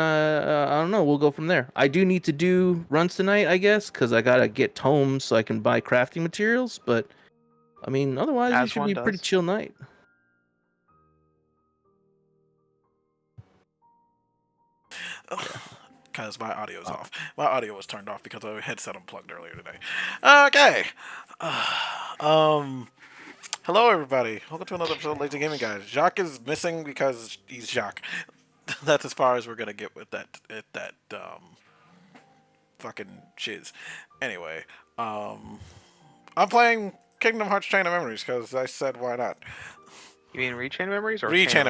I don't know. We'll go from there. I do need to do runs tonight, I guess, because I gotta get tomes so I can buy crafting materials. But I mean, otherwise, it As should one be a pretty does. chill night. Because my audio is Oh. off. My audio was turned off because the headset unplugged earlier today. Okay. Hello everybody. Welcome to another episode of Lazy Gaming Guys. Jacques is missing because he's Jacques. That's as far as we're gonna get with that fucking shiz. Anyway, I'm playing Kingdom Hearts Chain of Memories because I said why not. You mean Rechain Memories or Rechain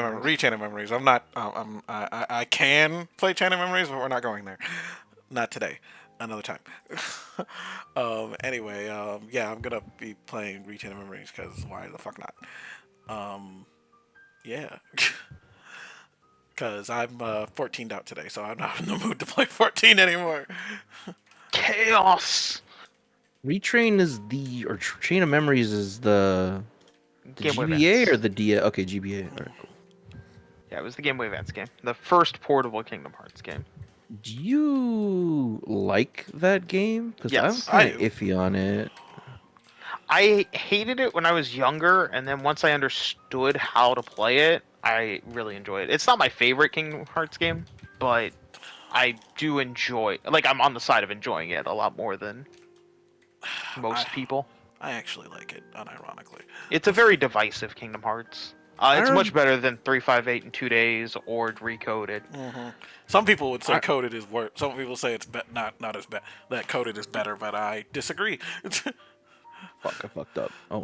of Memories. I'm not. I can play Chain of Memories, but we're not going there. Not today. Another time. Anyway, yeah, I'm gonna be playing Rechain of Memories because why the fuck not? Yeah. Because I'm 14'd out today, so I'm not in the mood to play 14 anymore. Chaos. Retrain is or Chain of Memories is the Game Boy GBA or Advance. the DA? Okay, GBA. All right, cool. Yeah, it was the Game Boy Advance game. The first portable Kingdom Hearts game. Do you like that game? Because I'm Yes. kind I of do. iffy on it. I hated it when I was younger, and then once I understood how to play it, I really enjoyed it. It's not my favorite Kingdom Hearts game, but I do enjoy. Like, I'm on the side of enjoying it a lot more than most people. I actually like it, unironically. It's a very divisive Kingdom Hearts. It's I much better than 358 in 2 days or Recoded. Some people would say I- coded is worse. Some people say it's not as bad. That coded is better, but I disagree. Fuck, I fucked up. Oh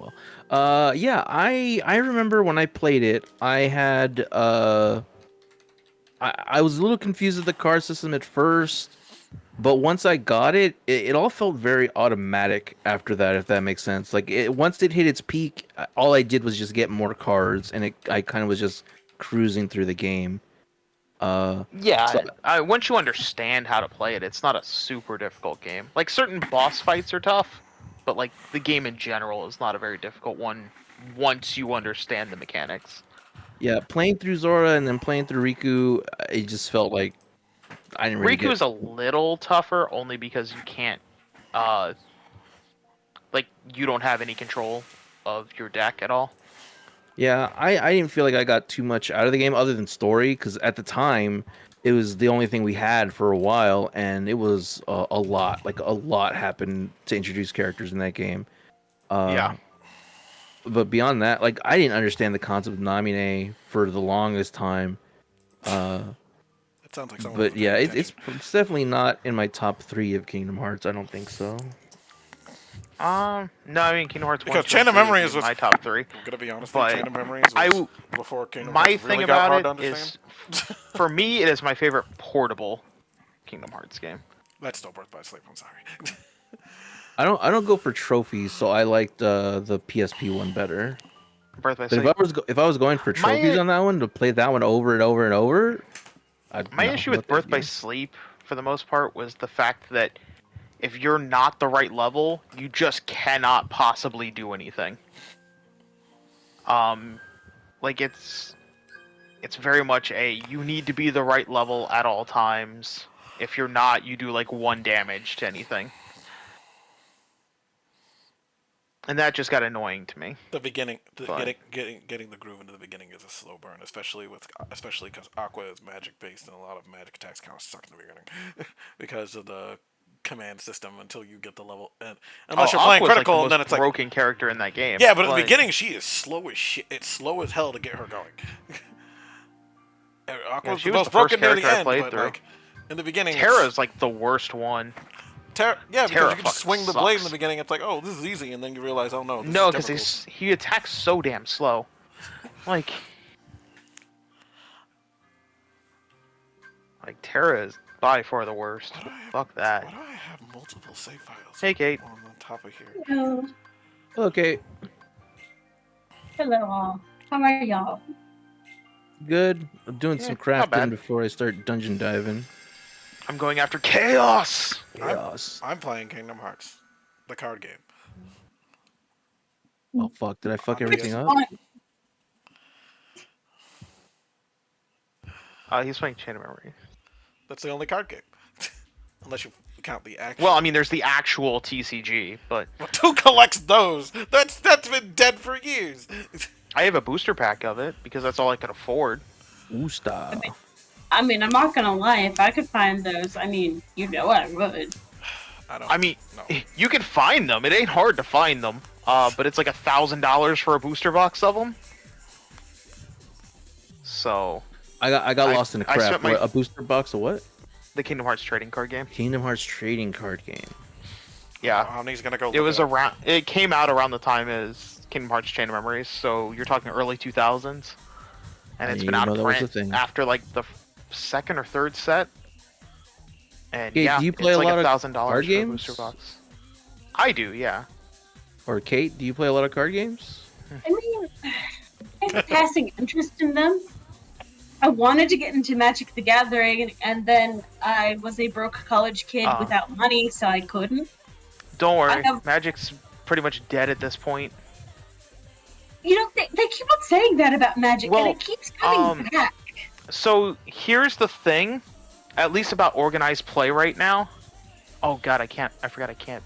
well. Yeah, I remember when I played it, I had I was a little confused with the card system at first, but once I got it all felt very automatic after that, if that makes sense. Like once it hit its peak, all I did was just get more cards, and I kind of was just cruising through the game. So Yeah, once you understand how to play it, it's not a super difficult game. Like, certain boss fights are tough, but like the game in general is not a very difficult one once you understand the mechanics. yeah, playing through Zora and then playing through Riku, it just felt like I didn't really Riku get. is a little tougher only because you can't, uh, like, you don't have any control of your deck at all. Yeah, I didn't feel like I got too much out of the game other than story, because at the time it was the only thing we had for a while, and it was a lot. Like a lot happened to introduce characters in that game. Yeah. Uh, but beyond that, like I didn't understand the concept of Namine for the longest time. Uh, It sounds like someone but wasn't yeah, paying attention. it's definitely not in my top 3 of Kingdom Hearts. I don't think so. No, I mean Kingdom Hearts 1, Because 2, Chain and of 3 would Memories be was. my top 3. I'm gonna be honest. But Chain of Memories was before Kingdom my Hearts thing really got hard about to it understand. is, for me, it is my favorite portable Kingdom Hearts game. That's still Birth by Sleep. I'm sorry. I don't go for trophies, so I liked the PSP one better. Birth by But Sleep. if I was going for trophies My on that one to play that one over and over and over, my issue with Birth by Sleep, for the most part, was the fact that if you're not the right level, you just cannot possibly do anything. Like it's very much a you need to be the right level at all times. If you're not, you do like 1 damage to anything. And that just got annoying to me. The beginning, But getting the groove into the beginning is a slow burn, especially because Aqua is magic based and a lot of magic attacks kind of suck in the beginning because of the command system until you get the level. And unless you're playing Aqua's critical, like and the then most it's like broken character in that game. yeah, but in the beginning she is slow as shit. It's slow as hell to get her going. Aqua's she the was most the first broken near the character I end, played but through. like in the beginning, Terra's like the worst one. Yeah, because Terra you can just swing the fucking blade in sucks. the beginning. It's like, oh, this is easy, and then you realize, oh no, this No, is because difficult. he attacks so damn slow. Like Terra is by far the worst. Fuck that. Why do I have multiple save files? Hey, Kate. On top of here. Hello. Okay, Hello all. How are y'all? good. I'm doing Yeah, some not bad. crafting before I start dungeon diving. I'm going after chaos. Chaos. I'm playing Kingdom Hearts, the card game. Oh fuck! Did I fuck On everything PS. up? He's playing Chain of Memory. That's the only card game. Unless you count the action. Well, I mean, there's the actual TCG, but Who collects those? That's been dead for years. I have a booster pack of it because that's all I could afford. Oosta. I mean, I'm not gonna lie. If I could find those, I mean, I would. I don't. I mean, no. you can find them. It ain't hard to find them. But it's like $1,000 for a booster box of them. So I got lost in the I crap. spent my- What, a booster box of what? the Kingdom Hearts trading card game. Kingdom Hearts trading card game. Yeah. Omni's gonna go. It was around. It came out around the time as Kingdom Hearts Chain of Memories, so you're talking early 2000s, and I it's didn't been even out know of that was print a thing. after like the second or third set. And Kate, yeah, do you play it's a like lot of $1,000 card for a games? booster box. I do, yeah. Or Kate, do you play a lot of card games? I mean, I have passing interest in them. I wanted to get into Magic the Gathering, and then I was a broke college kid without money, so I couldn't. Don't worry, Magic's pretty much dead at this point. You know, they keep on saying that about Magic, Well, and it keeps coming back. So here's the thing, at least about organized play right now. Oh god, I forgot I can't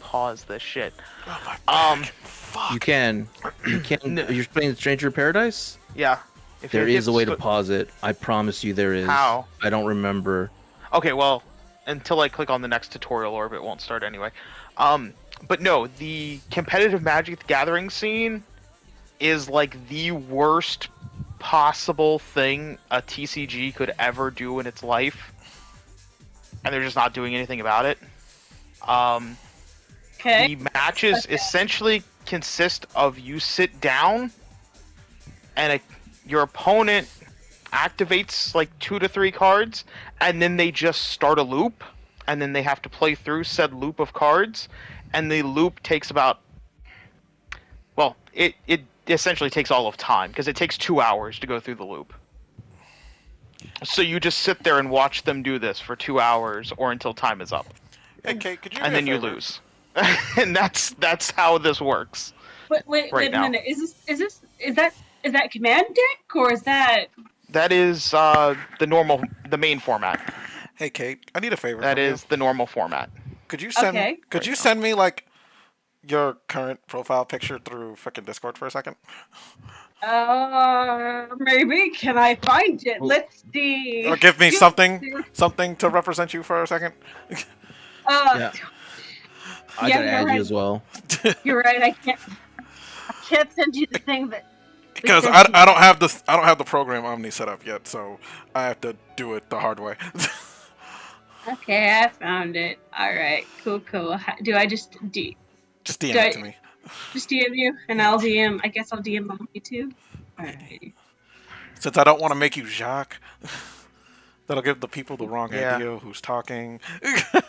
pause this shit. Oh my back. Fuck. You can. You're playing Stranger in Paradise? Yeah. If There it is a way to gets- pause it. I promise you there is. How? I don't remember. Okay, well, until I click on the next tutorial orb, it won't start anyway. But no, the competitive Magic the Gathering scene is like the worst possible thing a TCG could ever do in its life, and they're just not doing anything about it. Okay. The matches essentially consist of you sit down, and your opponent activates like 2 to 3 cards, and then they just start a loop, and then they have to play through said loop of cards, and the loop takes about, well, it essentially takes all of time, because it takes 2 hours to go through the loop. So you just sit there and watch them do this for 2 hours, or until time is up. Hey, Kate, could you? And then you lose. And that's how this works. Wait right a now. minute. Is that command deck, or is that? That is the main format. Hey, Kate, I need a favor. That from is the normal format. you. Could you send? Okay. Could you send me like your current profile picture through fucking Discord for a second? Maybe. Can I find it? Let's see. Or give me something to represent you for a second. Yeah. I Yeah, gotta you're add right. you as well. You're right. I can't send you the thing that. Because I don't have the program Omni set up yet, so I have to do it the hard way. Okay, I found it. All right, cool. Do I just Just DM it to me. just DM you, and I'll DM? I guess I'll DM Mommy too. All right. Since I don't want to make you Jacques, that'll give the people the wrong Yeah. idea of who's talking. I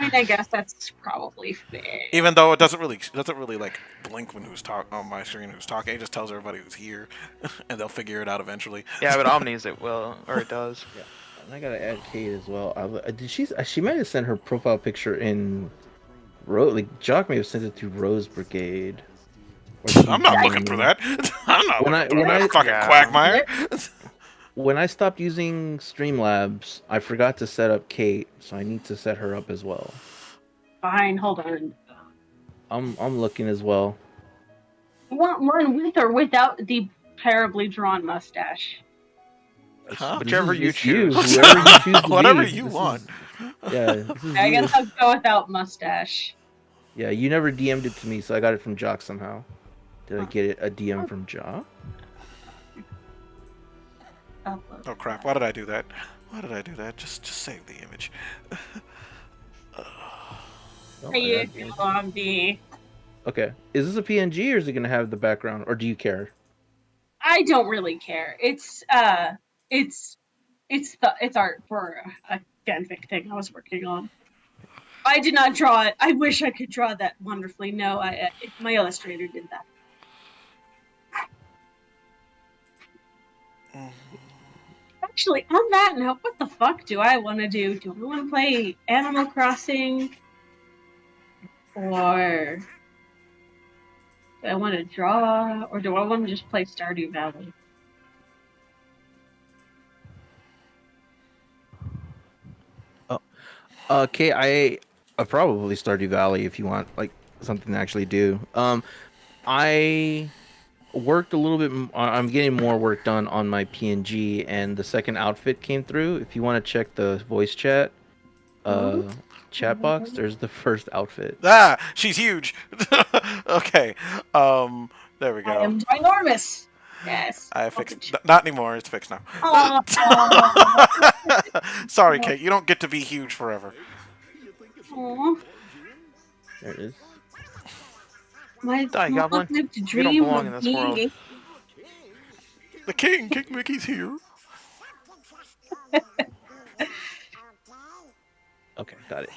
mean, I guess that's probably fair. Even though it doesn't really like blink when who's talk on my screen who's talking. It just tells everybody who's here, and they'll figure it out eventually. Yeah, but Omni's it will, or it does. Yeah. And I gotta add Kate as well. Did she might have sent her profile picture in Jock may have sent it to Rose Brigade. I'm not looking for that. I'm not looking for that fucking Yeah. quagmire. When I stopped using Streamlabs, I forgot to set up Kate, so I need to set her up as well. Fine, hold on. I'm looking as well. You want one with or without the terribly drawn mustache? Huh? Whichever you It's you, choose. whoever you choose to Whatever be. you This want. Yeah, this is I you. guess I'll go without mustache. Yeah, you never DM'd it to me, so I got it from Jock somehow. Did I get it a DM from Jock? Upload. Oh crap! Why did I do that? Just save the image. Oh, Hey, you I got feel it. on the. Okay, is this a PNG or is it gonna have the background, or do you care? I don't really care. It's art for a fanfic thing I was working on. I did not draw it. I wish I could draw that wonderfully. No, my illustrator did that. Actually, on that note, what the fuck do I want to do? Do I want to play Animal Crossing? Or do I want to draw? Or do I want to just play Stardew Valley? Okay, I probably Stardew Valley if you want like something to actually do. I worked a little bit. I'm getting more work done on my PNG, and the second outfit came through. If you want to check the voice Mhm. uh, chat box, there's the first outfit. Ah, she's huge. Okay. There we I go. am ginormous. Yes. I Look fixed. at you. Not anymore. It's fixed now. Aw. Sorry, Kate. You don't get to be huge forever. Aw. There it is. My Die, Goblin. long-lived You don't dream belong in of this world. being The king, King Mickey's here. Okay, got it.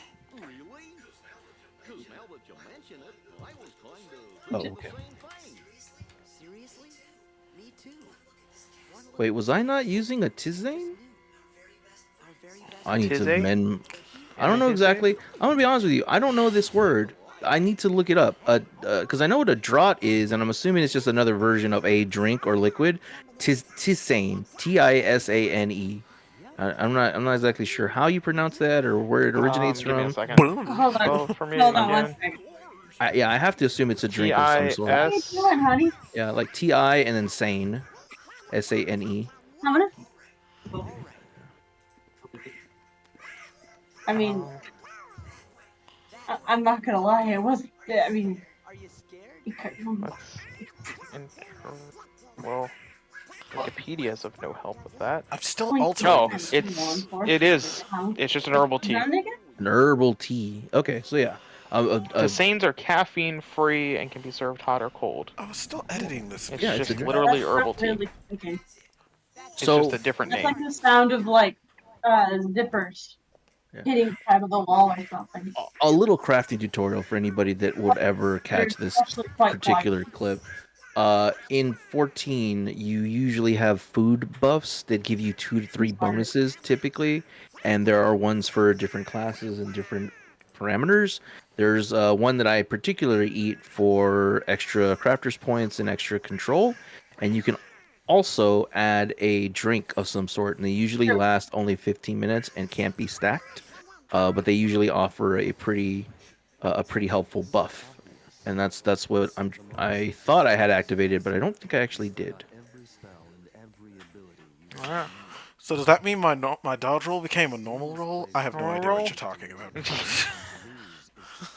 Oh, okay. Wait, was I not using a Tizane? I need to Tizzy? mend. I don't know Anything to say? exactly. I'm gonna be honest with you. I don't know this word. I need to look it up. Because I know what a draught is, and I'm assuming it's just another version of a drink or liquid. Tisane, Tisane. I'm not exactly sure how you pronounce that or where it originates Give me a from. second. Boom. Hold on. Spell it for me Hold on one again. second. Yeah, I have to assume it's a T drink of some I sort. How you S. doing, honey? Yeah, like Ti and then sane, Sane. I'm gonna. I mean, Um, I'm not gonna lie. It wasn't. I mean, let's. Intro. Well, Wikipedia is of no help with that. I'm still Wait, altering No, this. it is. It's just an herbal tea. An herbal tea. Okay, so yeah, Tisanes are caffeine free and can be served hot or cold. I was still editing this. It's yeah, it's a just drink. literally That's not herbal tea. really okay. It's just So a different That's name. like the sound of like zippers yeah. hitting the side of the wall or something. A little crafting tutorial for anybody that would ever catch It's this actually quite quiet. particular clip. In 14, you usually have food buffs that give you 2 to 3 Inspired. bonuses typically, and there are ones for different classes and different parameters. There's one that I particularly eat for extra crafters points and extra control, and you can also add a drink of some sort, and they usually True. last only 15 minutes and can't be stacked. But they usually offer a pretty helpful buff, and that's what I thought I had activated, but I don't think I actually did. Ah, So does that mean my dodge roll became a normal roll? I have no Normal idea roll? what you're talking about.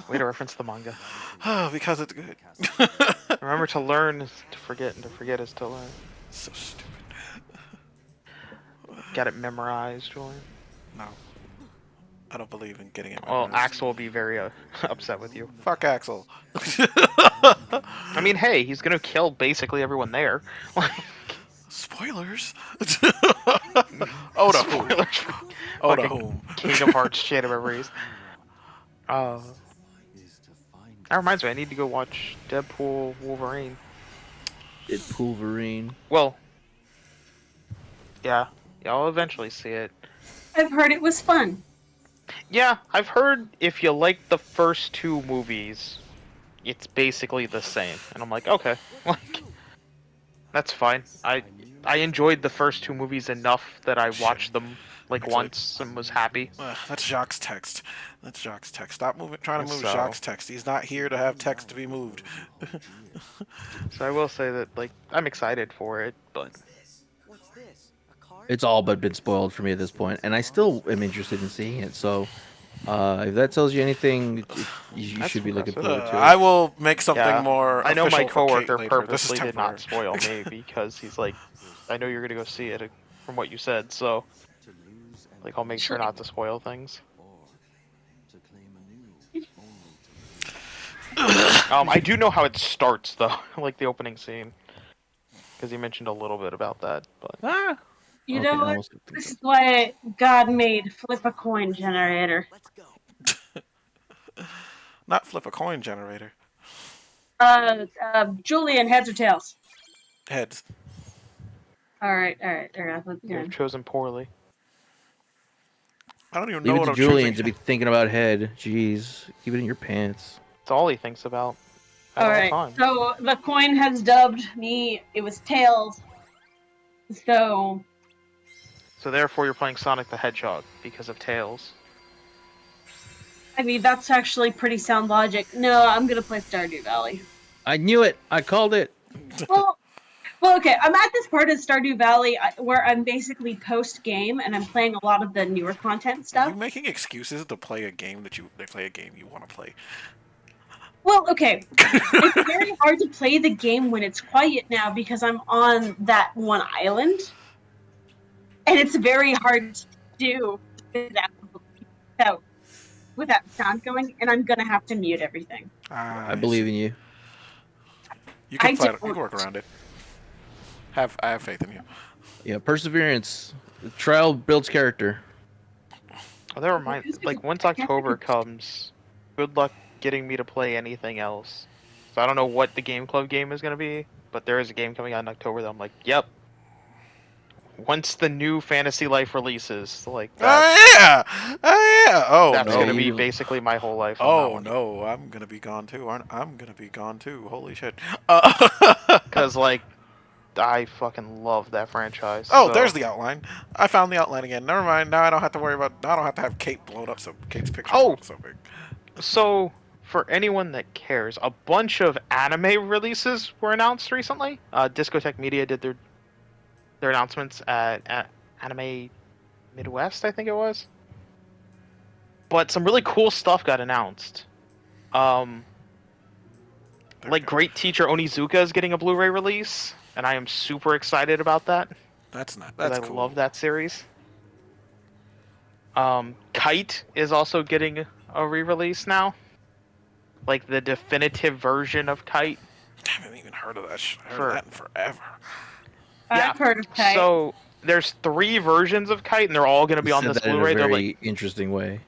way to reference the manga. Because it's good. Remember to learn is to forget, and to forget is to learn. So stupid. Got it memorized, Julian. No. I don't believe in getting it Well, memorized. Axel will be very upset with you. Fuck Axel. I mean, hey, he's gonna kill basically everyone there. Spoilers. Oh, to whom? Spoilers. Oh, to Fucking whom? Kingdom Hearts shit of memories. That reminds me, I need to go watch Deadpool Wolverine. It Wolverine. Well, yeah, I'll eventually see it. I've heard it was fun. Yeah, I've heard if you like the first 2 movies, it's basically the same, and I'm like, okay, like, that's fine. I enjoyed the first 2 movies enough that I watched them like Actually- once and was happy. That's Jacques' text. That's Jacques' text. Stop trying to move So- Jacques' text. He's not here to have text to be moved. So I will say that, like, I'm excited for it, but It's all but been spoiled for me at this point, and I still am interested in seeing it. So, if that tells you anything, you That's should be looking impressive. forward to I it. will make something yeah, more I know my official for Kate coworker later. This is purposely did not temporary. spoil me because he's like, I know you're gonna go see it from what you said, so like I'll make sure not to spoil things. I do know how it starts though, like the opening scene, because he mentioned a little bit about that. But Ah, You okay, know I what? almost think This so. is why God made flip a coin generator. Not flip a coin generator. Julian, heads or tails? Heads. All right. Let's you've go. chosen poorly. I don't even Leave know it what to I'm Julian choosing. to be thinking about head. Jeez, keep it in your pants. It's all he thinks about at All all right. times. So the coin has dubbed me. It was tails. So So therefore, you're playing Sonic the Hedgehog because of Tails. I mean, that's actually pretty sound logic. No, I'm gonna play Stardew Valley. I knew it. I called it. Well, well, okay. I'm at this part of Stardew Valley where I'm basically post game and I'm playing a lot of the newer content Are you stuff. making excuses to play a game that you want to play? Well, okay. It's very hard to play the game when it's quiet now because I'm on that one island, and it's very hard to do without without sound going. And I'm gonna have to mute everything. I believe in you. You can I fight it. You don't. can work around it. I have faith in you. Yeah, perseverance. Trial builds character. Oh, that reminds, like, once October comes, good luck getting me to play anything else. So I don't know what the Game Club game is gonna be, but there is a game coming out in October that I'm like, yep. Once the new Fantasy Life releases, like that, Oh yeah! Oh yeah! Oh that's no! gonna be you- basically my whole life. On that Oh one. no! I'm gonna be gone too. I'm gonna be gone too. Holy shit! Cause like, I fucking love that franchise. Oh, so- there's the outline. I found the outline again. Never mind. Now I don't have to worry about. Now I don't have to have Kate blown up. So Kate's picture Oh! blown up so big. So, for anyone that cares, a bunch of anime releases were announced recently. Discotech Media did their announcements at Anime Midwest, I think it was. But some really cool stuff got announced. There Like you go. Great Teacher Onizuka is getting a Blu-ray release, and I am super excited about that. That's not. 'Cause That's I cool. love that series. Kite is also getting a re-release now. Like the definitive version of Kite. I haven't even heard of that. I heard For- of that in forever. I've heard of Kite. So there's 3 versions of Kite, and they're all going to be You on said this that in a Blu-ray. very interesting way.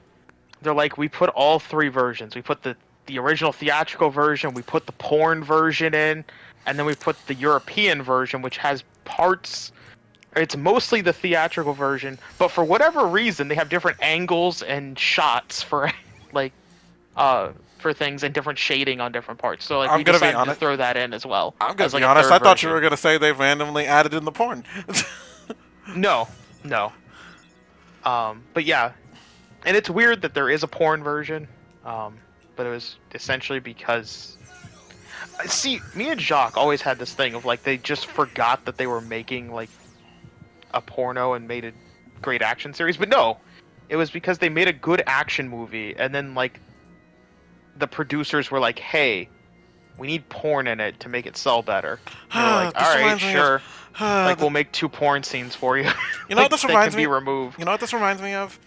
They're like, we put all 3 versions. We put the original theatrical version, we put the porn version in, and then we put the European version, which has parts. It's mostly the theatrical version, but for whatever reason, they have different angles and shots for like for things and different shading on different parts. So like I'm we gonna be decided to honest- throw that in as well. I'm gonna as, like, be a honest. third I thought you version. were gonna say they randomly added in the porn. No. But yeah, and it's weird that there is a porn version. But it was essentially because, see, me and Jacques always had this thing of like they just forgot that they were making like a porno and made a great action series. But no, it was because they made a good action movie, and then like the producers were like, "Hey, we need porn in it to make it sell better." And they were like, This "All right, reminds me of- sure." Like we'll make 2 porn scenes for you. You know Like, what this they reminds can be me? removed. You know what this reminds me of?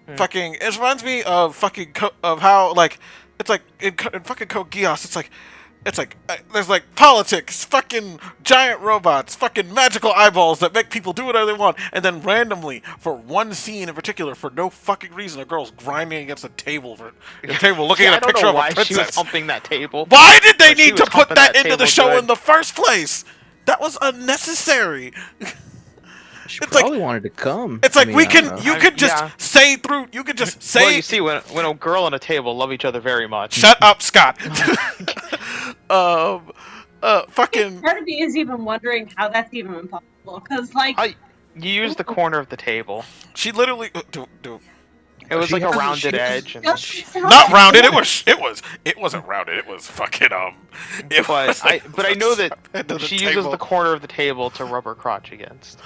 Hmm. Fucking. It reminds me of fucking of how like it's like in fucking Code Geass. It's like there's like politics, fucking giant robots, fucking magical eyeballs that make people do whatever they want, and then randomly for one scene in particular, for no fucking reason, a girl's grinding against a table looking Yeah, at a I don't picture know of a why she was princess. humping that table. Why did they But she need to was put humping that that into the table show good. in the first place? That was unnecessary. She It's like- probably wanted to come. It's I like mean, we I don't can, know. you I- could just yeah. say through, you could just say. Well, you see, when a girl and a table love each other very much. Shut up, Scott. Fucking. Part of me is even wondering how that's even possible. Because, like, You use the corner of the table. She literally. It was She like a has- rounded she has- edge. And, Not rounded. It wasn't rounded. It was fucking It but was, I know that into the she uses table. the corner of the table to rub her crotch against.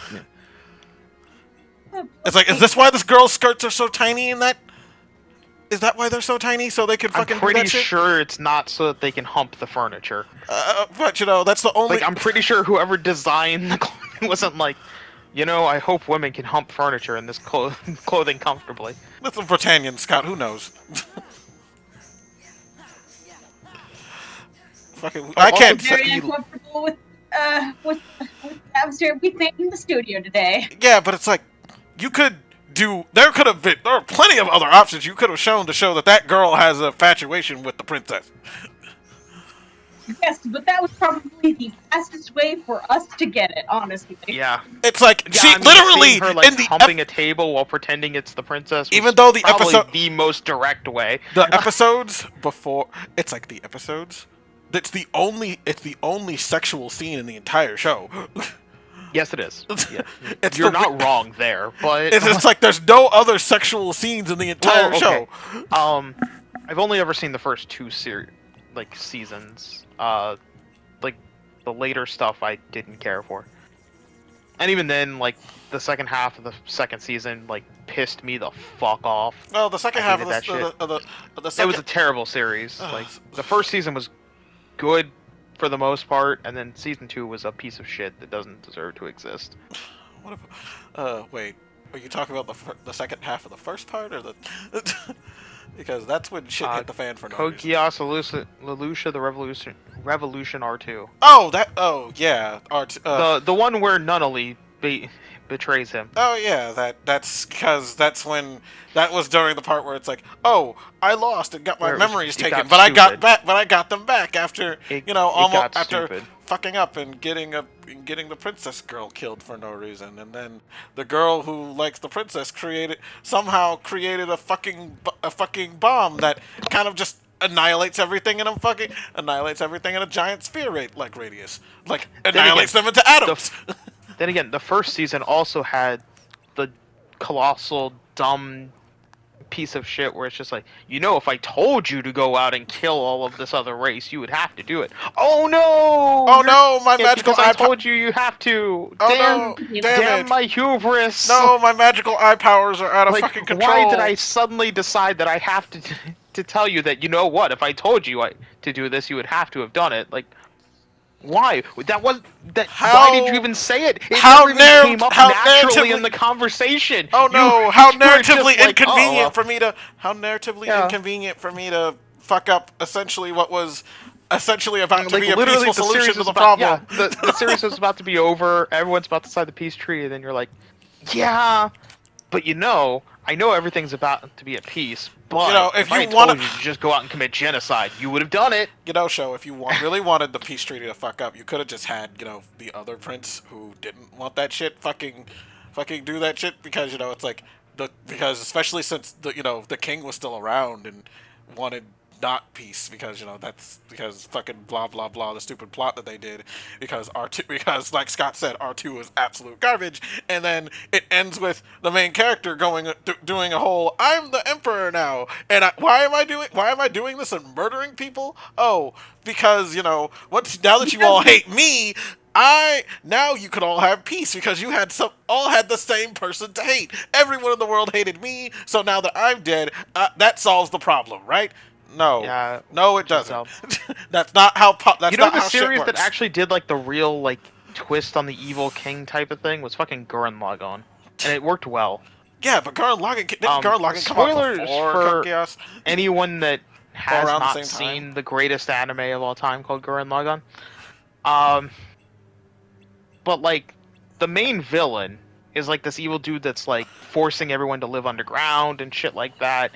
It's like, is this why this girl's skirts are so tiny in that? Is that why they're so tiny? So they can I'm fucking do pretty that shit? sure it's not so that they can hump the furniture. But you know, that's the only. Like I'm pretty sure whoever designed the clothing wasn't like, I hope women can hump furniture in this clothing comfortably. Listen, Britannian, Scott. Who knows? Fucking. I also can't. very- very uncomfortable with the atmosphere we think in the studio today. Yeah, but it's like you could do. There are plenty of other options you could have shown to show that that girl has a infatuation with the princess. Yes, but that was probably the fastest way for us to get it, honestly. Yeah. It's like Yeah, she I mean, literally seeing her, like, in the humping a table while pretending it's the princess. Was Even though the probably episode- the most direct way. the episodes before. It's like the episodes. It's the only sexual scene in the entire show. Yes, it is. Yeah, It's you're the not wrong there, but it's like there's no other sexual scenes in the entire well, okay. show. I've only ever seen the first two seasons. Like the later stuff I didn't care for, and even then, like the second half of the second season, like pissed me the fuck off. No, the second I half hated of that shit. the It second. was a terrible series. Ugh. Like the first season was good for the most part, and then season 2 was a piece of shit that doesn't deserve to exist. What if, wait, are you talking about the second half of the first part or the? Because that's when shit hit the fan for no Code reason. Geass Lelouch the Revolution R2. Oh, that. Oh, yeah. The one where Nunnally betrays him. Oh yeah, that's when that was during the part where it's like, oh, I lost and got my Where memories it taken, got but I got stupid. back, but I got them back after It almost got after stupid. fucking up and getting the princess girl killed for no reason, and then the girl who likes the princess somehow created a fucking bomb that kind of just annihilates everything in a giant sphere radius, like annihilates them into atoms. Then again, the first season also had the colossal dumb piece of shit where it's just like, if I told you to go out and kill all of this other race, you would have to do it. Oh no! Oh no, my magical because eye I told you have to. Oh damn, no, damn it. my hubris. No, my magical eye powers are out of like, fucking control. why did I suddenly decide that I have to tell you that, you know what, if I told you to do this, you would have to have done it? Like, why? Why did you even say it? It never even came up naturally in the conversation. Oh no! How you were just narratively like, inconvenient oh, well. for me to. How narratively Yeah. inconvenient for me to fuck up essentially what was essentially about to Like, be a literally, peaceful the series solution to was the about, problem. yeah, the series was about to be over. Everyone's about to sign the peace treaty, and then you're like, yeah, but I know everything's about to be at peace. But if I you told want you to just go out and commit genocide, you would have done it. Show, if you really wanted the peace treaty to fuck up, you could have just had, the other prince who didn't want that shit fucking do that shit because, it's like, because especially since the king was still around and wanted not peace because, that's because fucking blah, blah, blah, the stupid plot that they did because because like Scott said, R2 is absolute garbage, and then it ends with the main character doing a whole, I'm the emperor now, and why am I doing this and murdering people? Oh, because, now that you all hate me, now you could all have peace because you all had the same person to hate. Everyone in the world hated me, so now that I'm dead, that solves the problem, right? No, Yeah, no, it doesn't. That's not how. That's not the how shit series works. that actually did like the real like twist on the evil king type of thing was fucking Gurren Lagann, and it worked well. Yeah, but Gurren Lagann didn't Gurren Lagann come out Spoilers before for Code Geass? anyone that has around the not same seen time? the greatest anime of all time called Gurren Lagann. But like the main villain is like this evil dude that's like forcing everyone to live underground and shit like that.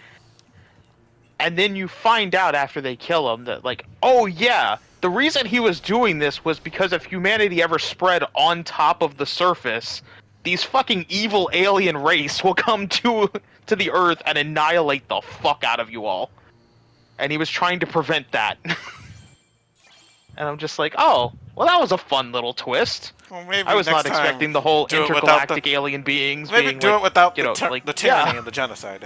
And then you find out after they kill him that, like, oh yeah, the reason he was doing this was because if humanity ever spread on top of the surface, these fucking evil alien race will come to the Earth and annihilate the fuck out of you all. And he was trying to prevent that. And I'm just like, oh, well, that was a fun little twist. Well, maybe I was next not time expecting the whole do it without intergalactic alien beings Maybe being do like, it without like, the tyranny and the genocide.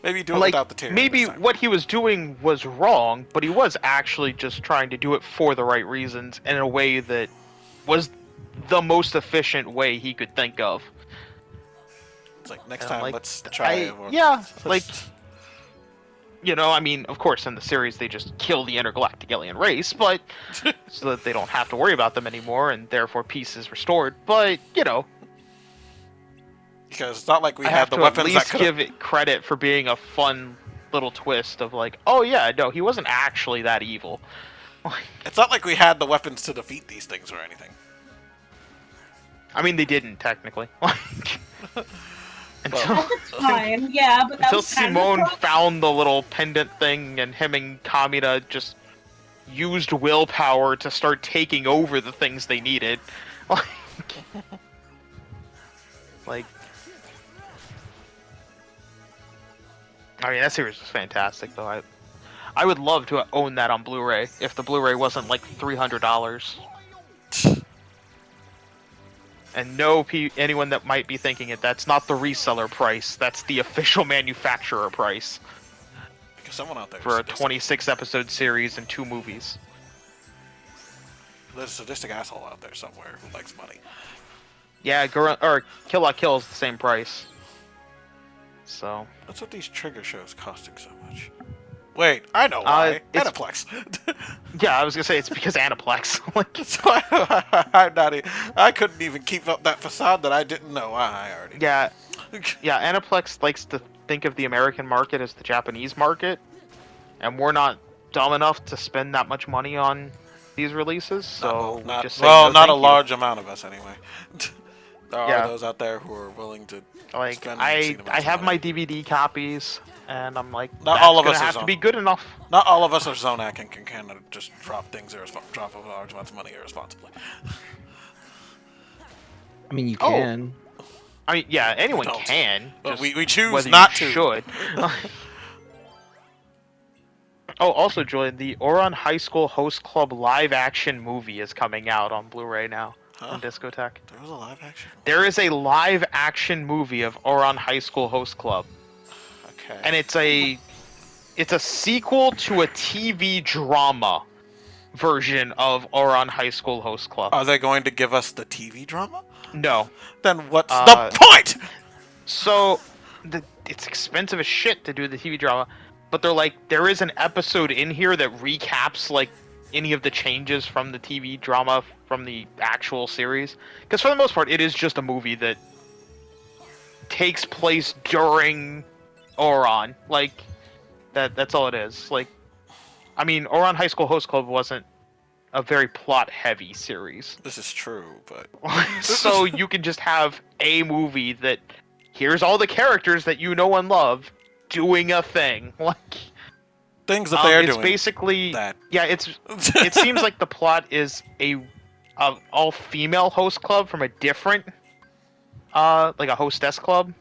Maybe do it like, without the tyranny. maybe this time. what he was doing was wrong, but he was actually just trying to do it for the right reasons in a way that was the most efficient way he could think of. It's like next And, time like, let's try. Like, I mean, of course, in the series they just kill the intergalactic alien race, but so that they don't have to worry about them anymore, and therefore peace is restored. But because it's not like we I had have the to weapons at that least could give it credit for being a fun little twist of like, oh yeah, no, he wasn't actually that evil. It's not like we had the weapons to defeat these things or anything. I mean, they didn't technically. Until, At the time, yeah, but that until was kind of Simone the problem. found the little pendant thing, and him and Kamina just used willpower to start taking over the things they needed. Like, I mean, that series was fantastic, though. I would love to own that on Blu-ray if the Blu-ray wasn't like $300. And no anyone that might be thinking it, that's not the reseller price. That's the official manufacturer price Because someone out there for a is sadistic. 26 episode series and 2 movies. There's a sadistic asshole out there somewhere who likes money. Yeah, Kill La Kill is the same price. So What's with these trigger shows costing so much? Wait, I know why. it's- Aniplex. yeah, I was gonna say it's because Aniplex. Like, That's why I couldn't even keep up that facade that I didn't know. I already. yeah, Aniplex likes to think of the American market as the Japanese market, and we're not dumb enough to spend that much money on these releases. So we just say no, not a thank you. large amount of us anyway. There are Yeah. those out there who are willing to Like spend I obscene amounts of have my money. DVD copies, and I'm like, Not that's all of gonna us are have to Zon- be good enough. Not all of us are Zonac and can kind of just drop a large amounts of money irresponsibly. I mean, you Oh. can. I mean, yeah, anyone don't. can. But just we choose whether not you to. should. Oh, also, Julian, the Oron High School Host Club live action movie is coming out on Blu-ray now Huh? on Discotek. There was a live action. There is a live action movie of Oron High School Host Club, Okay. and it's a sequel to a TV drama version of Oron High School Host Club. Are they going to give us the TV drama? No. Then what's Uh, the point? So, it's expensive as shit to do the TV drama, but they're like, there is an episode in here that recaps, like, any of the changes from the TV drama from the actual series. Because for the most part, it is just a movie that takes place during Oron. Like, that's all it is. Like, I mean, Oron High School Host Club wasn't a very plot-heavy series. This is true, but So you can just have a movie that here's all the characters that you know and love doing a thing. Like, things that they are it's doing. basically that. yeah. It seems like the plot is a all-female host club from a different like a hostess club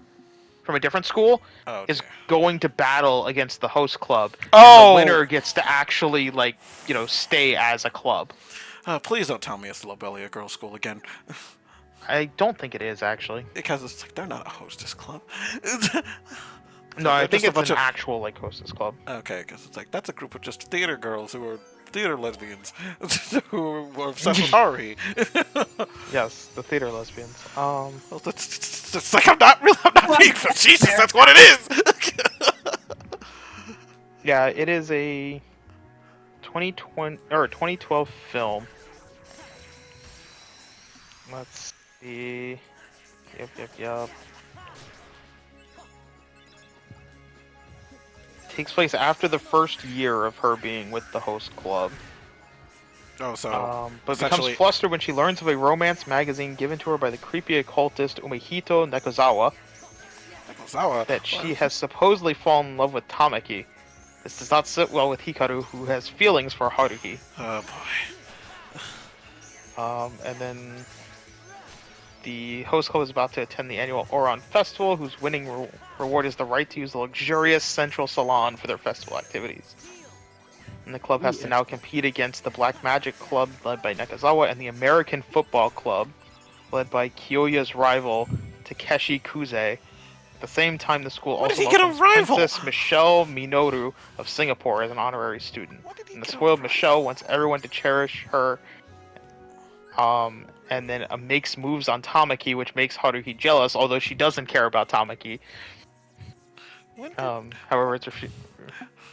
from a different school Oh, is dear. going to battle against the host club. Oh! And the winner gets to actually, like, stay as a club. Please don't tell me it's Lobelia Girls' School again. I don't think it is, actually. Because it's like, they're not a hostess club. No, I they're think just a it's bunch an of- actual, like, hostess club. Okay, because it's like, that's a group of just theater girls who are theater lesbians who are obsessed with Haruhi. Yes, the theater lesbians. Well, it's like, I'm not being facetious, that's what it is! Yeah, it is a 2012 film. Let's see. Yep. Takes place after the first year of her being with the host club. Oh, so, But becomes essentially- flustered when she learns of a romance magazine given to her by the creepy occultist Umehito Nekozawa that she has supposedly fallen in love with Tamaki. This does not sit well with Hikaru, who has feelings for Haruhi. Oh, boy. And then the host club is about to attend the annual Oron Festival, whose winning reward is the right to use the luxurious central salon for their festival activities. And the club has to now compete against the Black Magic Club, led by Nakazawa, and the American Football Club, led by Kyoya's rival, Takeshi Kuze. At the same time, the school When also did he get a welcomes rival? Princess Michelle Minoru of Singapore as an honorary student. When did he And the get a spoiled rival? Michelle wants everyone to cherish her. And then makes moves on Tamaki, which makes Haruhi jealous, although she doesn't care about Tamaki. When did- However, it's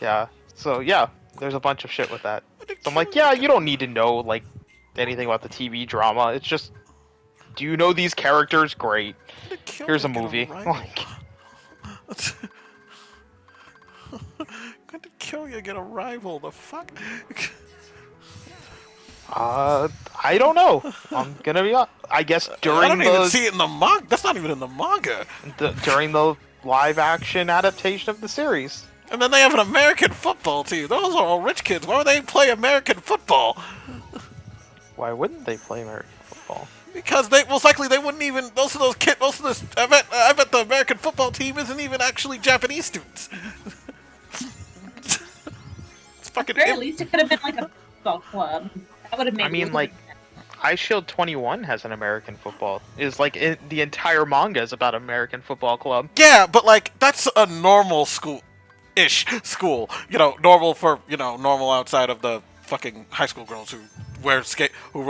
yeah. So yeah, there's a bunch of shit with that. when did So I'm like, Kyoya yeah, get you don't need to know like anything about the TV drama. It's just, do you know these characters? Great. when did Kyoya Here's a get movie. rival? Like, When did Kyoya get a rival? The fuck? I don't know. I'm gonna be honest. I guess I during don't even the, see it in the manga. That's not even in the manga. during the live action adaptation of the series. And then they have an American football team. Those are all rich kids. Why would they play American football? Why wouldn't they play American football? Because they most likely they wouldn't even. Most of those kids. Most of this. I bet the American football team isn't even actually Japanese students. It's fucking. At the very least, it could have been like a football club. That would have made. I mean, it like, Ice Shield 21 has an American football. Is like the entire manga is about American Football Club. Yeah, but like that's a normal school. You know, normal for normal outside of the fucking high school girls who wear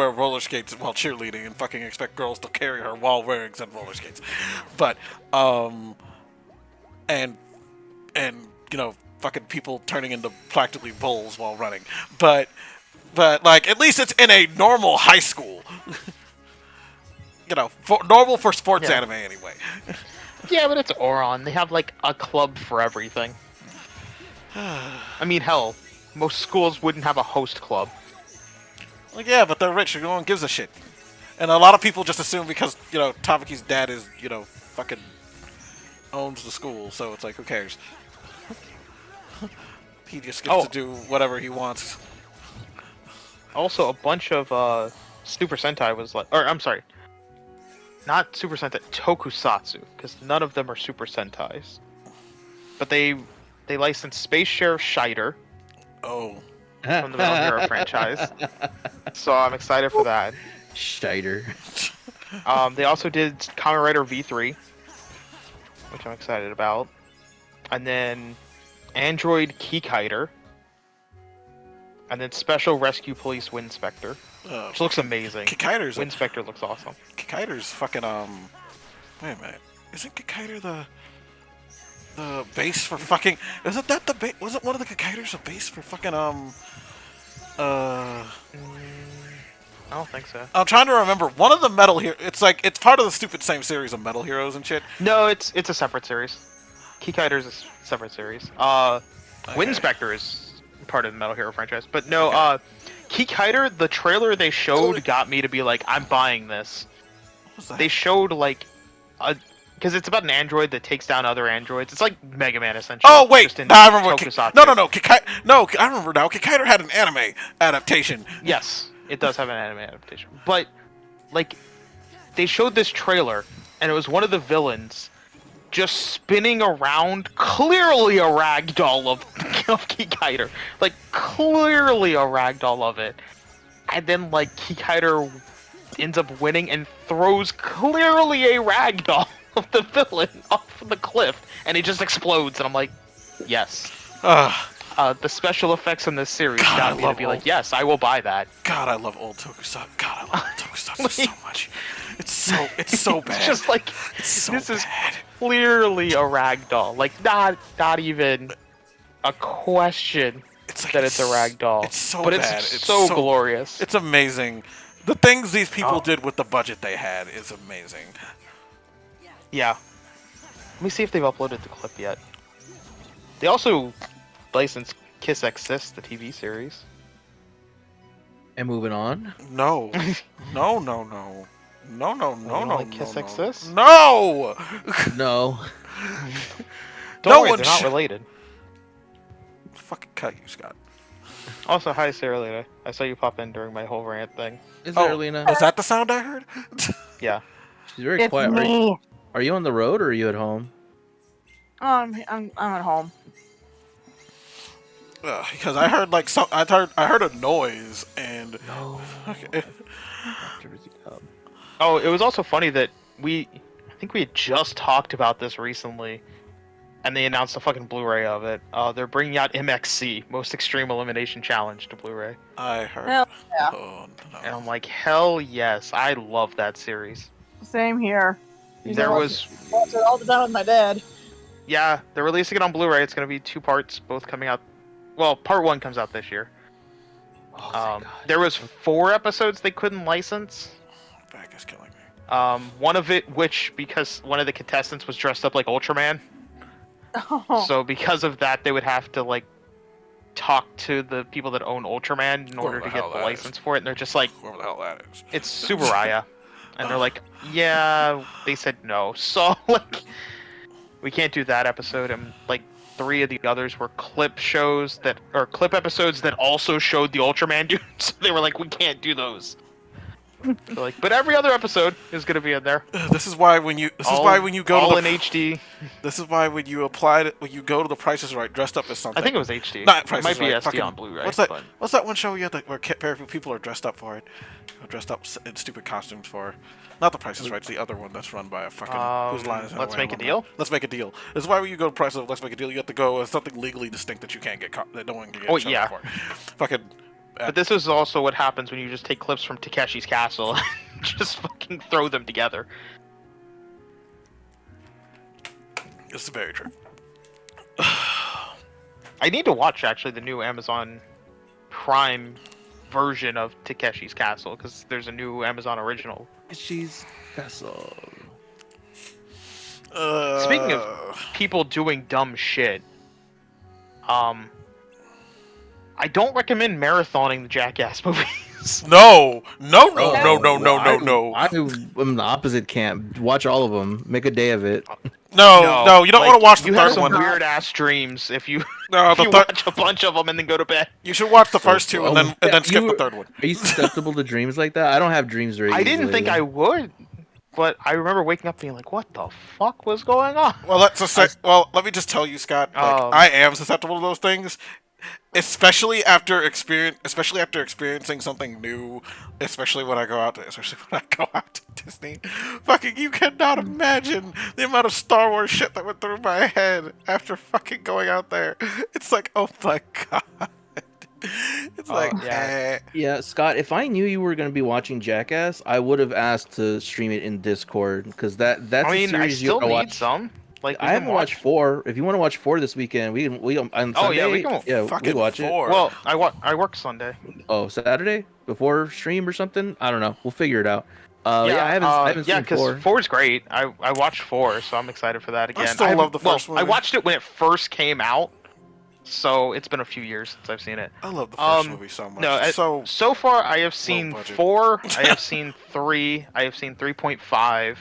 roller skates while cheerleading and fucking expect girls to carry her while wearing said roller skates. But and fucking people turning into practically bulls while running. But like at least it's in a normal high school. Normal for sports Yeah. anime anyway. Yeah, but it's Oron. They have like a club for everything. I mean, hell, most schools wouldn't have a host club. Like, yeah, but they're rich. No one gives a shit. And a lot of people just assume because, Tabaki's dad is, fucking owns the school, so it's like, who cares? He just gets to do whatever he wants. Also, a bunch of Super Sentai was like, or I'm sorry, not Super Sentai, Tokusatsu, because none of them are Super Sentais. But they licensed Space Sheriff Scheider Oh. from the Metal Hero franchise, so I'm excited for that. Scheider. They also did Kamen Rider V3, which I'm excited about, and then Android Keykider, and then Special Rescue Police Windspector, which looks amazing. Kikaider's Windspector looks awesome. Kikaider's fucking wait a minute. Isn't Kikaider the base for fucking? Isn't that the base? Wasn't one of the Kikaiders a base for fucking I don't think so. I'm trying to remember. One of the Metal Hero. It's part of the stupid same series of Metal Heroes and shit. No, it's a separate series. Keykider's a separate series. Windspector is part of the Metal Hero franchise, but no. Keykider, the trailer they showed got me to be like, I'm buying this. What was that? They showed like because it's about an android that takes down other androids. It's like Mega Man essentially. Oh wait, just in I remember. Tokusatsu. No, I remember now. Kikaider had an anime adaptation. Yes, it does have an anime adaptation. But like they showed this trailer and it was one of the villains just spinning around, clearly a ragdoll of Keykider. Like clearly a ragdoll of it. And then like Keykider ends up winning and throws clearly a ragdoll of the villain off the cliff, and it just explodes. And I'm like, yes. The special effects in this series got me to be like, yes, I will buy that. God, I love old Tokusatsu. God, I love old Tokusatsu so much. It's so bad. It's just like It's so this is bad. clearly a ragdoll. Like not even a question It's like that it's a ragdoll. It's so but bad. It's so glorious. It's amazing. The things these people did with the budget they had is amazing. Yeah. Let me see if they've uploaded the clip yet. They also licensed Kiss Exis, the TV series. And moving on. No. No. Like Kiss Exis? No. No. Don't No worry, one they're not sh- related. Fucking cut you, Scott. Also, hi Sarah Lena. I saw you pop in during my whole rant thing. Is there, Lena? Was that the sound I heard? Yeah. She's very quiet. Are you on the road or are you at home? I'm at home. Because I heard I heard a noise and No. okay. Oh, it was also funny that I think we had just talked about this recently, and they announced a fucking Blu-ray of it. They're bringing out MXC, Most Extreme Elimination Challenge, to Blu-ray. I heard. Hell yeah. Oh no. And I'm like, hell yes, I love that series. Same here. There was, Watched it all the time with my dad. yeah, they're releasing it on Blu-ray. It's going to be 2 parts, both coming out. Well, part 1 comes out this year. Oh, thank God. There was 4 episodes they couldn't license. Back is killing me. One of it, which because one of the contestants was dressed up like Ultraman. Oh, So because of that, they would have to like talk to the people that own Ultraman in order the to get hell the that license for it, and they're just like, Whoever the hell that is. "It's Subaraya," and they're like, "Yeah." They said no, so like, we can't do that episode. And like 3 of the others were clip episodes that also showed the Ultraman dude. So they were like, "We can't do those." So, like, but every other episode is gonna be in there. This is why when you go all to in the HD. this is why when you apply it when you go to the Price is Right dressed up as I something. think it was HD. Not It Price might is be Right. SD Fucking, on Blu-ray. what's that? But... What's that one show where people are dressed up for it? Dressed up in stupid costumes for. Not the Price is Right. It's the other one that's run by a fucking whose line is Let's Make a Deal. Let's Make a Deal. This is why when you go to Price of Let's Make a Deal, you have to go as something legally distinct that you can't get caught, that no one can get shot yeah. for. Fucking. But this is also what happens when you just take clips from Takeshi's Castle and just fucking throw them together. It's very true. I need to watch actually the new Amazon Prime version of Takeshi's Castle because there's a new Amazon original. She's Castle. Speaking of people doing dumb shit, I don't recommend marathoning the Jackass movies. No. I'm the opposite camp. Watch all of them. Make a day of it. No, you don't want to watch the you have third some one. weird ass dreams if you No, if you watch a bunch of them and then go to bed. You should watch the first two and then skip You- the third one. Are you susceptible to dreams like that? I don't have dreams very I didn't easily. think I would, but I remember waking up being like, "What the fuck was going on?" Well, let me just tell you, Scott. I am susceptible to those things, especially after experiencing something new. Especially when I go out to Disney. Fucking, you cannot imagine the amount of Star Wars shit that went through my head after fucking going out there. It's like, oh my god. It's Yeah, Scott, if I knew you were going to be watching Jackass, I would have asked to stream it in Discord because that's I mean, a I series you still gotta need watch. some. Like, I haven't watched 4. If you want to watch 4 this weekend, we on Sunday. Oh, yeah, we can fucking watch it. 4. Well, I work Sunday. Oh, Saturday before stream or something. I don't know. We'll figure it out. I haven't seen 4. 4 is great. I watched 4, so I'm excited for that again. I still love the first one. I watched it when it first came out, so it's been a few years since I've seen it. I love the first movie so much. No, so far I have seen budget. 4, I have seen 3, I have seen 3.5,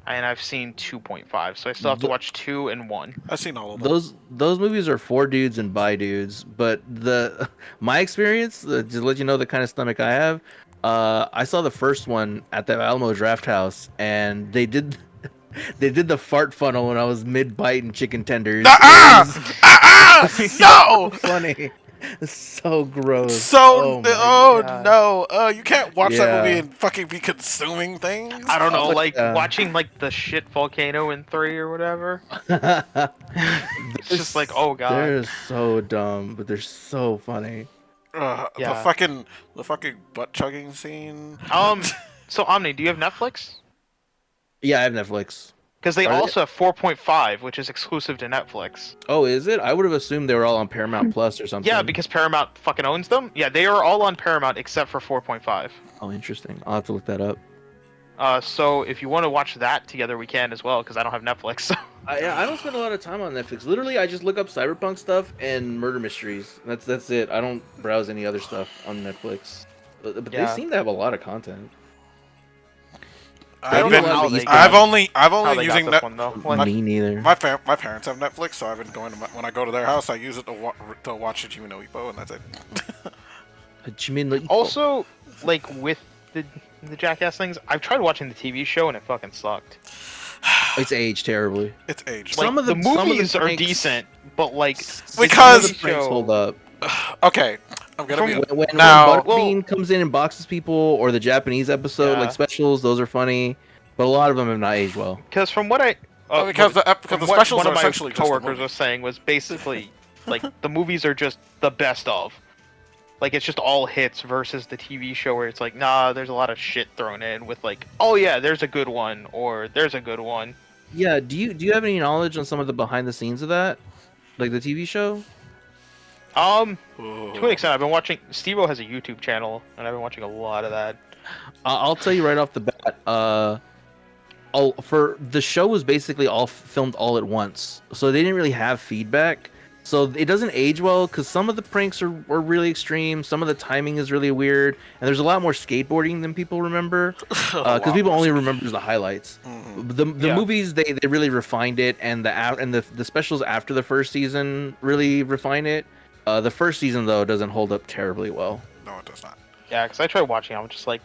and I've seen 2.5. So I still have to watch 2 and 1. I've seen all of them. Those movies are for dudes and by dudes, but my experience, just to let you know the kind of stomach I have, I saw the first one at the Alamo Draft House, and they did the fart funnel when I was mid biting chicken tenders. No! Funny. It's so gross. No! You can't watch that movie Yeah. and fucking be consuming things. I don't know, like Yeah. watching like the shit volcano in 3 or whatever. It's just like, oh god. They're so dumb, but they're so funny. Yeah. The fucking butt chugging scene. So Omni, do you have Netflix? Yeah, I have Netflix. Because they Are they? also have 4.5, which is exclusive to Netflix. Oh, is it? I would have assumed they were all on Paramount Plus or something. Yeah, because Paramount fucking owns them. Yeah, they are all on Paramount except for 4.5. Oh, interesting. I'll have to look that up. So if you want to watch that together, we can as well, because I don't have Netflix. So. I don't spend a lot of time on Netflix. Literally, I just look up cyberpunk stuff and murder mysteries. That's it. I don't browse any other stuff on Netflix. But they Yeah. seem to have a lot of content. I've don't know how they got- I've only How they got using this that. one though. Me neither. My parents have Netflix, so I've been going to when I go to their house, I use it to watch Hajime no Ippo, and that's it. Also, like with the Jackass things, I've tried watching the TV show and it fucking sucked. It's aged terribly. It's aged. Like, Some of the some of the movies are pranks- decent, but like Because- some of the pranks hold up. Okay, I'm gonna be When now. Butterbean comes in and boxes people, or the Japanese episode, Yeah. like specials, those are funny. But a lot of them have not aged well. because from what I Because the from specials one are of my essentially just a coworkers movie. was saying was basically like the movies are just the best of. Like it's just all hits versus the TV show where it's like, nah, there's a lot of shit thrown in with like, oh yeah, there's a good one or there's a good one. Yeah, do you have any knowledge on some of the behind the scenes of that? Like the TV show? To an extent, I've been watching. Steve-O has a YouTube channel, and I've been watching a lot of that. I'll tell you right off the bat. For the show was basically all filmed all at once, so they didn't really have feedback. So it doesn't age well because some of the pranks are really extreme. Some of the timing is really weird, and there's a lot more skateboarding than people remember. Because people only remember the highlights. The Yeah. movies they really refined it, and the specials after the first season really refine it. The first season though doesn't hold up terribly well. No, it does not. Yeah, because I tried watching. I'm just like,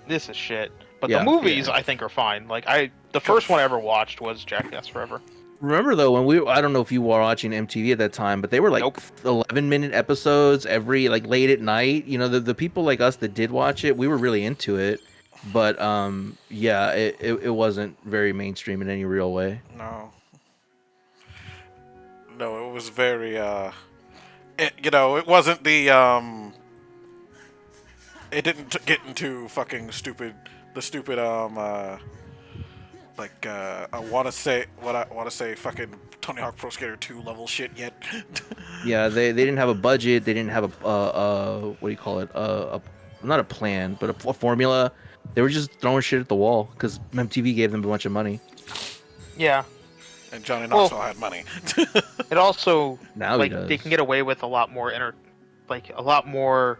this is shit. But Yeah, the movies yeah. I think are fine. Like the first one I ever watched was Jackass Forever. Remember though when I don't know if you were watching MTV at that time, but they were like Nope. 11-minute episodes every like late at night. You know, the people like us that did watch it, we were really into it. But yeah, it wasn't very mainstream in any real way. No. No, it was very it wasn't it didn't get into fucking the stupid I want to say fucking Tony Hawk Pro Skater 2 level shit yet. Yeah, they didn't have a budget. They didn't have what do you call it? Not a plan, but a formula. They were just throwing shit at the wall because MTV gave them a bunch of money. Yeah. And Johnny Well- Knoxville had money. It also Now he like does. they can get away with a lot more a lot more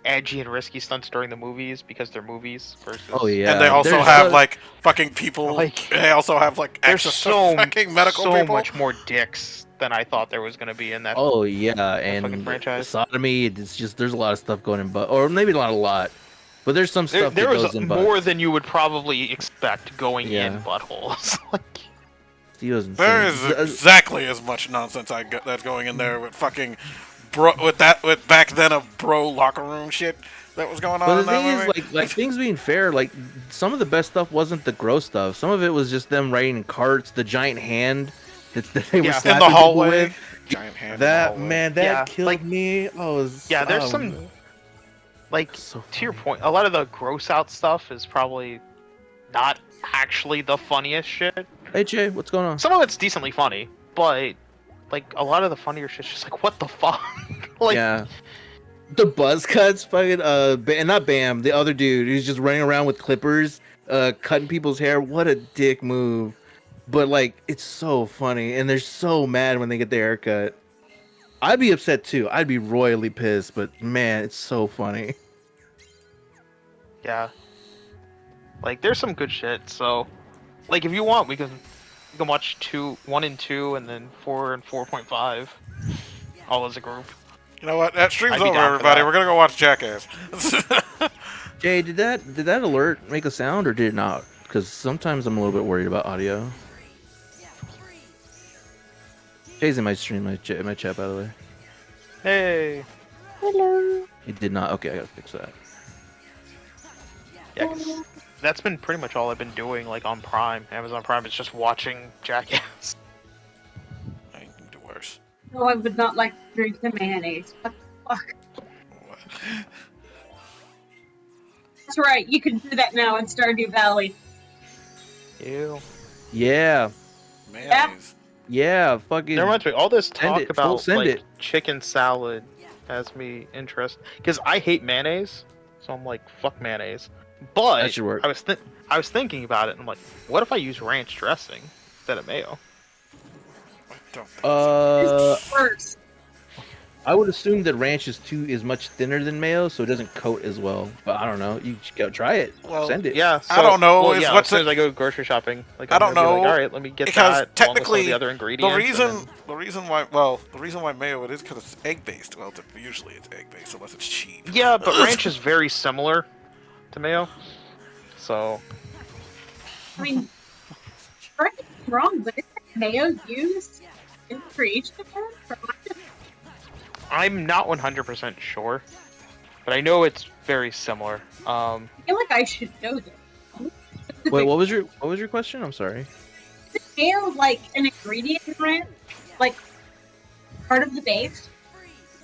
edgy and risky stunts during the movies because they're movies versus. Oh yeah, And they also There's have a- like fucking people. Like- They also have like There's access so to fucking medical so people. much more dicks than I thought there was gonna be in that. Oh yeah, fucking and franchise. sodomy. It's just there's a lot of stuff going in, but or maybe not a lot, but there's some There, stuff there that was goes in. more than you would probably expect going Yeah. in buttholes. Like, Steel's insane. There is exactly as much nonsense that's going in there with fucking with back then a bro locker room shit that was going on. But in the that thing movie. is, like things being fair, like some of the best stuff wasn't the gross stuff. Some of it was just them riding in carts, the giant hand that they were Yeah. slapping in the people hallway, with. giant hand. in the That hallway. man, that Yeah, killed like- me. Oh, it was, yeah, there's oh, some man. like So to your funny. point, a lot of the gross out stuff is probably not actually the funniest shit. Hey Jay, what's going on? Some of it's decently funny, but like a lot of the funnier shit's just like, what the fuck? Like, Yeah. The buzz cuts, fucking and not Bam, the other dude who's just running around with clippers, cutting people's hair. What a dick move! But like, it's so funny, and they're so mad when they get their haircut. I'd be upset too. I'd be royally pissed. But man, it's so funny. yeah. Like, there's some good shit. So, like, if you want, we can watch 1 and 2, and then 4 and 4.5, all as a group. You know what? That stream's I'd be over, down for everybody. that. We're gonna go watch Jackass. Jay, did that alert make a sound or did it not? Because sometimes I'm a little bit worried about audio. Jay's in my stream, my chat, by the way. Hey. It did not. Okay, I gotta fix that. Yeah, 'cause that's been pretty much all I've been doing, like, on Prime. Amazon Prime is just watching Jackass. I can do worse. No, I would not like to drink the mayonnaise. What the fuck? What? That's right, you can do that now in Stardew Valley. Ew. Yeah, Mayonnaise. yeah, fucking. That reminds me, all this Send talk it, about send like it. chicken salad has me interested because I hate mayonnaise, so I'm like, fuck mayonnaise. But That should work. I was thinking about it, and I'm like, what if I use ranch dressing instead of mayo? What the It's worse. I would assume that ranch is much thinner than mayo, so it doesn't coat as well. But I don't know. You just go try it. Well, Send it. Yeah, I don't know, Well, is yeah, what's as soon it- as I go grocery shopping, like I I'm don't gonna be like, know, all right, let me get because that. technically, along with some of the other ingredients. the reason why mayo it is because it's egg based. Well, usually it's egg based unless it's cheap. Yeah, but ranch is very similar to mayo, so I mean, correct me if I'm wrong, but isn't mayo used in the creation of that? I'm not 100% sure, but I know it's very similar. I feel like I should know this. Wait, what was your question? I'm sorry. Is mayo like an ingredient in ranch? Like part of the base?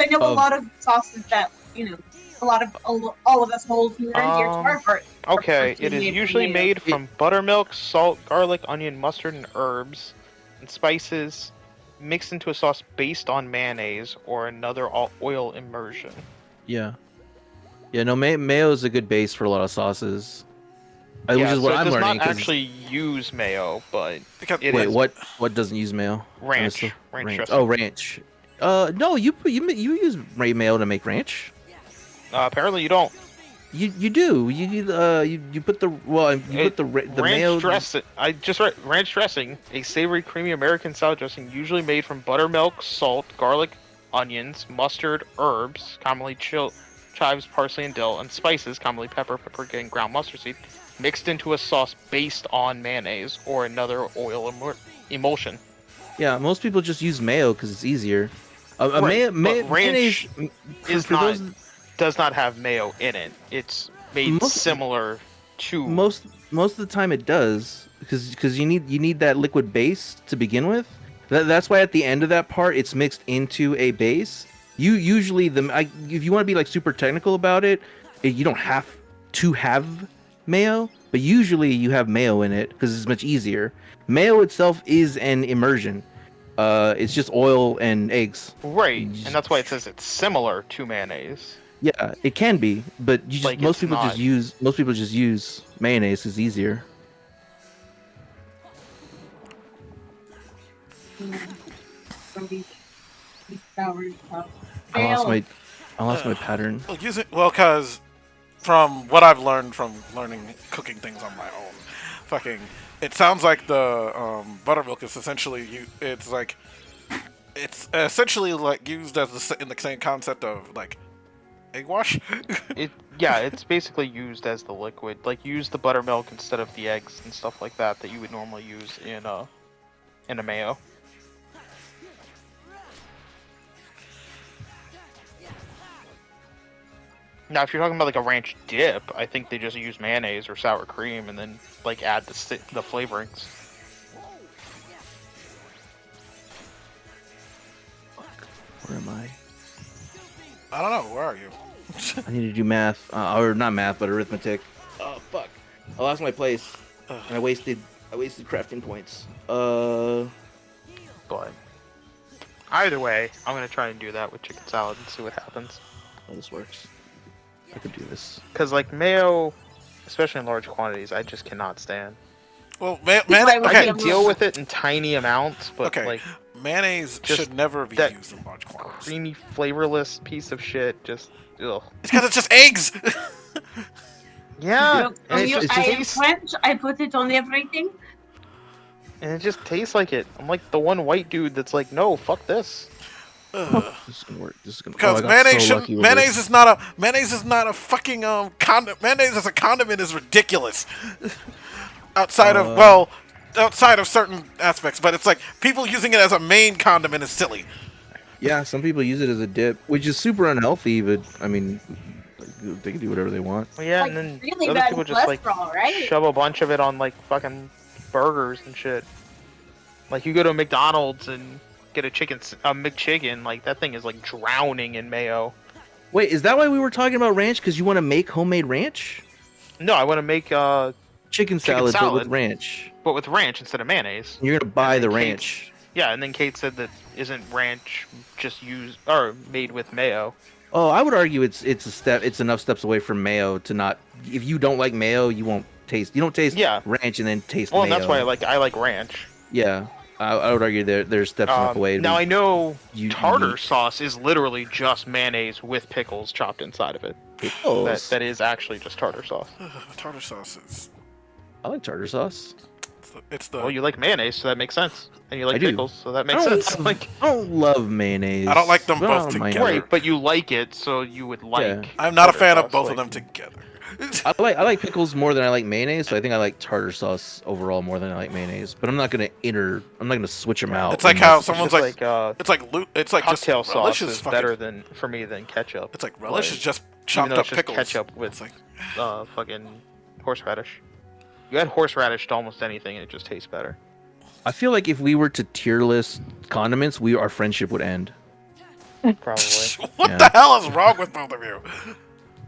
I know a Oh. lot of sauces that, you know, all of us hold near and dear to our heart. Okay, Or it is made from usually mayo. made from buttermilk, salt, garlic, onion, mustard, and herbs, and spices, mixed into a sauce based on mayonnaise or another oil immersion. Yeah. Yeah. No, mayo is a good base for a lot of sauces. Which Yeah, is what so I'm it does learning. not 'Cause- actually use mayo, but Because it Wait, is what doesn't use mayo? ranch. Honestly? Ranch dressing. Oh, ranch. No, you use mayo to make ranch. Apparently you don't. You do. You put the put the ranch mayo dressing. I just read ranch dressing, a savory, creamy American salad dressing usually made from buttermilk, salt, garlic, onions, mustard, herbs, commonly chives, parsley, and dill, and spices, commonly pepper, paprika, and ground mustard seed, mixed into a sauce based on mayonnaise or another oil emulsion. Yeah, most people just use mayo because it's easier. Right, but Mayonnaise ranch is for not those does not have mayo in it. It's made most similar to most of the time it does because you need that liquid base to begin with. That's why at the end of that part it's mixed into a base. You usually if you want to be like super technical about it, you don't have to have mayo, but usually you have mayo in it because it's much easier. Mayo itself is an immersion. It's just oil and eggs. right, and that's why it says it's similar to mayonnaise. Yeah, it can be, but you just Like, most it's people not. just use mayonnaise. It's easier. I lost my pattern. Well, because from what I've learned from learning cooking things on my own, fucking, it sounds like the buttermilk is essentially it's essentially like used as in the same concept of like egg wash. It's basically used as the liquid. Like, you use the buttermilk instead of the eggs and stuff like that you would normally use in a mayo. Now, if you're talking about like a ranch dip, I think they just use mayonnaise or sour cream and then like add the flavorings. Where am I? I don't know. Where are you? I need to do math, or not math, but arithmetic. Oh fuck! I lost my place, and I wasted crafting points. But either way, I'm gonna try and do that with chicken salad and see what happens. Oh, this works. I could do this. Cause like mayo, especially in large quantities, I just cannot stand. Well, I I okay. can deal with it in tiny amounts, but Okay. like Mayonnaise just should never be that used in large quantities. creamy, flavorless piece of shit, just ugh. It's because it's just eggs. Yeah, Look, and it it's just just- tastes, French, I put it on everything. and it just tastes like it. I'm like the one white dude that's like, no, fuck this. Ugh. This is gonna work. This is gonna. Because I got mayonnaise so shouldn't. lucky with Mayonnaise this. is not a fucking condiment. Mayonnaise as a condiment is ridiculous. outside of certain aspects, but it's like people using it as a main condiment is silly. Yeah, some people use it as a dip, which is super unhealthy. But I mean, they can do whatever they want. Well, yeah, Like, and then really other bad people just like cholesterol, right? shove a bunch of it on like fucking burgers and shit. Like you go to a McDonald's and get a McChicken, like that thing is like drowning in mayo. Wait, is that why we were talking about ranch? Because you want to make homemade ranch? No, I want to make Chicken salad, but salad. with ranch. but with ranch instead of mayonnaise. You're gonna buy And the then ranch. Yeah, and then Kate said that isn't ranch just used or made with mayo. Oh, I would argue it's enough steps away from mayo to not. If you don't like mayo, you won't taste. You don't taste Yeah. ranch and then taste Well, mayo. and that's why I like ranch. Yeah, I would argue there's steps enough away. Now I know you tartar need- sauce is literally just mayonnaise with pickles chopped inside of it. Pickles. That is actually just tartar sauce. Tartar sauce is. I like tartar sauce. It's the. Well, you like mayonnaise, so that makes sense, and you I like do. pickles, so that I makes don't, sense. Like, I don't love mayonnaise. I don't like them but both I don't mind together. it. right, but you like it, so you would like. Yeah. I'm not a tartar fan of sauce, both like- of them together. I like pickles more than I like mayonnaise, so I think I like tartar sauce overall more than I like mayonnaise. But I'm not gonna switch them out. It's like how unless- someone- It's Someone's like it's like just cocktail relish sauce is is fucking, better for me than ketchup. It's like relish Like, is just even chopped though up it's just pickles. ketchup with It's like fucking horseradish. You add horseradish to almost anything, and it just tastes better. I feel like if we were to tier list condiments, our friendship would end. Probably. what Yeah. the hell is wrong with both of you?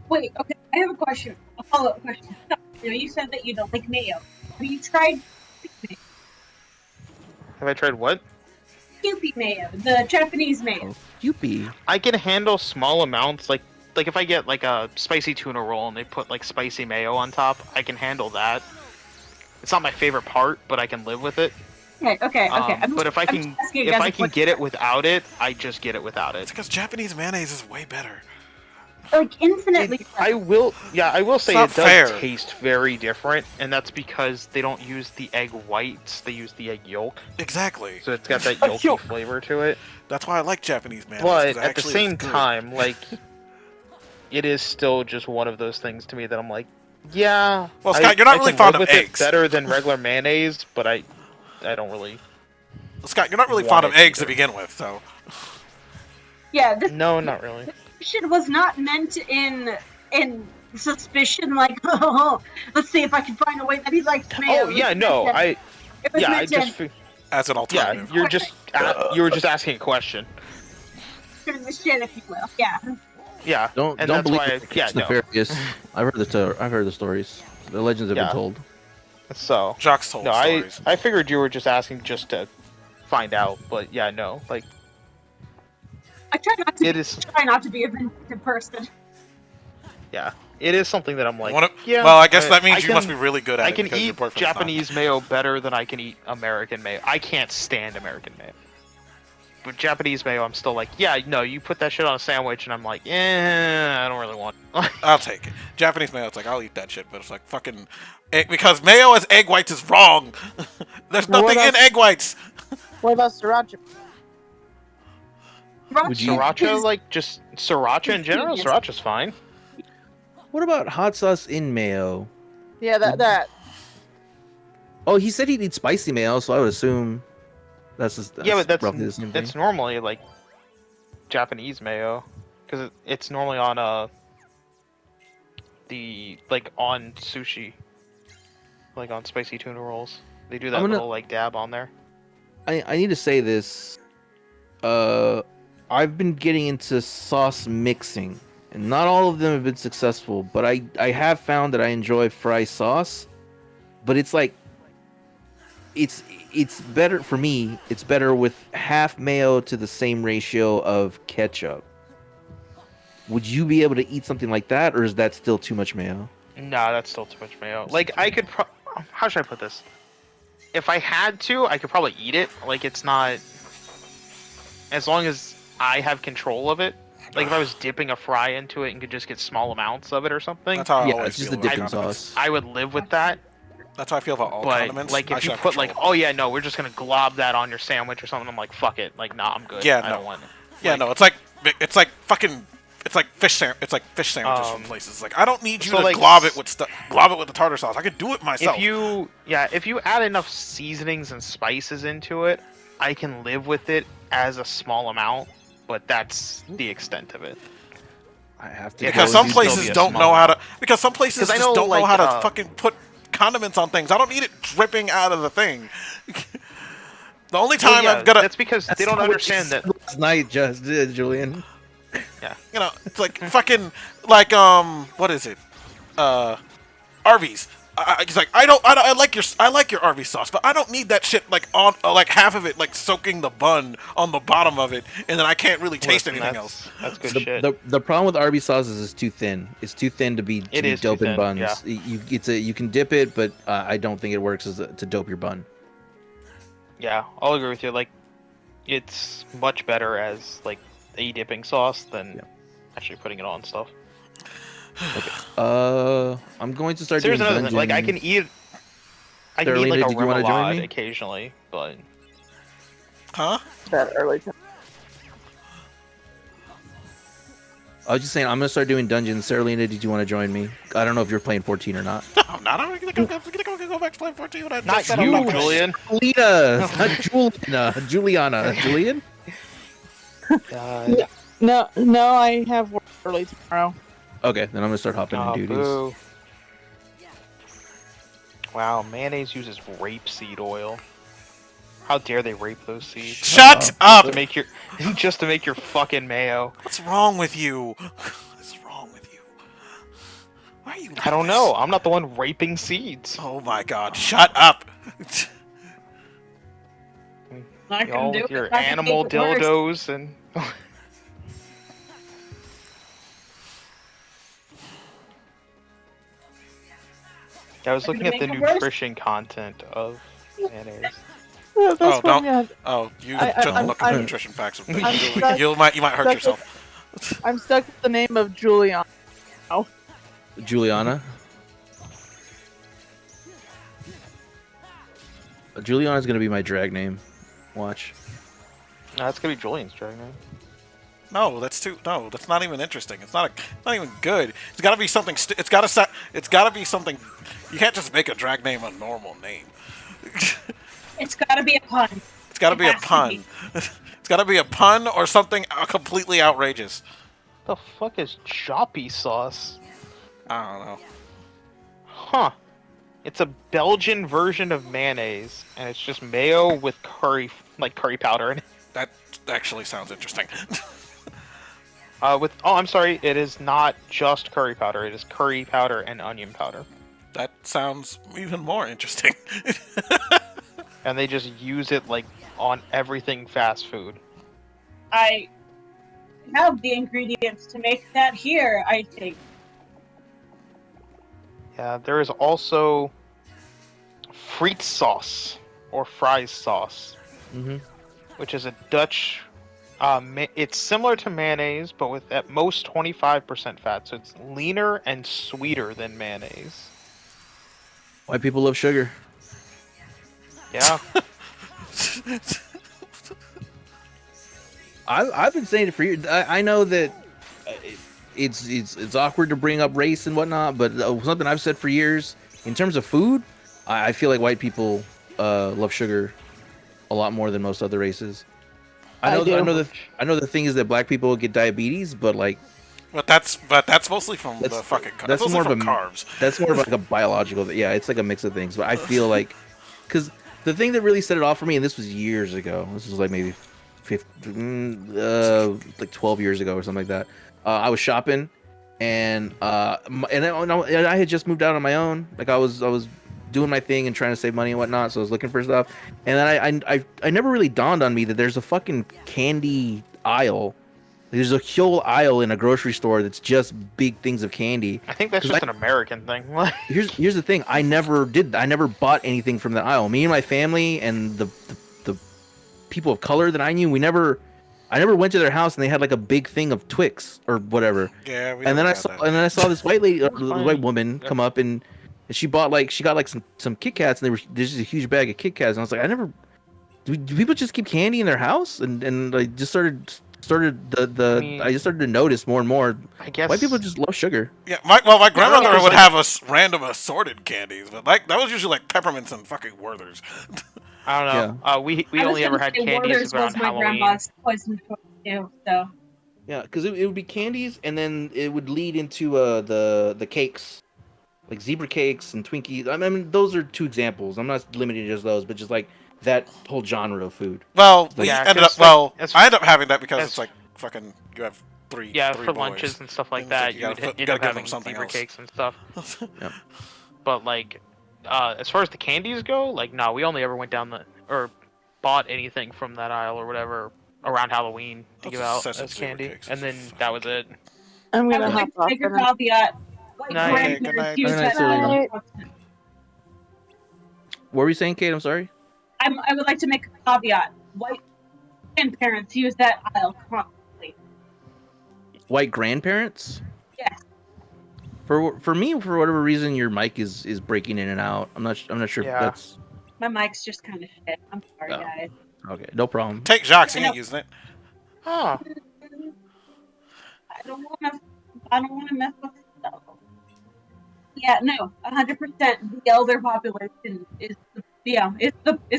Wait, okay, I have a question. A follow-up question. You know, you said that you don't like mayo. Have you tried Have I tried what? Kewpie mayo, the Japanese mayo? Yuppie. I can handle small amounts, like if I get like a spicy tuna roll and they put like spicy mayo on top, I can handle that. It's not my favorite part, but I can live with it. Okay. But if I can get it without it, I just get it without It's it. because Japanese mayonnaise is way better. like infinitely. I will say not it does fair. taste very different, and that's because they don't use the egg whites; they use the egg yolk, Exactly. so it's got that yolky flavor to it. That's why I like Japanese mayonnaise. But 'cause it at the actually is same good. time, like it is still just one of those things to me that I'm like, yeah. Well, Scott, you're not I really can fond live of with eggs. it better than regular mayonnaise, but I don't really Scott, you're not really want fond of it eggs to either. begin with, so. Yeah, this No, not really. question was not meant in suspicion. Like, oh, let's see if I can find a way that he likes mayo. Oh yeah, no, It was I meant just to As an yeah, alternative. you were just asking a question. turn the shit, if you will. Yeah. Yeah, Don't and don't that's believe why. it's nefarious. I've heard the stories. The legends have been Yeah. told. So Jacques told no, stories. I figured you were just asking just to find out, but yeah, no, like I try not to. it is. Try not to be a vindictive person. Yeah, it is something that I'm like. Wanna- Yeah. well, I guess that means you can- must be really good at I it can because your eat boyfriend's not. Japanese mayo better than I can eat American mayo. I can't stand American mayo. But Japanese mayo, I'm still like, yeah, no, you put that shit on a sandwich, and I'm like, I don't really want it. I'll take it. Japanese mayo, it's like, I'll eat that shit, but it's like fucking. Because mayo as egg whites is wrong. There's Now, what nothing in about- egg whites. What about sriracha? Would you- Sriracha, like, just sriracha in general? Yes. Sriracha's fine. What about hot sauce in mayo? Yeah, that. Oh, he said he'd eat spicy mayo, so I would assume that's Yeah, but that's roughly the same thing. it's normally, like, Japanese mayo. Because it's normally on, on sushi. Like, on spicy tuna rolls. They do that I'm gonna- little, like, dab on there. I need to say this. I've been getting into sauce mixing, and not all of them have been successful. But I have found that I enjoy fry sauce, but it's like it's better for me. It's better with half mayo to the same ratio of ketchup. Would you be able to eat something like that, or is that still too much mayo? Nah, that's still too much mayo. Like, I could how should I put this? If I had to, I could probably eat it. Like, it's not... As long as I have control of it. Like, if I was dipping a fry into it and could just get small amounts of it or something, That's how I Yeah, always it's just feel a about dipping condiments. sauce. I would live with that. That's how I feel about all But, condiments. like, I if should you have put, like, control. oh yeah, no, we're just gonna glob that on your sandwich or something, I'm like, fuck it. Like, nah, I'm good. Yeah, I no. don't want it. Yeah, like- no, it's like fucking. It's like fish sandwiches from places. It's like, I don't need you so, to like, glob it with the tartar sauce. I could do it myself. If you add enough seasonings and spices into it, I can live with it as a small amount, but that's the extent of it. I have to Because go some and do still places be a don't small know how to. amount. Because some places 'Cause I just know, don't know like, how to fucking put condiments on things. I don't need it dripping out of the thing. The only time Well, yeah, I've got to, that's because they don't understand that. Last night, just did, Julian. you know, it's like fucking like what is it? Arby's. It's like I like your Arby's sauce, but I don't need that shit like on like half of it like soaking the bun on the bottom of it, and then I can't really taste Listen, anything that's- else. That's good The, shit. the problem with Arby's sauce is it's too thin. It's too thin to be It is too doping thin, buns. yeah. You can dip it, but I don't think it works to dope your bun. Yeah, I'll agree with you. Like, it's much better as like a dipping sauce than actually putting it on stuff. I'm going to start So here's doing another thing. Like, I can eat like Carolina, a did you wanna join remoulade me? occasionally, but Huh? That early. I was just saying I'm gonna start doing dungeons. Saralina, did you want to join me? I don't know if you're playing 14 or not. No, I'm not. I'm gonna go back to playing 14 when I not just said I'm you, gonna- Julian. Lita, not Juliana. Julian? No, I have work early tomorrow. Okay, then I'm gonna start hopping in duties. Boo. Wow, mayonnaise uses rapeseed oil. How dare they rape those seeds? Shut up! To make your just to make your fucking mayo. What's wrong with you? What's wrong with you? Why are you? I don't know. I'm not the one raping seeds. Oh my god! Shut up! Not Y'all gonna do with it. your Not gonna animal make it worse. dildos and. I was looking at the Make it worse? nutrition content of mayonnaise. Yeah, that's Oh, what don't- we had. Oh, you I- shouldn't I'm- look at the I'm- nutrition facts. I'm stuck- You might hurt stuck yourself. I'm stuck with the name of Julian. Juliana. Juliana's gonna be my drag name. Watch. No, that's gonna be Julian's drag name. No, that's too. No, that's not even interesting. It's not even good. It's got to be something. It's got to. It's got to be something. You can't just make a drag name a normal name. It's got to be a pun. It's got to It be a has to pun. be. It's got to be a pun or something completely outrageous. The fuck is choppy sauce? I don't know. Huh. It's a Belgian version of mayonnaise, and it's just mayo with curry, like curry powder in it. That actually sounds interesting. I'm sorry, it is not just curry powder. It is curry powder and onion powder, That sounds even more interesting. and they just use it like on everything fast food. I have the ingredients to make that here, I think. Yeah, there is also friet sauce or fries sauce, Mm-hmm. which is a Dutch. It's similar to mayonnaise, but with at most 25% fat, so it's leaner and sweeter than mayonnaise. White people love sugar. Yeah, I've been saying it for years. I know that it's awkward to bring up race and whatnot, but something I've said for years in terms of food, I feel like white people love sugar a lot more than most other races. I do. I know the thing is that black people get diabetes, but like but that's mostly from That's- the fucking. that's Mostly more of from a- carbs. that's more of like a biological. Yeah, it's like a mix of things. But I feel like because the thing that really set it off for me, and this was years ago. This was like maybe like 12 years ago or something like that. I was shopping, and and I had just moved out on my own. Like I was doing my thing and trying to save money and whatnot. So I was looking for stuff, and then I never really dawned on me that there's a fucking candy aisle. There's a whole aisle in a grocery store that's just big things of candy. I think that's 'Cause just an American thing. Here's the thing. I never bought anything from that aisle. Me and my family and the people of color that I knew, I never went to their house and they had like a big thing of Twix or whatever. Yeah, we And then never I had saw that. and then I saw this white lady, fine. white woman come up and she got like some Kit Kats and there's just a huge bag of Kit Kats and I was like, do people just keep candy in their house? And I just started I mean- I just started to notice more and more I guess white people just love sugar. Yeah, my grandmother there's would like- have random assorted candies, but like that was usually like peppermints and fucking Werthers. I don't know. We I was only ever gonna had say candies Werther's around was my Halloween. grandma's poison choice too. So Yeah, because it would be candies, and then it would lead into the cakes, like zebra cakes and Twinkies. I mean, those are two examples. I'm not limiting to just those, but just like that whole genre of food. Well, we Yeah, ended up. 'cause, Well, like, as- I ended up having that because as- it's like fucking. You have three. Yeah, three for boys. lunches and stuff like And it's like that, you you gotta would put- you end gotta up give them having something zebra else. cakes and stuff. Yep. But like, as far as the candies go, like, no, we only ever went down or bought anything from that aisle or whatever around Halloween to That's give a out sesame as zebra candy, cakes. and That's then a that was it. I'm I gonna would hop like to off. make a for a minute. caveat. White Night. Good grandparents night. use Good night, that Serena. aisle. What were you saying, Kate? I'm sorry. I would like to make a caveat. White grandparents use that aisle constantly. White grandparents? Yes. For me, for whatever reason, your mic is breaking in and out. I'm not sure Yeah. if that's My mic's just kind of shit. I'm sorry, Oh. guys. okay. No problem. Take Jacques. He ain't using it. Huh. I don't want to mess with stuff. Yeah, no, 100%. The elder population is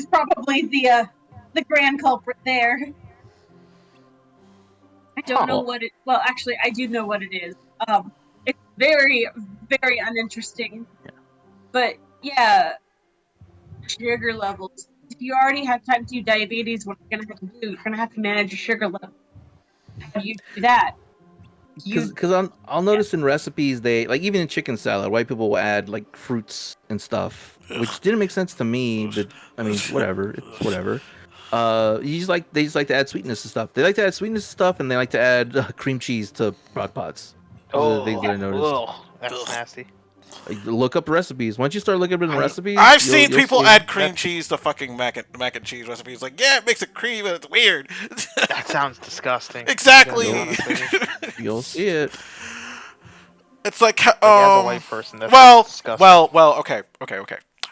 probably the grand culprit there. I don't know Huh. what it. Well, actually, I do know what it is. It's very, very uninteresting. But yeah, sugar levels. If you already have type 2 diabetes, what you're gonna have to do? You're gonna have to manage your sugar level. How do you do that? Because I'll notice in recipes they like even in chicken salad, white people will add like fruits and stuff, which didn't make sense to me. But I mean, whatever, it's whatever. They just like to add sweetness to stuff. They like to add sweetness to stuff, and they like to add cream cheese to crock pots. Those are the things that I noticed. Ugh, that's Ugh. nasty. Like, look up recipes. Once you start looking up in recipes, I've you'll- seen you'll people see- add cream cheese to fucking mac and cheese recipes. Like, yeah, it makes it creamy, but it's weird. That sounds disgusting. Exactly. To be honest with you. You'll see it. It's like, Like, as a white person, that well, sounds disgusting. well, okay.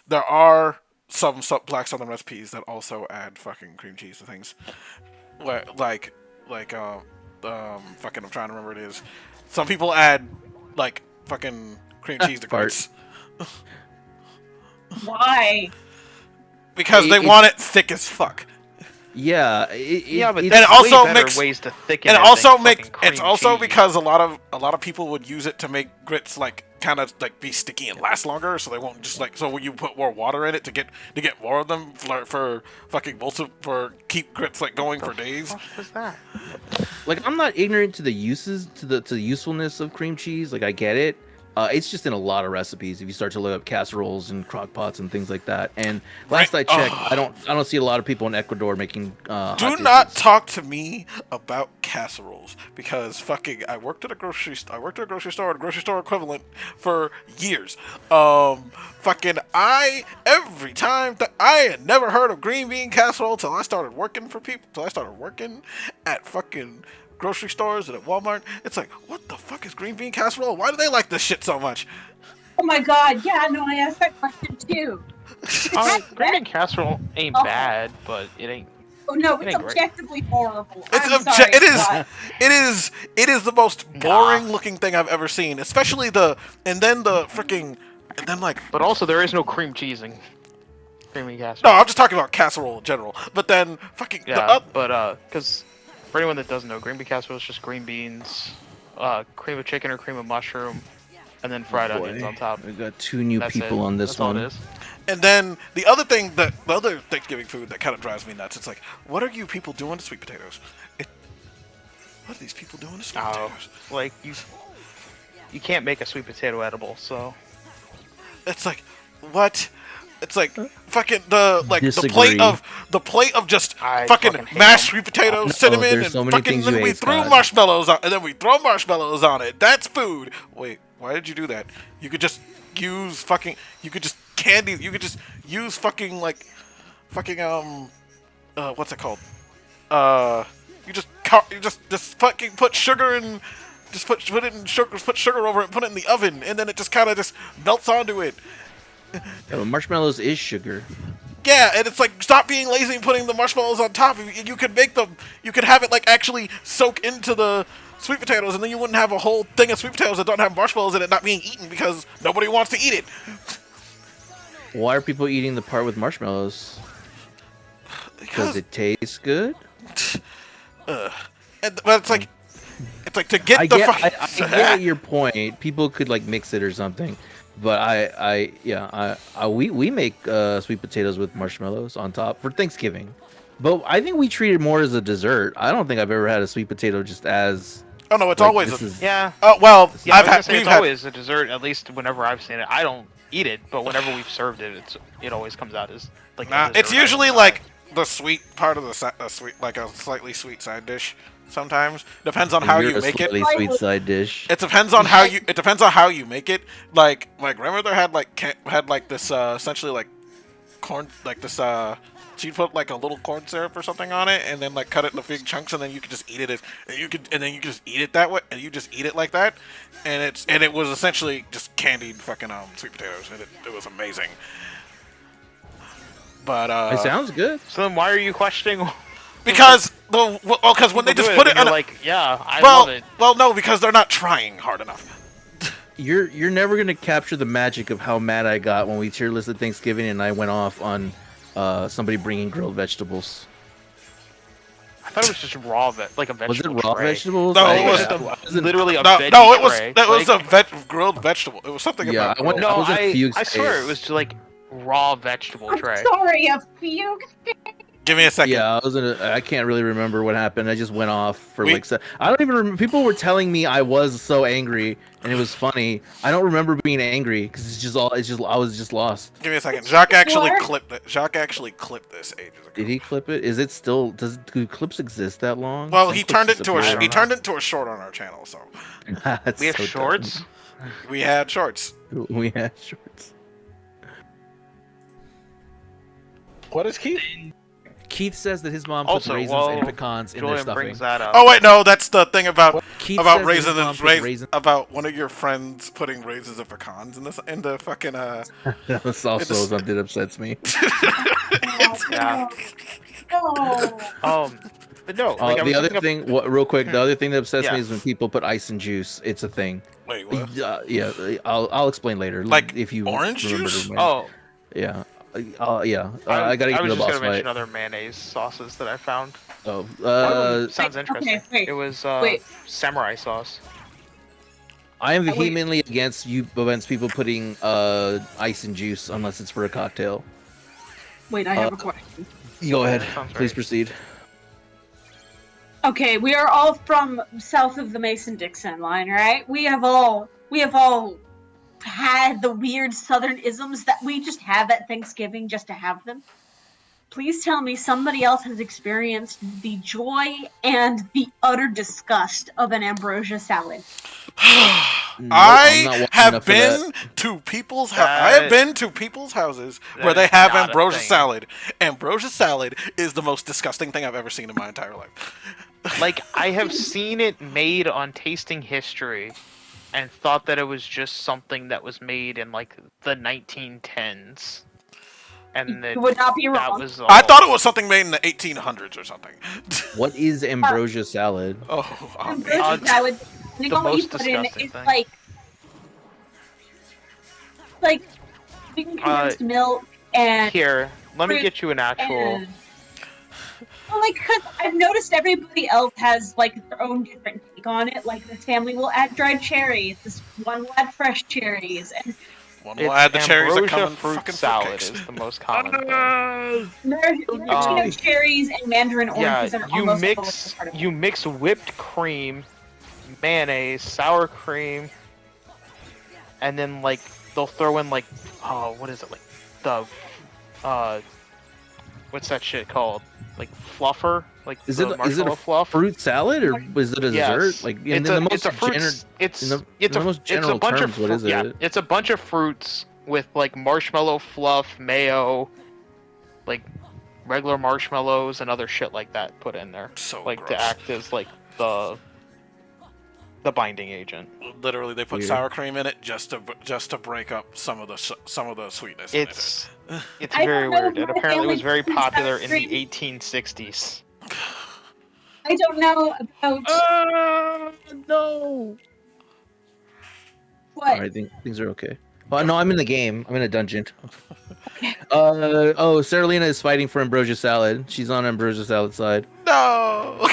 There are some black southern recipes that also add fucking cream cheese to things. Where, like fucking I'm trying to remember it is. Some people add like fucking cream cheese to Fart. grits Why? because they want it thick as fuck. Yeah, Yeah, but And there's it also way better makes- ways to thicken And it it also than make fucking cream it's also cheese. because a lot of people would use it to make grits like kind of like be sticky and last longer, so they won't just like so when you put more water in it to get more of them for fucking for keep grits like going for days. What was that? like I'm not ignorant to the uses to the usefulness of cream cheese. Like I get it. It's just in a lot of recipes. If you start to look up casseroles and crock pots and things like that. And last I checked, I don't see a lot of people in Ecuador making. Hot Do not dishes. talk to me about casseroles because fucking I worked at a grocery store or a grocery store equivalent for years. Fucking every time that I had never heard of green bean casserole till I started working for people. Till I started working at fucking grocery stores and at Walmart. It's like, what the fuck is green bean casserole? Why do they like this shit so much? Oh my god, yeah, no, I asked that question too. Green bean casserole ain't Oh. bad, but it ain't. Oh no, It it's ain't great. objectively horrible. It's I'm sorry, but- it is the most boring looking thing I've ever seen. Especially and then like But also, there is no cream cheese in green bean no, casserole. I'm just talking about casserole in general. But then fucking Yeah, but because for anyone that doesn't know, green bean casserole is just green beans, cream of chicken or cream of mushroom, and then fried onions on top. We got two new That's people it. on this That's all one. it is. And then the other Thanksgiving food that kind of drives me nuts. It's like, what are you people doing to sweet potatoes? What are these people doing to sweet Oh, potatoes? like you can't make a sweet potato edible, so It's like, what? It's like fucking the Disagree. the plate of just I fucking fucking hate mashed them. sweet potatoes, know, cinnamon, there's and so many fucking things you then we hate, threw Scott. marshmallows on, and then we throw marshmallows on it. That's food. Wait, why did you do that? You could just use fucking. You could just candy. You could just use fucking like, fucking what's it called? You just fucking put sugar in. Just put it in sugar. Put sugar over it. And put it in the oven, and then it just kind of just melts onto it. Yeah, but marshmallows is sugar. Yeah, and it's like, stop being lazy and putting the marshmallows on top. You could make them, you could have it like actually soak into the sweet potatoes, and then you wouldn't have a whole thing of sweet potatoes that don't have marshmallows in it not being eaten because nobody wants to eat it. Why are people eating the part with marshmallows? Because it tastes good. But it's like to get I the get, fucking. I get your point. People could like mix it or something, but we make sweet potatoes with marshmallows on top for Thanksgiving. But I think we treat it more as a dessert. I don't think I've ever had a sweet potato just as. Oh no, it's like, always. this is- yeah. Oh well, Yeah, I I've was gonna had. say We've it's had. always a dessert. At least whenever I've seen it, I don't eat it, but whenever we've served it, it always comes out as like. a Nah, dessert it's usually item. like the sweet part of the sweet, like a slightly sweet side dish. Sometimes depends on how You're you a make it. slightly sweet side dish. It depends on how you. It depends on how you make it. Like my grandmother had like this essentially like corn like this she'd put like a little corn syrup or something on it and then like cut it into big chunks and then you could just eat it as and then you could just eat it that way and you just eat it like that and it was essentially just candied fucking sweet potatoes and it was amazing. But It sounds good. So then, why are you questioning? because because when they people just do put it and on you're like, yeah, I love it. well no because they're not trying hard enough. You're never gonna capture the magic of how mad I got when we tier listed Thanksgiving and I went off on somebody bringing grilled vegetables. I thought it was just raw, like a vegetable. Was it raw tray. vegetables? No, I it think was- just I wasn't- literally a No, veggie no, it was tray. that was Like, a grilled vegetable. It was something Yeah, about I went- grilled. No, was a fugue I swear phase. it was like raw vegetable I'm tray. sorry, a fugue. Give me a second. Yeah, I can't really remember what happened. I just went off for We- like. I don't even remember. People were telling me I was so angry, and it was funny. I don't remember being angry because I was just lost. Give me a second. Jacques actually What? clipped it. Jacques actually clipped this ages ago. Did he clip it? Is it still? Do clips exist that long? Well, Some he clips turned it into a disappear. he turned it into a short on our channel, so That's We have so dumb. shorts. we had shorts. We had shorts. What is Keith? Keith says that his mom puts Also, raisins while and pecans in their Julian stuffing. brings that up. Oh wait, no, that's the thing about Keith about says that his raisins mom and puts raisins. about one of your friends putting raisins and pecans in the fucking That's also It's- something that upsets me. Yeah. No. No, like I was The other looking up. thing, real quick, the other thing that upsets Yeah. me is when people put ice in juice. It's a thing. Wait, what? Yeah, I'll explain later. Like if you orange remember juice? to remind me. Oh, Yeah, yeah. I gotta get I to was the just boss gonna mention fight. other mayonnaise sauces that I found. Oh, One of them sounds interesting. okay, wait, It was wait. samurai sauce. I am wait. vehemently against people putting ice in juice unless it's for a cocktail. Wait, I have a question. Go ahead, that sounds please very- proceed. Okay, we are all from south of the Mason-Dixon line, right? We have all had the weird southern isms that we just have at Thanksgiving just to have them. Please tell me somebody else has experienced the joy and the utter disgust of an ambrosia salad. Nope, I'm not I watching have enough for that. been to people's I have been to people's houses where they is have not a ambrosia thing. salad. Ambrosia salad is the most disgusting thing I've ever seen in my entire life. Like I have seen it made on Tasting History, and thought that it was just something that was made in like the 1910s, and that You would not be that wrong. was all. I thought it was something made in the 1800s or something. What is ambrosia salad? Oh, Ambrosia man. salad, depending the on what you most put in, disgusting it's thing. like sweetened condensed milk and Here, let me fruit get you an actual. and well, like, cause I've noticed everybody else has like their own different take on it. Like this family will add dried cherries, this one will add fresh cherries, and One It's will add the cherries that ambrosia come in fruit fucking salad fruitcakes. is the most common thing. maraschino cherries and mandarin Yeah, oranges are you almost mix always part of it. you mix whipped cream, mayonnaise, sour cream, and then like they'll throw in like what is it, like the what's that shit called, like fluffer, like Is the it marshmallow a fluff. fruit salad or is it a Yes. dessert? Like in It's the a, most it's a fruit. in the most It's general a bunch terms, of what is it? Yeah, it's a bunch of fruits with like marshmallow fluff, mayo, like regular marshmallows and other shit like that put in there, So like gross. to act as like the binding agent. Literally, they put Weird. sour cream in it just to break up some of the sweetness. in it. It's I very don't know weird. if It my apparently was family very eats popular sour in the cream. 1860s. I don't know about No. what. All right, things are okay. Well, no, I'm in the game. I'm in a dungeon. Okay. Sarah Lena is fighting for ambrosia salad. She's on ambrosia salad side. No.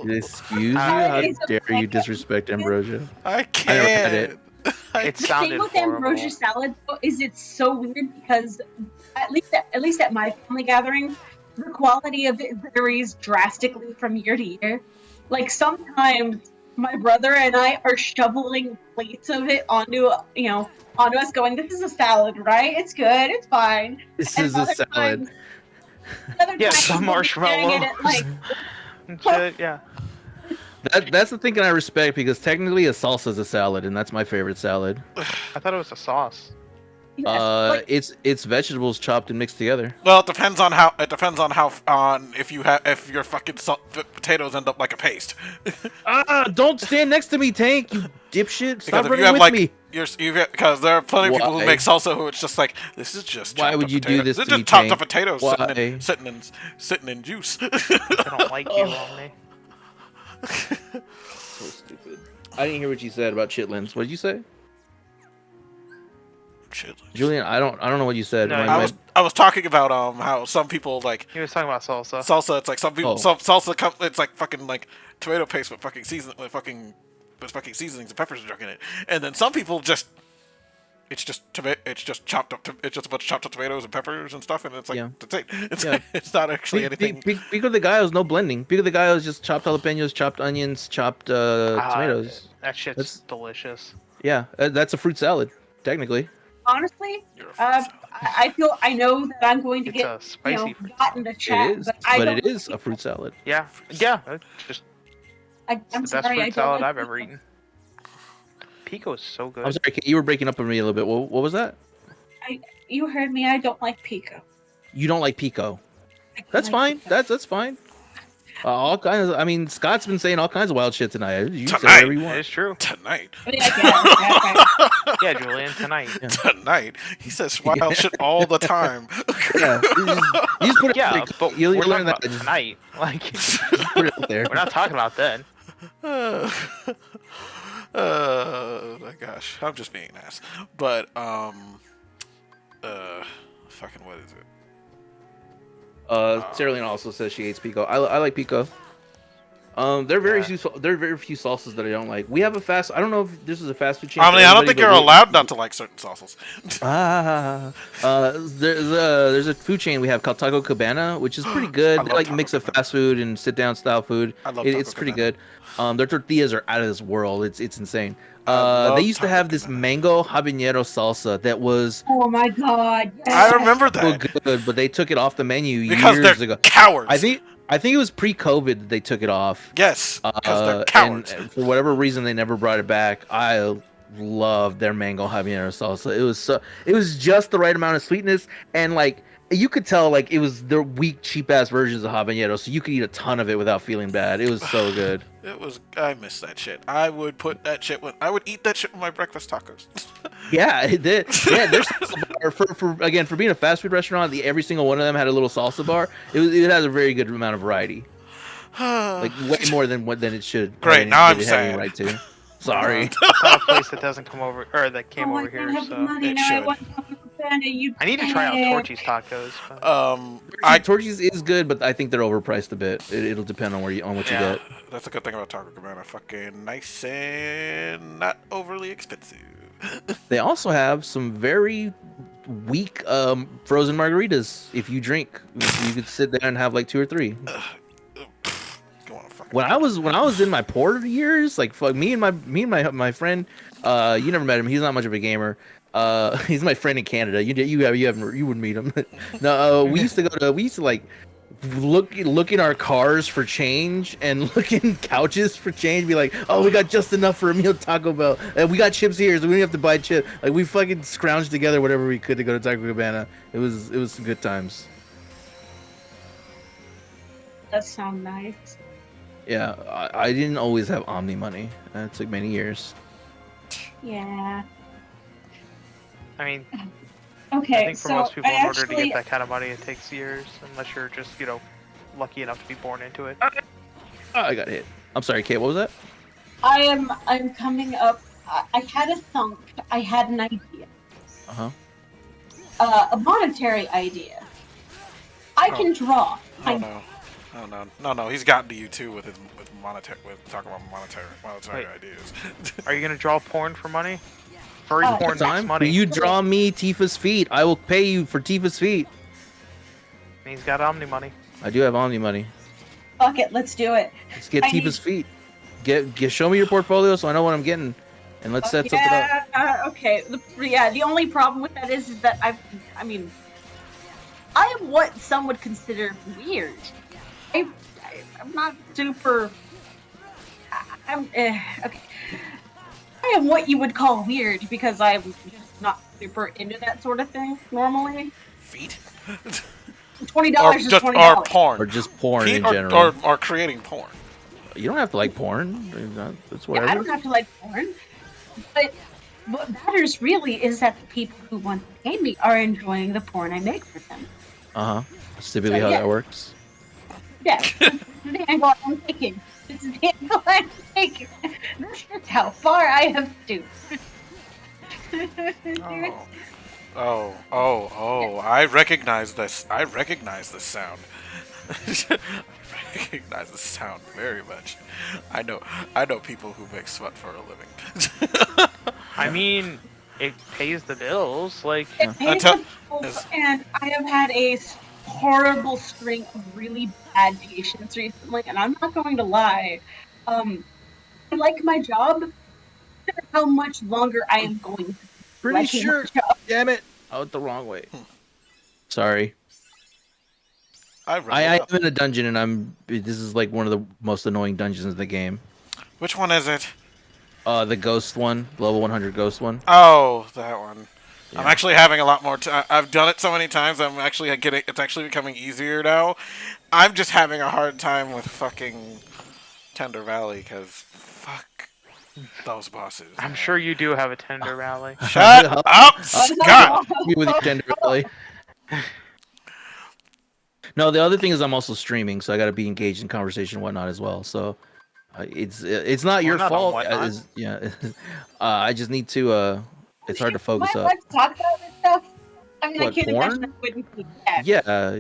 Excuse you? Uh, How it's dare okay. you disrespect ambrosia? I never had it. can't. It The thing sounded with horrible. ambrosia salad though, is it's so weird because at least at my family gathering, the quality of it varies drastically from year to year. Like sometimes my brother and I are shoveling plates of it onto us, going, "This is a salad, right? It's good, it's fine." This And is a other salad. times- other Yeah, times some we'll be staring at marshmallows. it like, And shit, yeah. That's the thing I respect because technically a salsa is a salad, and that's my favorite salad. I thought it was a sauce. yes, like, It's vegetables chopped and mixed together. Well, it depends on how. If your fucking potatoes end up like a paste. Don't stand next to me, Tank. You dipshit! Stop Because if running you have with like me. because there are plenty of people who Why? make salsa who it's just like this is just. Why chopped would up you do potatoes. this This to is me, just chopped Tank? up potatoes Why? sitting in juice. I don't like you, Omni. So stupid. I didn't hear what you said about chitlins. What did you say, Julian? I don't know what you said. No, I was talking about how some people like He was talking about salsa. salsa. It's like some people Oh. salsa. It's like fucking like tomato paste with fucking seasonings and peppers and junk in it. And then some people just it's just chopped up. It's just a bunch of chopped up tomatoes and peppers and stuff. And it's like Yeah. that's it. It's Yeah. it's not actually anything. Pico de gallo is no blending. Pico de gallo is just chopped jalapenos, chopped onions, chopped tomatoes. That shit's That's- delicious. Yeah, that's a fruit salad, technically. honestly, You're a fucking I know that I'm going to It's get a spicy fruit gotten salad. the chat, It is, but I but don't. it is a fruit salad. Yeah, yeah. It's just I'm the best sorry, I fruit don't salad like I've ever pico. eaten. Pico is so good. I'm sorry, you were breaking up on me a little bit. What was that? You heard me. I don't like pico. You don't like pico. I don't That's like fine. pico. That's fine. All kinds. I mean, Scott's been saying all kinds of wild shit tonight. You say Tonight. whatever you It want. is true. Tonight. I mean, I guess. Yeah, Julian, tonight. Yeah. Tonight. He says wild shit all the time. Yeah, you just put it. Yeah, but you'll we're learn talking that. about Just tonight. Like, put it out there. we're not talking about that. My gosh, I'm just being an ass. But fucking what is it? Sarah Lynn also says she hates pico. I like pico. There are very few salsas that I don't like. We have a fast. I don't know if this is a fast food chain. I for mean, I don't everybody, think but you're allowed not to like certain sauces. There's a food chain we have called Taco Cabana, which is pretty good. I They love like Taco mix of Cabana. fast food and sit down style food. I love It's Taco pretty Cabana. good. Their tortillas are out of this world. It's insane. I love They used to Taco have this Cabana. mango habanero salsa that was Oh my god. I Yes. remember so that good, but they took it off the menu because years they're ago. cowards. I think it was pre-COVID that they took it off. Yes, because they're And cowards. for whatever reason, they never brought it back. I loved their mango habanero salsa. It was just the right amount of sweetness, and like you could tell, like it was their weak, cheap ass versions of habanero, so you could eat a ton of it without feeling bad. It was so good. It was. I miss that shit. I would put that shit with. I would eat that shit with my breakfast tacos. Yeah, it did. Yeah, their salsa bar for being a fast food restaurant, every single one of them had a little salsa bar. It has a very good amount of variety, like way more than it should. Great, now I'm having sad. right to. Sorry. It's not a place that doesn't come over, or that came Oh, I over don't here. have the So money It now. I should. want Taco Cabana. You I need to try out dick. Torchy's tacos. But Torchy's is good, but I think they're overpriced a bit. It'll depend on what you Yeah. get. That's a good thing about Taco Cabana. Fucking nice and not overly expensive. They also have some very weak frozen margaritas. If you drink, you could sit there and have like 2 or 3. Go on, fucking. When I was in my porter years, like fuck me and my friend, you never met him. He's not much of a gamer. He's my friend in Canada. You wouldn't meet him. No, we used to like look in our cars for change and look in couches for change. Be like, oh, we got just enough for a meal at Taco Bell, and we got chips here, so we don't have to buy chips. Like we fucking scrounged together whatever we could to go to Taco Cabana. It was some good times. That sounds nice. Yeah, I didn't always have Omni money. It took many years. Yeah. I mean, Okay, I think for so most people, I in order to actually, get that kind of money, it takes years, unless you're just, lucky enough to be born into it. Oh, I got hit. I'm sorry, Kate. What was that? I'm coming up. I had a thunk. I had an idea. Uh-huh. A monetary idea. I can draw. Oh no. He's gotten to you too with talking about monetary Wait. ideas. Are you gonna draw porn for money? Furry Oh. porn makes Time? money. You draw me Tifa's feet. I will pay you for Tifa's feet. And he's got Omni money. I do have Omni money. Fuck it, let's do it. Let's get I Tifa's feet. Show me your portfolio so I know what I'm getting, and let's set something up. Okay. The only problem with that is that I am what some would consider weird. I'm not super. Okay. I am what you would call weird because I'm just not super into that sort of thing normally. Feet? $20 Or is just $20. or porn. Or just porn Feet in or, general. or creating porn. You don't have to like porn. That's Yeah, whatever. I don't have to like porn, but what matters really is that the people who want to pay me are enjoying the porn I make for them. Uh-huh. That's typically So, how yeah. that works. Yeah, this is the angle I'm taking. This is the angle I'm taking. This is how far I have stooped. Oh. I recognize this. I recognize this sound. I recognize the sound very much. I know people who make smut for a living. I mean, it pays the bills. Like, It pays Until- the bills, is- and I have had a horrible string of really bad patients recently, and I'm not going to lie. I like my job. No matter how much longer I am going to Pretty liking my sure. job. Damn it. I went the wrong way. Sorry. I I am up. in a dungeon, and this is like one of the most annoying dungeons in the game. Which one is it? The ghost one, level 100 ghost one. Oh, that one. I'm Yeah. actually having a lot more. I've done it so many times. I'm actually getting. It's actually becoming easier now. I'm just having a hard time with fucking Tender Valley because fuck those bosses. I'm man. sure you do have a tender valley. Shut up, Oh, Scott. Me with your gender belly. No, the other thing is I'm also streaming, so I got to be engaged in conversation and whatnot as well. So it's not We're your not on fault. whatnot. Yeah, I just need to. It's hard to Am I focus up. allowed to talk about this stuff? I mean, I What can't imagine I porn? wouldn't be bad. Yeah,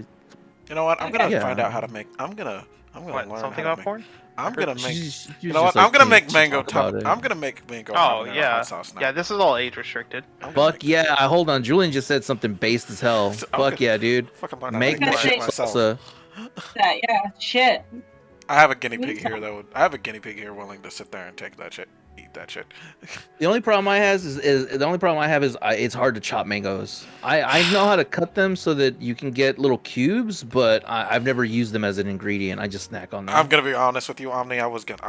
You know what? I'm gonna Okay. find yeah. out how to make. I'm gonna What? learn Something how to about make. porn? I'm gonna make. She's You know just what? I'm like gonna me make to mango. talk about it. I'm gonna make mango Oh habanero yeah, hot sauce now. yeah. This is all age restricted. I'm gonna Fuck make yeah! Hold on, Julian just said something based as hell. I'm Fuck gonna yeah, dude. fucking learn how to Make make that What? shit that myself. salsa. Yeah, shit. I have a guinea Me pig here too. though. I have a guinea pig here willing to sit there and take that shit, eat that shit. The only problem I has is the only problem I have is it's hard to chop mangoes. I know how to cut them so that you can get little cubes, but I've never used them as an ingredient. I just snack on them. I'm gonna be honest with you, Omni. I was gonna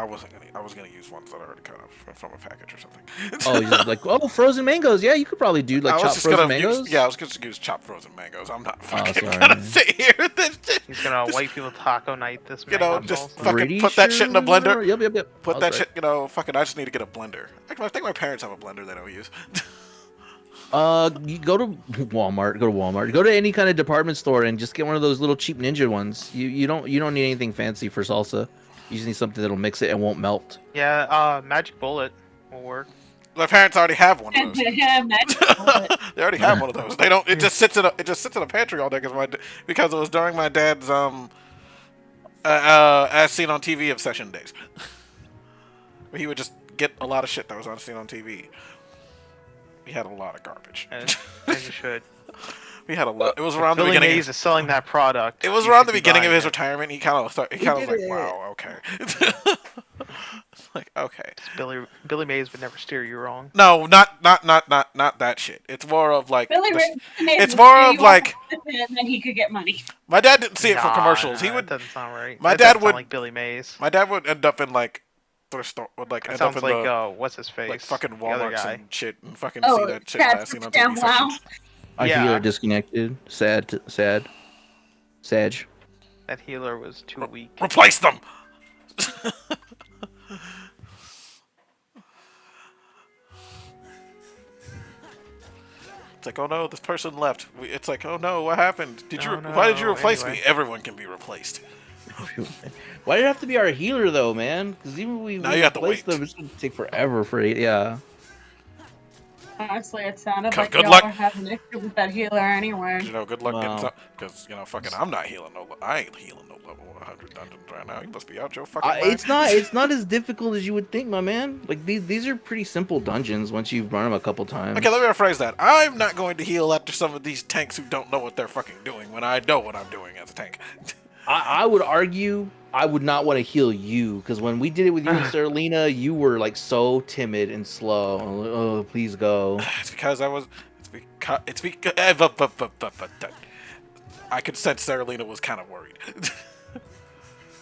use ones that I already cut up from a package or something. Oh, you're just like, oh, frozen mangoes. Yeah, you could probably do I like was chopped just frozen gonna mangoes. use, yeah, I was just gonna use chopped frozen mangoes. I'm not fucking sorry. gonna sit here with this shit. He's gonna white people taco night this. You know, mango just salsa. fucking Pretty put that shit in a sure- blender. Yep. Put I that was shit, you know, fucking. I just need to get a blender. I think my parents have a blender they don't use. You go to Walmart. Go to any kind of department store and just get one of those little cheap ninja ones. You don't need anything fancy for salsa. You just need something that'll mix it and won't melt. Yeah, magic bullet will work. My parents already have one of those. Yeah, magic. They already have one of those. They don't. It just sits in a pantry all day because it was during my dad's as seen on TV obsession days. Where he would just get a lot of shit that was on seen on TV. He had a lot of garbage. As you should. We had a lot. It was around the Billy beginning. Mays is selling that product. It was You around should the be beginning of buying his it. retirement. He kind of was like, did it. wow, okay. Like, okay. Billy Mays would never steer you wrong. No, not that shit. It's more of like. Billy the- Ray- it's more of like and then he could get money. my dad didn't see it for Nah, commercials. He that would. doesn't sound right. My That dad doesn't sound would- like Billy Mays. My dad would end up in like thrift store, would like That end up sounds in like the what's his face? like fucking The other Walmarts guy. and shit and fucking Oh, see that shit that's last seen on damn TV wow. sections. I Yeah. healer disconnected. Sad. Sag. That healer was too weak. Replace them. It's like, oh no, this person left. It's like, oh no, what happened? Oh, Why did you no, replace anyway. me? Everyone can be replaced. Why did it have to be our healer though, man? Because even we Now you have to replace wait. them, it's gonna take forever for it. Yeah. Honestly, it sounded Good like y'all luck. were having an issue with that healer anyway. You know, good luck getting Wow. some. Because you know, fucking, I'm not healing no. I ain't healing no level 100 dungeons right now. You must be out your fucking mind. It's not as difficult as you would think, my man. Like these are pretty simple dungeons once you run them a couple times. Okay, let me rephrase that. I'm not going to heal after some of these tanks who don't know what they're fucking doing when I know what I'm doing as a tank. I would argue I would not want to heal you because when we did it with you and Serlina, you were like so timid and slow. Oh, please go. It's because I was. It's because. I could sense Serlina was kind of worried.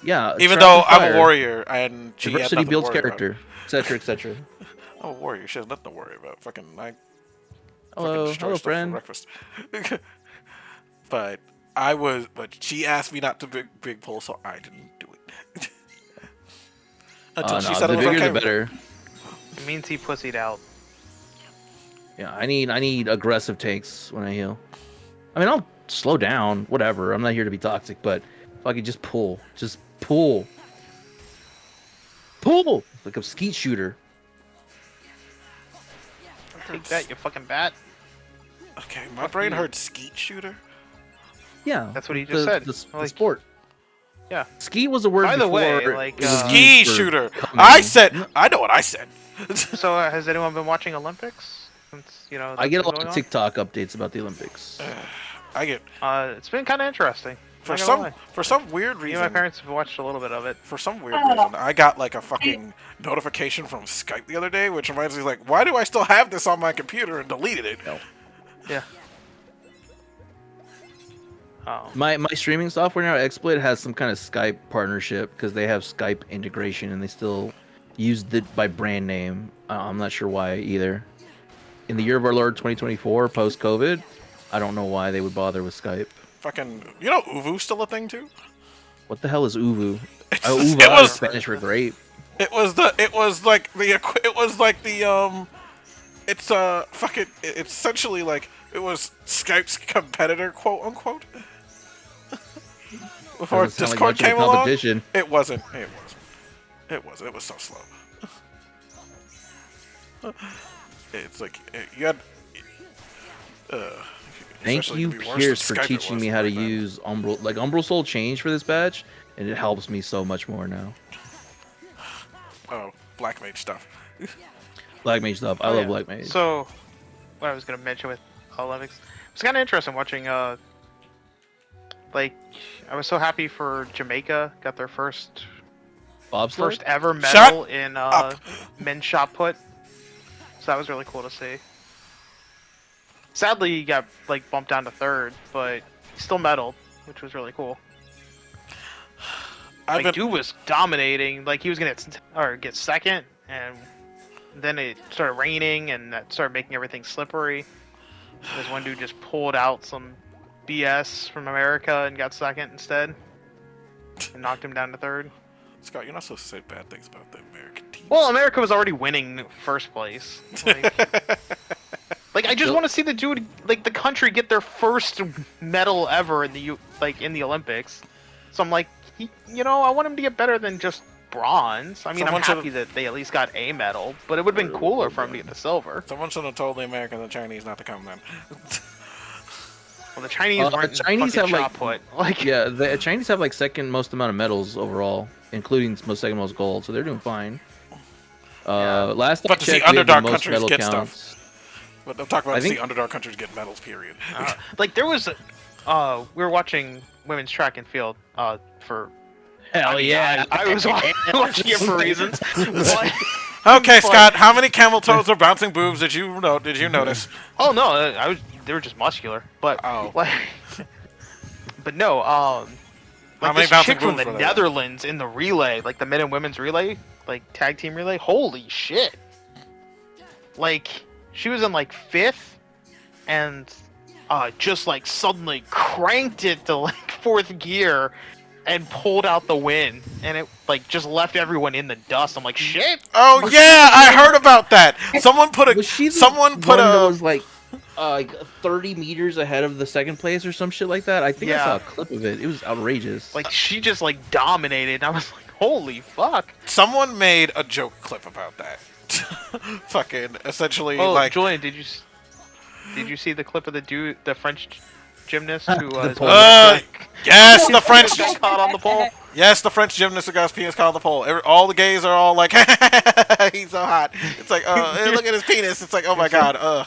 Yeah. Even trap though and I'm fire. a warrior and she had Diversity nothing builds to worry about. character, etc., etc. I'm a warrior. She has nothing to worry about. Fucking, I Hello, fucking destroy hello, stuff for friend. breakfast. But she asked me not to big pull, so I didn't do it. Until she said the it was bigger okay. the better. It means he pussied out. Yeah, I need aggressive takes when I heal. I mean, I'll slow down, whatever. I'm not here to be toxic, but if I could just pull, pull, like a skeet shooter. Take that, you fucking bat. Okay, my brain heard skeet shooter. Yeah, That's what he just said. The Like- sport. Yeah. Skeet was a word. By the way, before like, it was Ski used for shooter. coming. I said. I know what I said. So has anyone been watching Olympics? Since I get a that's lot been of going TikTok updates about the Olympics. I get on? It's been kind of interesting. for Not gonna lie. some weird Me and my reason. parents have watched a little bit of it. For some weird reason, I got like a fucking notification from Skype the other day, which reminds me like, why do I still have this on my computer and deleted it? Yeah. My streaming software now, XSplit, has some kind of Skype partnership because they have Skype integration and they still use it by brand name. I'm not sure why either. in the year of our Lord 2024, post COVID, I don't know why they would bother with Skype. Fucking, you know, Uvu's still a thing too. What the hell is Uvu? It's Oh, just- Uva it is was Spanish for grape. it was like the it's fucking it's essentially like it was Skype's competitor, quote unquote. Before Doesn't sound like Discord much of a came along, competition. it wasn't. It wasn't. It was so slow. It's like you had. Thank especially you, to be worse Pierce, than for Skype it teaching was me how to back then. use Umbral. Like Umbral Soul changed for this patch, and it helps me so much more now. Oh, Black Mage stuff. Black Mage stuff. I Oh, love yeah. Black Mage. So, what I was gonna mention with Olympics, it's kind of interesting watching. Like, I was so happy for Jamaica got their first Bobsled? ever Shut medal in up. men's shot put. So that was really cool to see. Sadly, he got like bumped down to third, but he still medaled, which was really cool. I've Like, been, dude was dominating. Like, he was gonna get second, and then it started raining, and that started making everything slippery. There's one dude just pulled out some BS from America and got second instead, and knocked him down to third. Scott, you're not supposed to say bad things about the American team. Well, America was already winning first place. Like I just want to see the dude, like the country, get their first medal ever in the in the Olympics. So I'm like, I want him to get better than just bronze. I mean, Someone I'm should've- happy that they at least got a medal, but it would have been cooler for him to get the silver. Someone should have told the Americans and Chinese not to come then. Well, the Chinese weren't Chinese fucking have, shot put. Like, Yeah, the Chinese have like second most amount of medals overall, including second most gold, so they're doing fine. Last time But I to see checked, we have the underdog most countries medal get counts. stuff. But I'm talking about I think- the underdog countries get medals, period. like there was, we were watching women's track and field for. Hell I mean, yeah! I was watching it for reasons. But- Okay, But- Scott, how many camel toes or bouncing boobs did you notice? Oh no, they were just muscular, but Oh. like, but no, How like many this bouncing chick from boobs the were there? Netherlands in the relay, like the men and women's relay, like tag team relay. Holy shit! Like she was in like fifth, and just like suddenly cranked it to like fourth gear, and pulled out the win, and it like just left everyone in the dust. I'm like, shit. Oh yeah, I heard about that. Someone put Was she a the someone put one that a was like 30 meters ahead of the second place or some shit like that? I think I Yeah. saw a clip of it. It was outrageous. Like she just like dominated. I was like, holy fuck. someone made a joke clip about that. Fucking essentially Oh, like Julian, did you see the clip of the French gymnast who The his pole. penis yes, the French got caught on the pole? yes, the French gymnast who got his penis caught on the pole. All the gays are all like, he's so hot. It's like, hey, look at his penis. It's like, oh my god,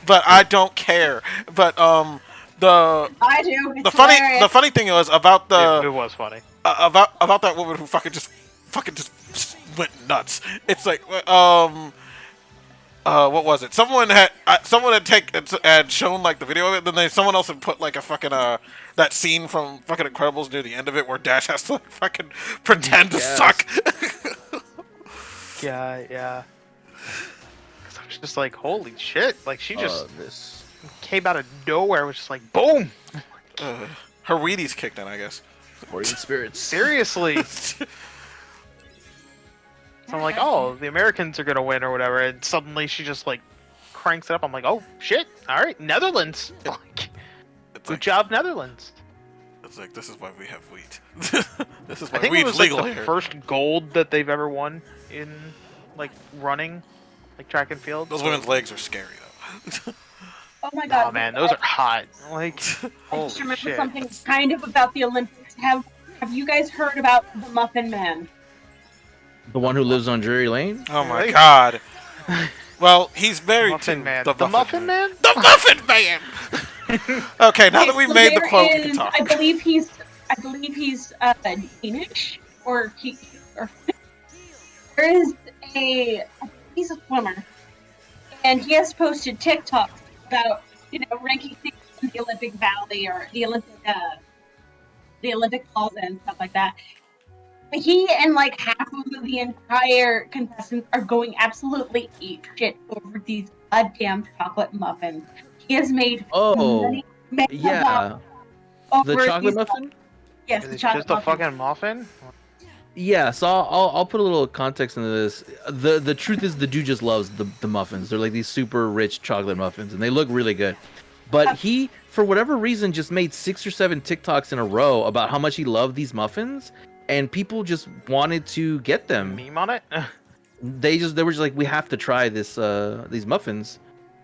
But I don't care. But the I do. It's the funny hilarious. the funny thing was about It the was funny. about that woman who fucking just went nuts. It's like what was it? Someone had had shown like the video of it. Then someone else had put like a fucking that scene from fucking Incredibles near the end of it where Dash has to like, fucking pretend to Yes. suck. Yeah. 'Cause I was just like, holy shit! Like she just this. came out of nowhere. It was just like, boom. Her Wheaties kicked in, I guess. Warrior spirits. Seriously. So I'm like, oh, the Americans are gonna win or whatever, and suddenly she just like cranks it up. I'm like, oh shit! All right, Netherlands. Like, It's good like, job, Netherlands. it's like this is why we have wheat. This is I why think it wheat's was like legal the here. first gold that they've ever won in like running, like track and field. Those So- women's legs are scary though. Oh my god. Oh man, those are hot. Like, I holy just remember shit. something kind of about the Olympics. Have you guys heard about the Muffin Man? The one who lives on Drury Lane? Oh my Right. god. Well, he's married Muffin to Man. the Muffin Man? The Muffin Man. Okay, now that we've So made the there quote, we can is- talk. I believe he's Danish, or there is he's a swimmer, and he has posted TikToks about ranking things in the Olympic Valley or the Olympic Plaza and stuff like that. He and like half of the entire contestants are going absolutely ape shit over these goddamn chocolate muffins. He has made Oh, many, many yeah, the over chocolate these. muffin. Yes, Is the it chocolate just a muffin. fucking muffin? Yeah, so I'll put a little context into this. The truth is the dude just loves the muffins. They're like these super rich chocolate muffins, and they look really good. But he, for whatever reason, just made 6 or 7 TikToks in a row about how much he loved these muffins, and people just wanted to get them. Meme on it? They were just like, we have to try this these muffins.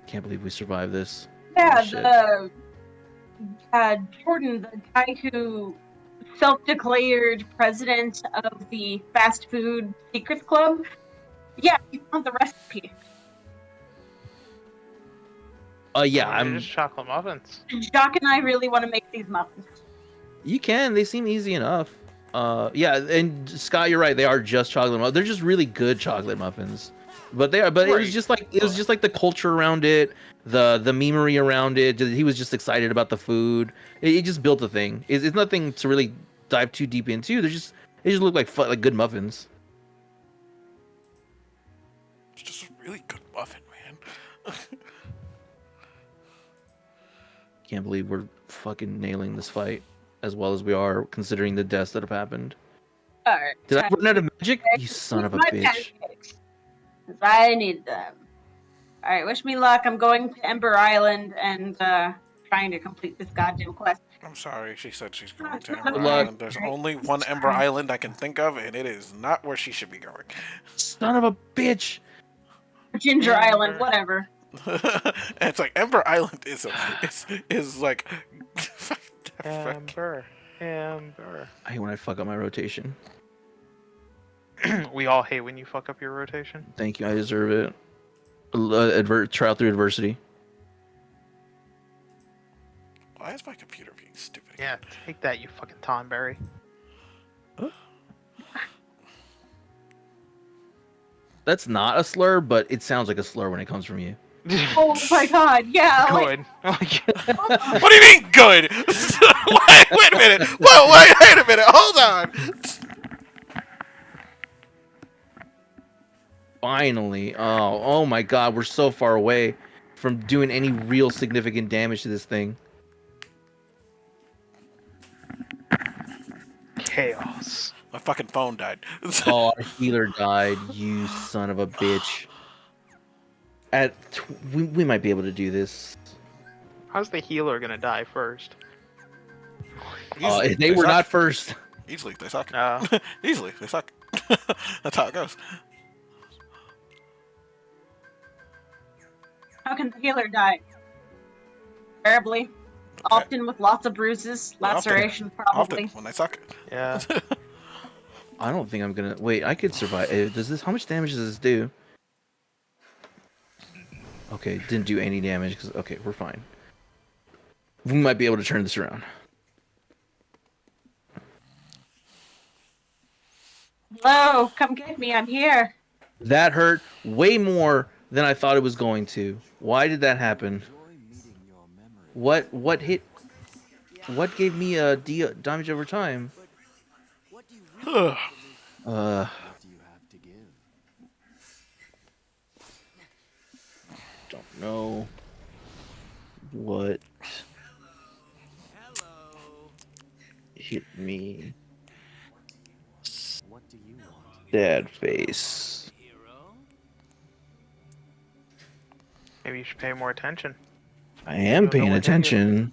Can't believe we survived this. Holy Yeah, shit. the Jordan, the guy who self-declared president of the fast food secrets club. Yeah, he found the recipe. Yeah, They're I'm. just chocolate muffins. Jacques and I really want to make these muffins. You can. They seem easy enough. Yeah, and Scott, you're right. They are just chocolate muffins. They're just really good chocolate muffins. But they are. But it was Right. just like the culture around it, the memery around it. He was just excited about the food. It just built a thing. It's nothing to really dive too deep into. They just look like like good muffins. It's just a really good muffin, man. Can't believe we're fucking nailing this fight as well as we are, considering the deaths that have happened. All right. Did I run out of magic? You son of a My bitch. pancakes. 'Cause I need them. All right, wish me luck. I'm going to Ember Island and trying to complete this goddamn quest. I'm sorry, she said she's going to Good Ember luck. Island. There's only one Ember Island I can think of, and it is not where she should be going. Son of a bitch. Ginger Ember. Island, whatever. And it's like Ember Island is like Amber. Amber. I hate when I fuck up my rotation. We all hate when you fuck up your rotation. Thank you. I deserve it. Trial through adversity. Why is my computer being stupid? Yeah, take that, you fucking Tonberry. That's not a slur, but it sounds like a slur when it comes from you. Oh my god, yeah. Like, Good. What do you mean good? wait a minute. Whoa, wait a minute. Hold on. Finally. Oh my god, we're so far away from doing any real significant damage to this thing. Chaos. My fucking phone died. Oh, our healer died, you son of a bitch. We might be able to do this. How's the healer gonna die first? Easily, They were suck. not first. Easily, they suck. Uh, Easily, they suck. That's how it goes. how can the healer die? Terribly. Often with lots of bruises, lacerations, probably. Often when they suck. yeah. I don't think I'm gonna wait. I could survive. Does this? How much damage does this do? Okay, didn't do any damage. Okay, we're fine. We might be able to turn this around. Hello, come get me. I'm here. That hurt way more than I thought it was going to. Why did that happen? What hit? What gave me a damage over time? Don't know what hit me. Sad face. Maybe you should pay more attention. I am don't know paying what hit you. attention.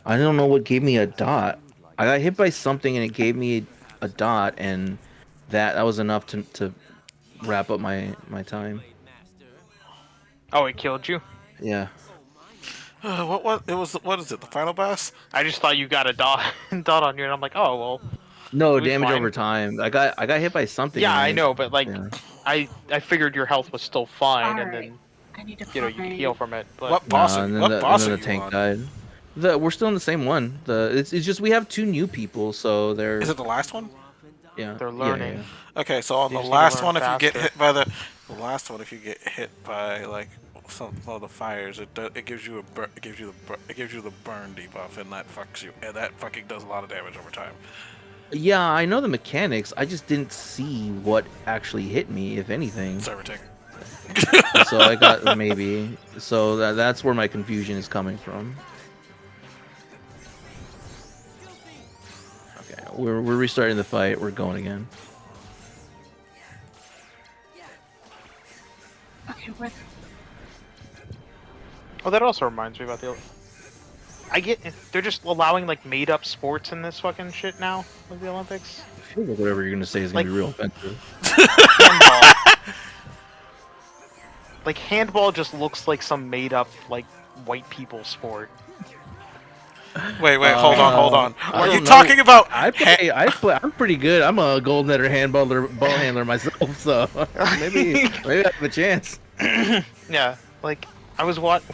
I don't know what gave me a dot. I got hit by something and it gave me a dot, and that was enough to wrap up my time. Oh, it killed you? Yeah. What is it? The final boss? I just thought you got a dot dot on you, and I'm like, oh well. No, It was damage fine. over time. I got hit by something. Yeah, and I know, but like, yeah. I figured your health was still fine, and Alright. then I need to you know you could heal from it. But What boss? And then What the, boss and are then the you tank on? died. We're still in the same one. It's just we have 2 new people, so they're Is it the last one? yeah. they're yeah, learning. yeah. Okay, so on You the just need to last learn one, if you get faster. hit by the last one, if you get hit by like some of the fires, it gives you the burn debuff, and that fucks you, and that fucking does a lot of damage over time. Yeah, I know the mechanics. I just didn't see what actually hit me, if anything. Server take. So I got maybe. So that's where my confusion is coming from. Okay, we're restarting the fight. We're going again. Okay, what? Oh, that also reminds me about the. I get they're just allowing like made up sports in this fucking shit now with the Olympics. I feel like whatever you're gonna say is gonna Like be real offensive. handball. Like handball just looks like some made up like white people sport. Wait, hold on. I Are you don't know. talking about? I'm pretty good. I'm a gold netter ball handler myself, so maybe I have a chance. Yeah, like we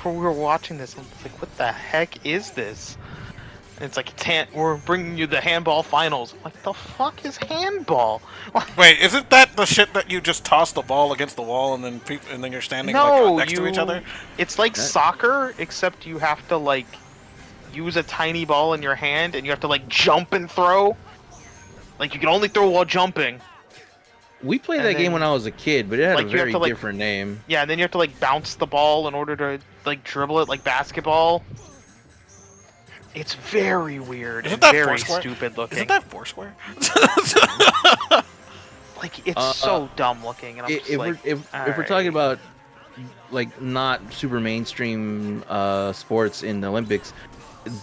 were watching this and it's like, what the heck is this? And it's like we're bringing you the handball finals. I'm like, the fuck is handball? Wait, isn't that the shit that you just toss the ball against the wall and then you're standing like No, next to each other? It's like That- soccer, except you have to like use a tiny ball in your hand and you have to like jump and throw. Like you can only throw while jumping. We played And that game when then, I was a kid, but it had like, a you have very to, like- different name. Yeah, and then you have to like bounce the ball in order to like dribble it like basketball. It's very weird Isn't and that very Foursquare? stupid looking. Isn't that Foursquare? Like it's so dumb looking, and I'm just If like, we're talking about like not super mainstream sports in the Olympics,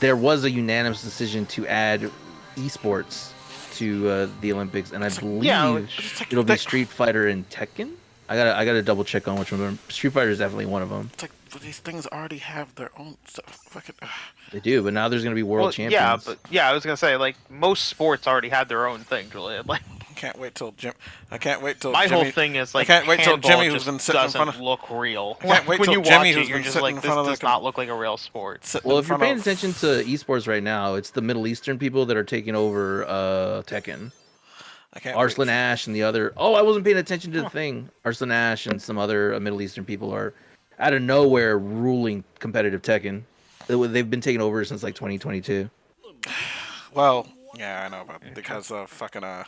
there was a unanimous decision to add esports to the Olympics, and I believe yeah, it'll be Street Fighter and Tekken. I gotta double check on which one. Street Fighter is definitely one of them. It's like, but these things already have their own stuff. Fucking. They do, but now there's gonna be world champions. I was gonna say like most sports already had their own thing, Julian. Like I can't wait till Jim. I can't wait till my Jimmy, whole thing is like I can't wait till handball Jimmy, who's just been sitting in front doesn't of. look real. I can't wait when till you Jimmy, watch who's it, you're been just sitting like, in this front of does the not look like a real sport. Well, if you're paying attention to esports right now, it's the Middle Eastern people that are taking over Tekken. I can't Arslan wait. Ash and the other. Oh, I wasn't paying attention to the thing. Arslan Ash and some other Middle Eastern people are out of nowhere ruling competitive Tekken. They've been taking over since like 2022. Well, yeah, I know about because of fucking I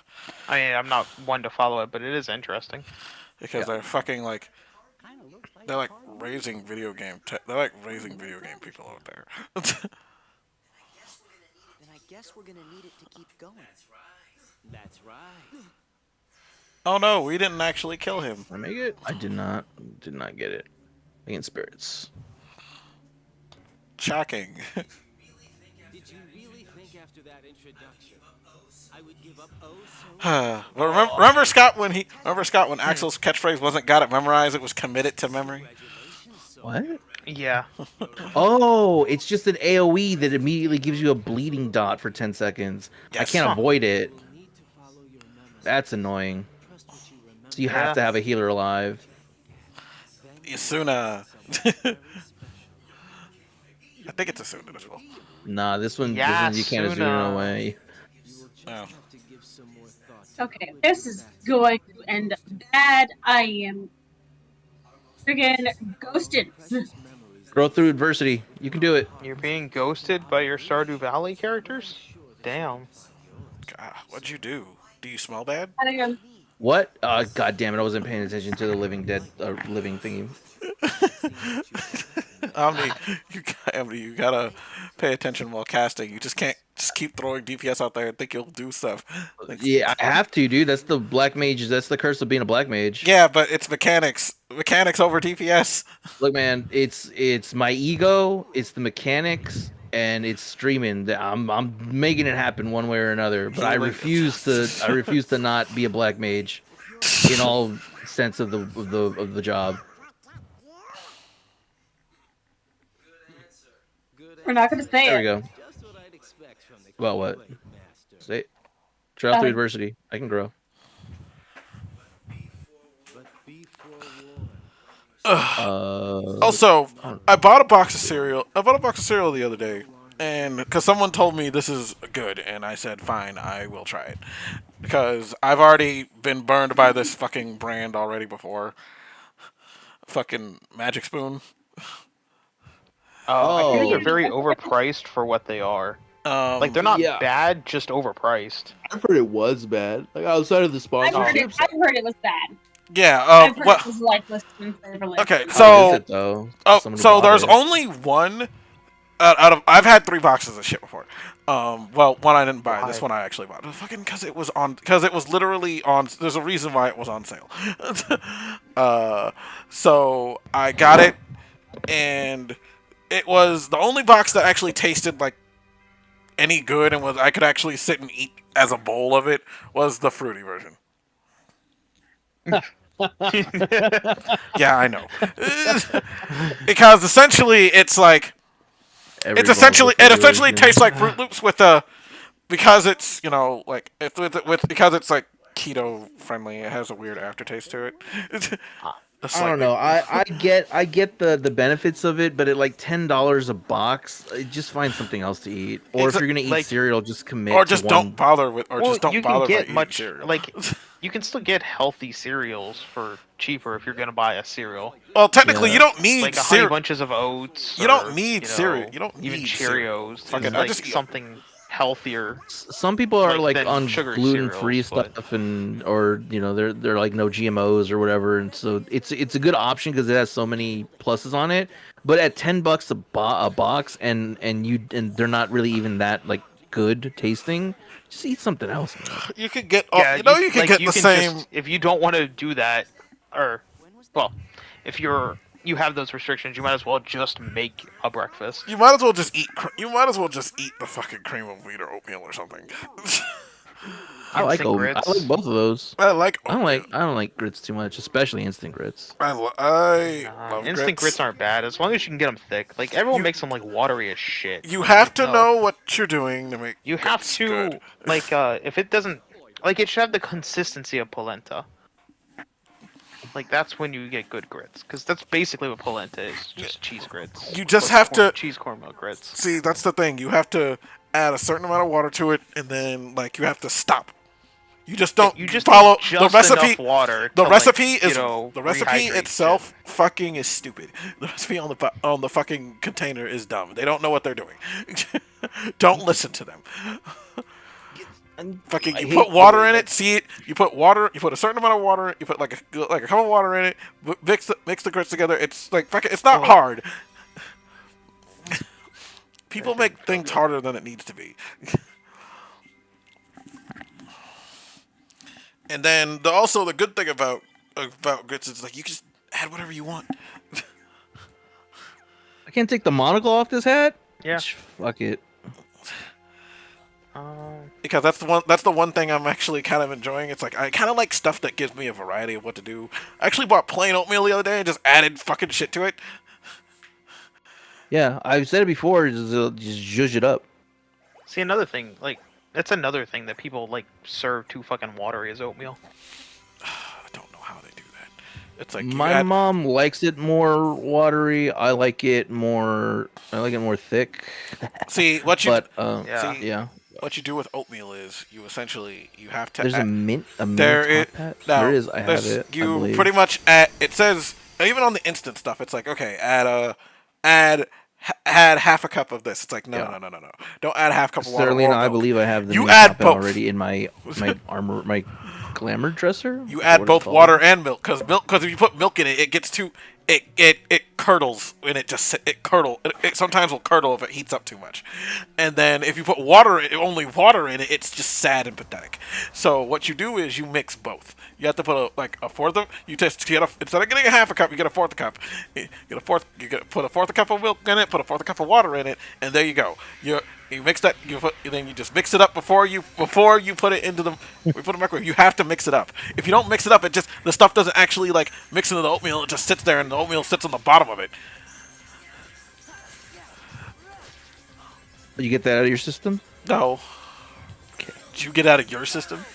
mean, I'm not one to follow it, but it is interesting. because they're fucking like they're like raising video game people out there. Then I guess we're gonna need it to keep going. That's right. Oh no, we didn't actually kill him. Did I make it? I did not get it. Against spirits. Shocking. Did you really think after that introduction I would give up oh so But remember Scott when Axel's catchphrase wasn't got it memorized, it was committed to memory. What? Yeah. Oh, it's just an AoE that immediately gives you a bleeding dot for 10 seconds. I Yes. can't avoid it. need to follow your memories. That's annoying. Trust what you remember. So you have to have a healer alive. Yasuna. I think it's Asuna as well. Nah, this one you can't Azuna Yasuna. away. Oh. Have to give some more thought to Okay, this is going to end up bad. I am friggin' ghosted. precious memories. Grow through adversity. You can do it. You're being ghosted by your Stardew Valley characters? Damn. God, what'd you do? Do you smell bad? I am What? God damn it! I wasn't paying attention to the living theme. Omni, you gotta pay attention while casting. You just can't just keep throwing DPS out there and think you'll do stuff. Like, Yeah, I have to, dude. That's the black mage. That's the curse of being a black mage. yeah, but it's mechanics. Mechanics over DPS. Look, man, it's my ego, it's the mechanics, and it's streaming. I'm making it happen one way or another. But I refuse to not be a black mage in all sense of the job. we're not gonna say There we it. go. Just what I'd expect from the Well, what? Keyblade Master. Say, trial through adversity. I can grow. But be forewarned. Also, I bought a box of cereal. I bought a box of cereal the other day, and because someone told me this is good, and I said, "Fine, I will try it," because I've already been burned by this fucking brand already before. Fucking Magic Spoon. I Oh. think they're very overpriced for what they are. Like they're not Yeah. bad, just overpriced. I've heard it was bad. Like outside of the I've heard it. sponsorships. I've heard it was bad. Yeah. I've heard Well, it was like listed for okay. How is So, it though? Someone who so bought there's it. only one out of I've had 3 boxes of shit before. Well, one I didn't buy. This Why? one I actually bought. Fucking because it was literally on. There's a reason why it was on sale. So I got it, and it was the only box that actually tasted like any good and was I could actually sit and eat as a bowl of it was the fruity version. Yeah, I know. Because essentially it's like Every it's essentially ball's a it essentially version. tastes like Fruit Loops with a because it's like it's with because it's like keto friendly. It has a weird aftertaste to it. I don't know. I get the benefits of it, but at like $10 a box, just find something else to eat. Or if you're gonna eat like- cereal, just commit Or to just one. don't bother with, or Well, just don't you can bother by get eating much cereal. like you can still get healthy cereals for cheaper if you're gonna buy a cereal. Well, technically, Yeah. you don't need Like a honey cereal. bunches of oats. You don't or, need you cereal. know, You don't even need Cheerios. cereal. It's Fucking, I like just eat- something healthier. Some people are like, like than on sugary gluten-free cereals, stuff, and or they're like no GMOs or whatever, and so it's a good option because it has so many pluses on it. But at $10 a box, and they're not really even that like good tasting. Just eat something else, man. You could get, Yeah, you could like, get you the can same. Just, if you don't want to do that, or well, if you have those restrictions, you might as well just make a breakfast. You might as well just eat. You might as well just eat the fucking cream of wheat or oatmeal or something. I like Instant oatmeal. I grits. like both of those. I like. I don't like grits too much, especially instant grits. I love Instant grits aren't bad as long as you can get them thick. Like everyone You- makes them like watery as shit. You I'm have like, to no. know what you're doing to make. You have grits to good. like if it doesn't like it should have the consistency of polenta. Like that's when you get good grits, because that's basically what polenta is, just cheese grits. You just With have to- cheese cornmeal grits. See, that's the thing. You have to add a certain amount of water to it, and then like you have to stop. You just don't. You just follow need just the recipe. enough water. The to, recipe like, is the recipe rehydrate itself shit. fucking is stupid. The recipe on the fucking container is dumb. They don't know what they're doing. Don't listen to them. Fucking, I you hate put water the- in it. See it. You put water. You put a certain amount of water. You put like a cup of water in it. Mix the grits together. It's like fucking. It's not hard. People make things harder than it needs to be. And then also the good thing about grits is like you can just add whatever you want. I can't take the monocle off this hat. Yeah. Fuck it. Because that's the one thing I'm actually kind of enjoying. It's like I kind of like stuff that gives me a variety of what to do. I actually bought plain oatmeal the other day and just added fucking shit to it. Yeah, I've said it before. Just zhuzh it up. See, another thing, like that's another thing that people like serve too fucking watery as oatmeal. I don't know how they do that. It's like My mom likes it more watery. I like it more. Thick. see what you But Yeah. see, yeah. what you do with oatmeal is you have to There's a add, mint. there top it hat? no, There is. I have there's- it. I You believe. pretty much add. It says even on the instant stuff. It's like okay, add half a cup of this. It's like no. Don't add half cup of water. Sterling, or I milk. believe I have the You mint add top hat both. already in my armor, my glamour dresser. You Is add what it's both called. water and milk because if you put milk in it, it gets too it curdles and it sometimes will curdle if it heats up too much. And then if you put only water in it, it's just sad and pathetic. So what you do is you mix both. You have to put a fourth of instead of getting a half a cup, you get a fourth cup. You put a fourth cup of milk in it, put a fourth cup of water in it, and there you go. You mix that. Then you just mix it up before you put it into the microwave. You have to mix it up. If you don't mix it up, the stuff doesn't actually like mix into the oatmeal. It just sits there, and the oatmeal sits on the bottom of it. You get that out of your system? No. Did you get out of your system?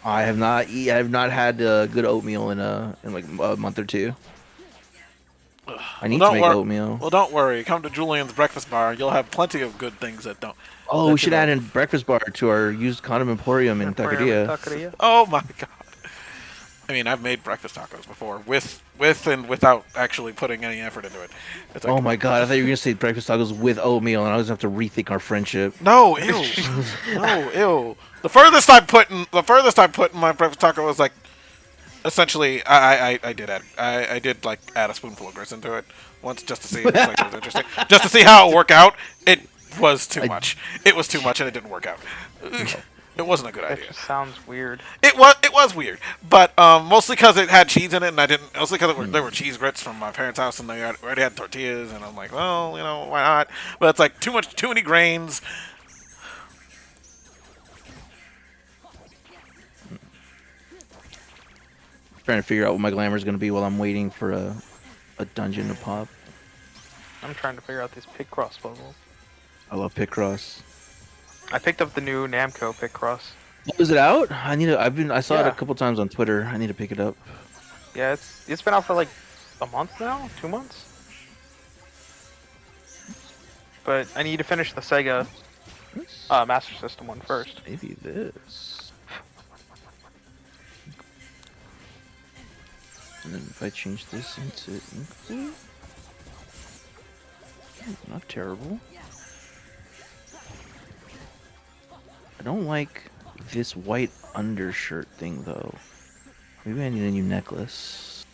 I have not. I have not had good oatmeal in like a month or two. I need to make oatmeal. Well, don't worry. Come to Julian's Breakfast Bar. You'll have plenty of good things that don't. Oh, that we should you add know. in breakfast bar to our used condom emporium in Taqueria. Oh my god. I mean, I've made breakfast tacos before, with and without actually putting any effort into it. It's Oh like, my god, I thought you were gonna say breakfast tacos with oatmeal, and I was gonna have to rethink our friendship. no, ew, no, ew. The furthest I put in my breakfast taco was like, essentially, I did I did like add a spoonful of grits into it once just to see if like, it was interesting, just to see how it would work out. It was too I- much. It was too much, and it didn't work out. It wasn't a good That idea. just sounds weird. It was weird, but mostly because it had cheese in it, and I didn't. Mostly because there were cheese grits from my parents' house, and already had tortillas, and I'm like, well, why not? But it's like too many grains. Trying to figure out what my glamour is gonna be while I'm waiting for a dungeon to pop. I'm trying to figure out these Picross puzzles. I love Picross. I picked up the new Namco Picross. Is it out? I saw it a Yeah. couple times on Twitter. I need to pick it up. Yeah, it's been out for like a month now, 2 months. But I need to finish the Sega Master System one first. Maybe this. And then if I change this into include, not terrible. I don't like this white undershirt thing though. Maybe I need a new necklace.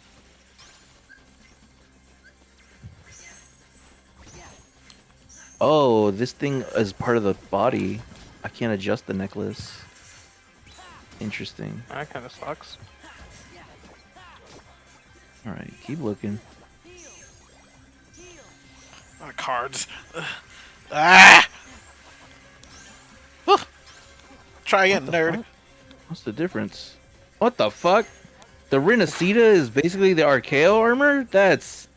Oh, this thing is part of the body. I can't adjust the necklace. Interesting. That kind of sucks. Alright, keep looking. Cards. Ah! Whew. Try again, nerd. Fuck? What's the difference? What the fuck? The Renacita is basically the Archaeo armor? This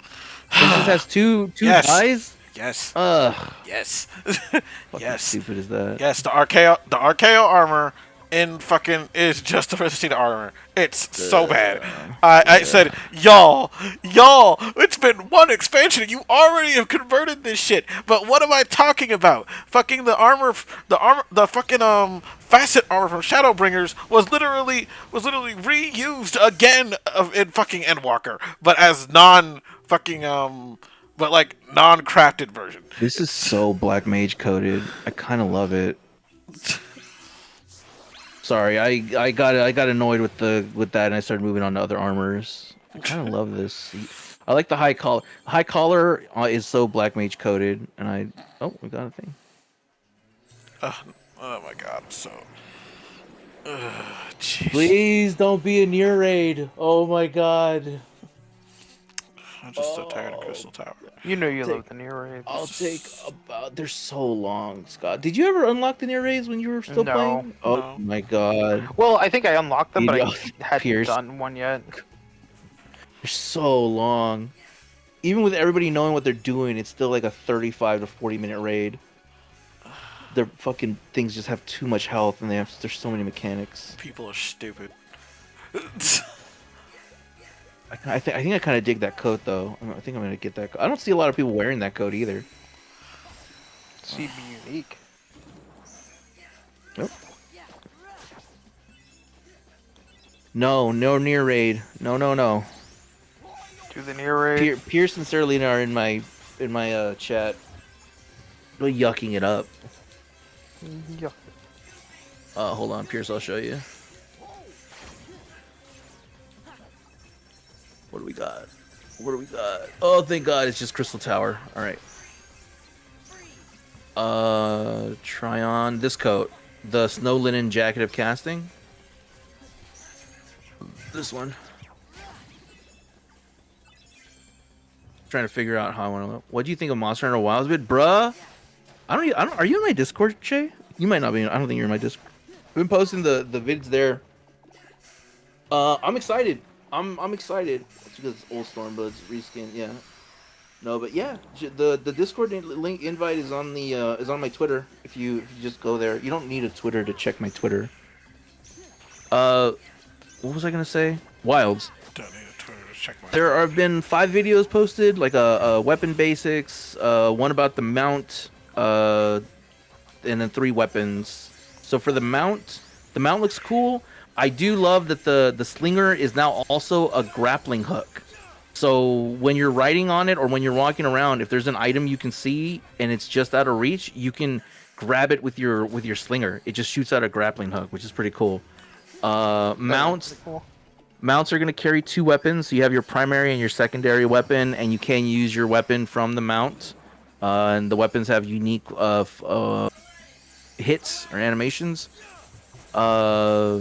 just has two Yes. dies? Yes. Ugh. Yes. Fucking Yes. stupid is that? Yes. The Archaeo armor in fucking is just the Resistina armor. It's so bad. I said, y'all, it's been one expansion and you already have converted this shit. But what am I talking about? Fucking the fucking facet armor from Shadowbringers was literally reused again in fucking Endwalker, but as but like non-crafted version. This is so Black Mage coded. I kind of love it. Sorry, I got annoyed with that and I started moving on to other armors. I kind of love this. I like the high collar. High collar is so Black Mage coded, and we got a thing. Oh my god, so. Jeez. Please don't be a near raid. Oh my god. I'm just so tired of Crystal Tower. You know you love the near raids. I'll take about. They're so long, Scott. Did you ever unlock the near raids when you were still No. playing? Oh No. my god. Well, I think I unlocked them, but I Maybe hadn't Pierce. done one yet. They're so long. Even with everybody knowing what they're doing, it's still like a 35 to 40-minute raid. Their fucking things just have too much health, and there's so many mechanics. People are stupid. I think I kind of dig that coat though. I think I'm gonna get that. I don't see a lot of people wearing that coat either. Seed be unique. Nope. No near raid. No. Do the near raid. Pierce and Serlina are in my chat. Really yucking it up. Yeah. Hold on, Pierce. I'll show you. What do we got? Oh, thank God, it's just Crystal Tower. All right. Try on this coat, the Snow Linen Jacket of Casting. This one. Trying to figure out how I want to. What do you think of Monster Hunter Wilds, bit, bruh? I don't. Are you in my Discord, Shay? You might not be. I don't think you're in my Discord. I've been posting the vids there. I'm excited. I'm excited. It's because it's Old Stormbloods reskin. Yeah. No, but yeah, the Discord link invite is on my Twitter. If you just go there, you don't need a Twitter to check my Twitter. What was I gonna say? Wilds. Don't need a Twitter to check my. There have been 5 videos posted, like a weapon basics, one about the mount, and then 3 weapons. So for the mount looks cool, I do love that the slinger is now also a grappling hook. So when you're riding on it or when you're walking around, if there's an item you can see and it's just out of reach, you can grab it with your slinger. It just shoots out a grappling hook, which is pretty cool. That is pretty Mounts cool. mounts are going to carry two weapons. So you have your primary and your secondary weapon, and you can use your weapon from the mount. And the weapons have unique hits or animations. Uh,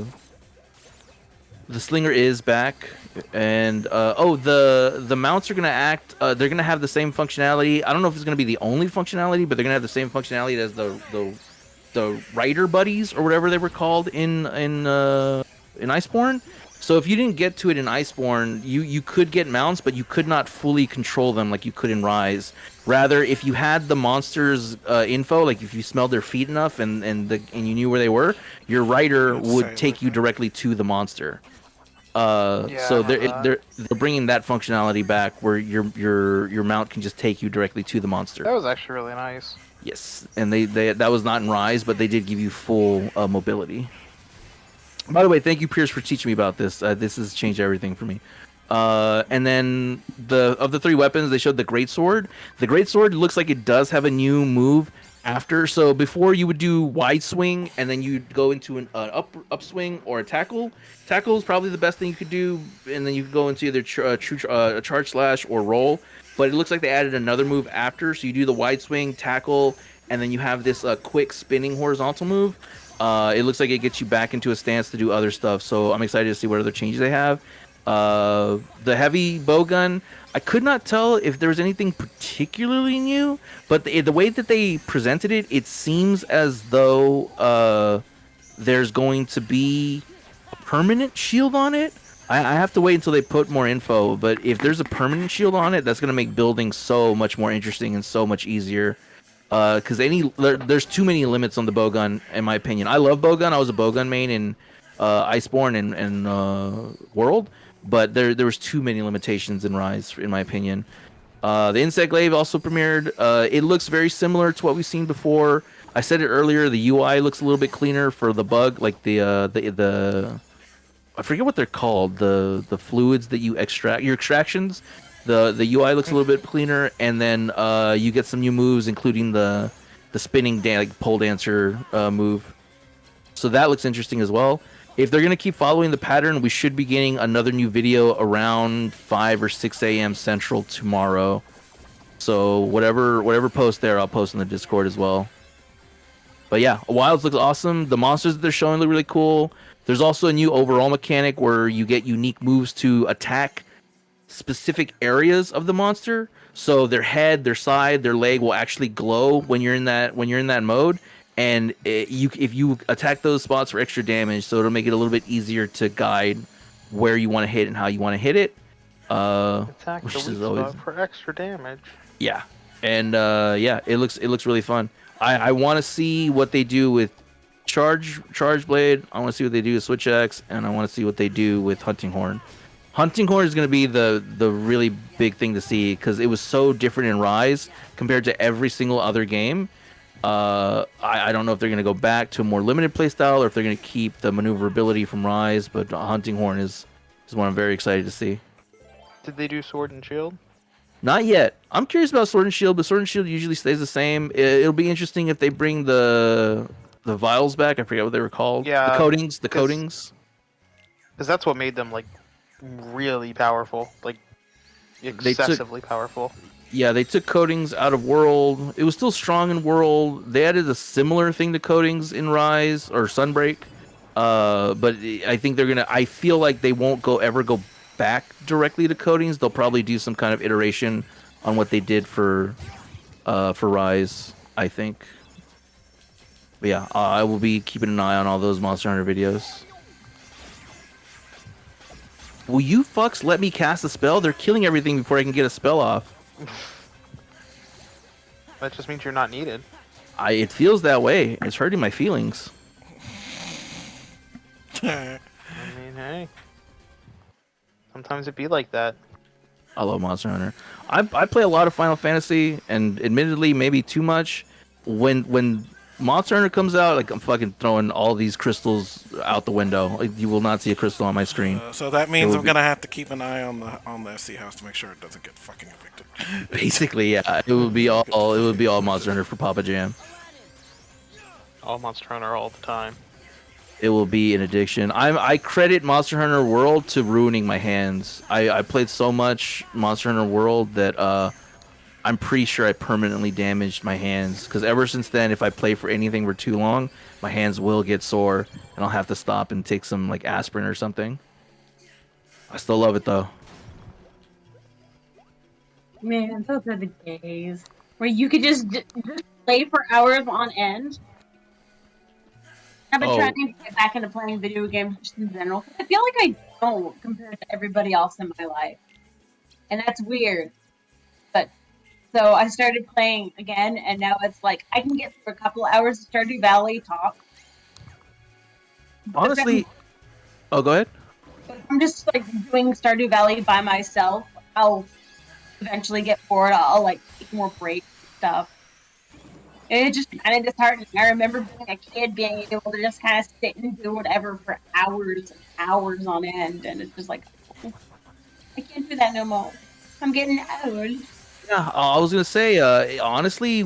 the slinger is back, and the mounts are gonna act. They're gonna have the same functionality. I don't know if it's gonna be the only functionality, but they're gonna have the same functionality as the rider buddies or whatever they were called in Iceborne. So if you didn't get to it in Iceborne, you could get mounts, but you could not fully control them like you could in Rise. Rather, if you had the monsters' info, like if you smelled their feet enough and you knew where they were, your rider You'd would say take you like- directly to the monster. Yeah, So I remember they're bringing that functionality back where your mount can just take you directly to the monster. that was actually really nice. Yes, and they that was not in Rise, but they did give you full mobility. By the way, thank you, Pierce, for teaching me about this. This has changed everything for me. And then of the three weapons, they showed the great sword. The great sword looks like it does have a new move after. So before you would do wide swing, and then you'd go into an upswing or a tackle. Tackle is probably the best thing you could do, and then you could go into either charge slash or roll. But it looks like they added another move after. So you do the wide swing, tackle, and then you have this quick spinning horizontal move. It looks like it gets you back into a stance to do other stuff. So I'm excited to see what other changes they have. The heavy bowgun, I could not tell if there was anything particularly new, but the way that they presented it, it seems as though there's going to be a permanent shield on it. I have to wait until they put more info, but if there's a permanent shield on it, that's going to make building so much more interesting and so much easier. Because there's too many limits on the bowgun, in my opinion. I love bowgun. I was a bowgun main in Iceborne and World, but there was too many limitations in Rise, in my opinion. The Insect Glaive also premiered. It looks very similar to what we've seen before. I said it earlier. The UI looks a little bit cleaner for the bug, like the I forget what they're called. The fluids that you extract, your extractions. The UI looks a little bit cleaner, and then you get some new moves, including the spinning like pole dancer move. So that looks interesting as well. If they're gonna keep following the pattern, we should be getting another new video around 5 or 6 a.m. Central tomorrow. So whatever post there, I'll post in the Discord as well. But yeah, Wilds looks awesome. The monsters that they're showing look really cool. There's also a new overall mechanic where you get unique moves to attack specific areas of the monster. So their head, their side, their leg will actually glow when you're in that mode. And if you attack those spots for extra damage, so it'll make it a little bit easier to guide where you want to hit and how you want to hit it. Attack Which the is weak always- spot for extra damage. Yeah, and yeah, it looks really fun. I want to see what they do with charge blade. I want to see what they do with switch axe, and I want to see what they do with hunting horn. Hunting horn is going to be the really big thing to see because it was so different in Rise compared to every single other game. I don't know if they're going to go back to a more limited playstyle or if they're going to keep the maneuverability from Rise, but hunting horn is what I'm very excited to see. Did they do sword and shield? Not yet. I'm curious about Sword and Shield, but Sword and Shield usually stays the same. It'll be interesting if they bring the vials back. I forget what they were called. Yeah, The coatings. The 'cause- coatings. Because that's what made them like really powerful, like took- excessively powerful. Yeah, they took coatings out of World. It was still strong in World. They added a similar thing to coatings in Rise or Sunbreak. But I think they're gonna. I feel like they won't ever go back directly to coatings. They'll probably do some kind of iteration on what they did for Rise, I think. But yeah, I will be keeping an eye on all those Monster Hunter videos. Will you fucks let me cast a spell? They're killing everything before I can get a spell off. That just means you're not needed. It feels that way. It's hurting my feelings. I mean, hey. Sometimes it be like that. I love Monster Hunter. I play a lot of Final Fantasy, and admittedly, maybe too much. When Monster Hunter comes out, like I'm fucking throwing all these crystals out the window. Like you will not see a crystal on my screen. So that It means will I'm be, gonna have to keep an eye on the SC house to make sure it doesn't get fucking evicted. basically, yeah. It would be all Monster Hunter for Papa Jam. All Monster Hunter all the time. It will be an addiction. I credit Monster Hunter World to ruining my hands. I played so much Monster Hunter World that I'm pretty sure I permanently damaged my hands. Because ever since then, if I play for anything for too long, my hands will get sore, and I'll have to stop and take some like aspirin or something. I still love it though. Man, those are the days where you could just play for hours on end. I've been trying Oh, to get back into playing video games just in general. I feel like I don't compared to everybody else in my life, and that's weird. But so I started playing again, and now it's like I can get through a couple hours of Stardew Valley talk. But then honestly, oh, go ahead. if I'm just like doing Stardew Valley by myself, I'll eventually get bored. I'll like take more breaks and stuff. It just kind of disheartening. I remember being a kid, being able to just kind of sit and do whatever for hours and hours on end, and it's just like, oh, I can't do that no more. I'm getting old. Yeah, I was gonna say, honestly,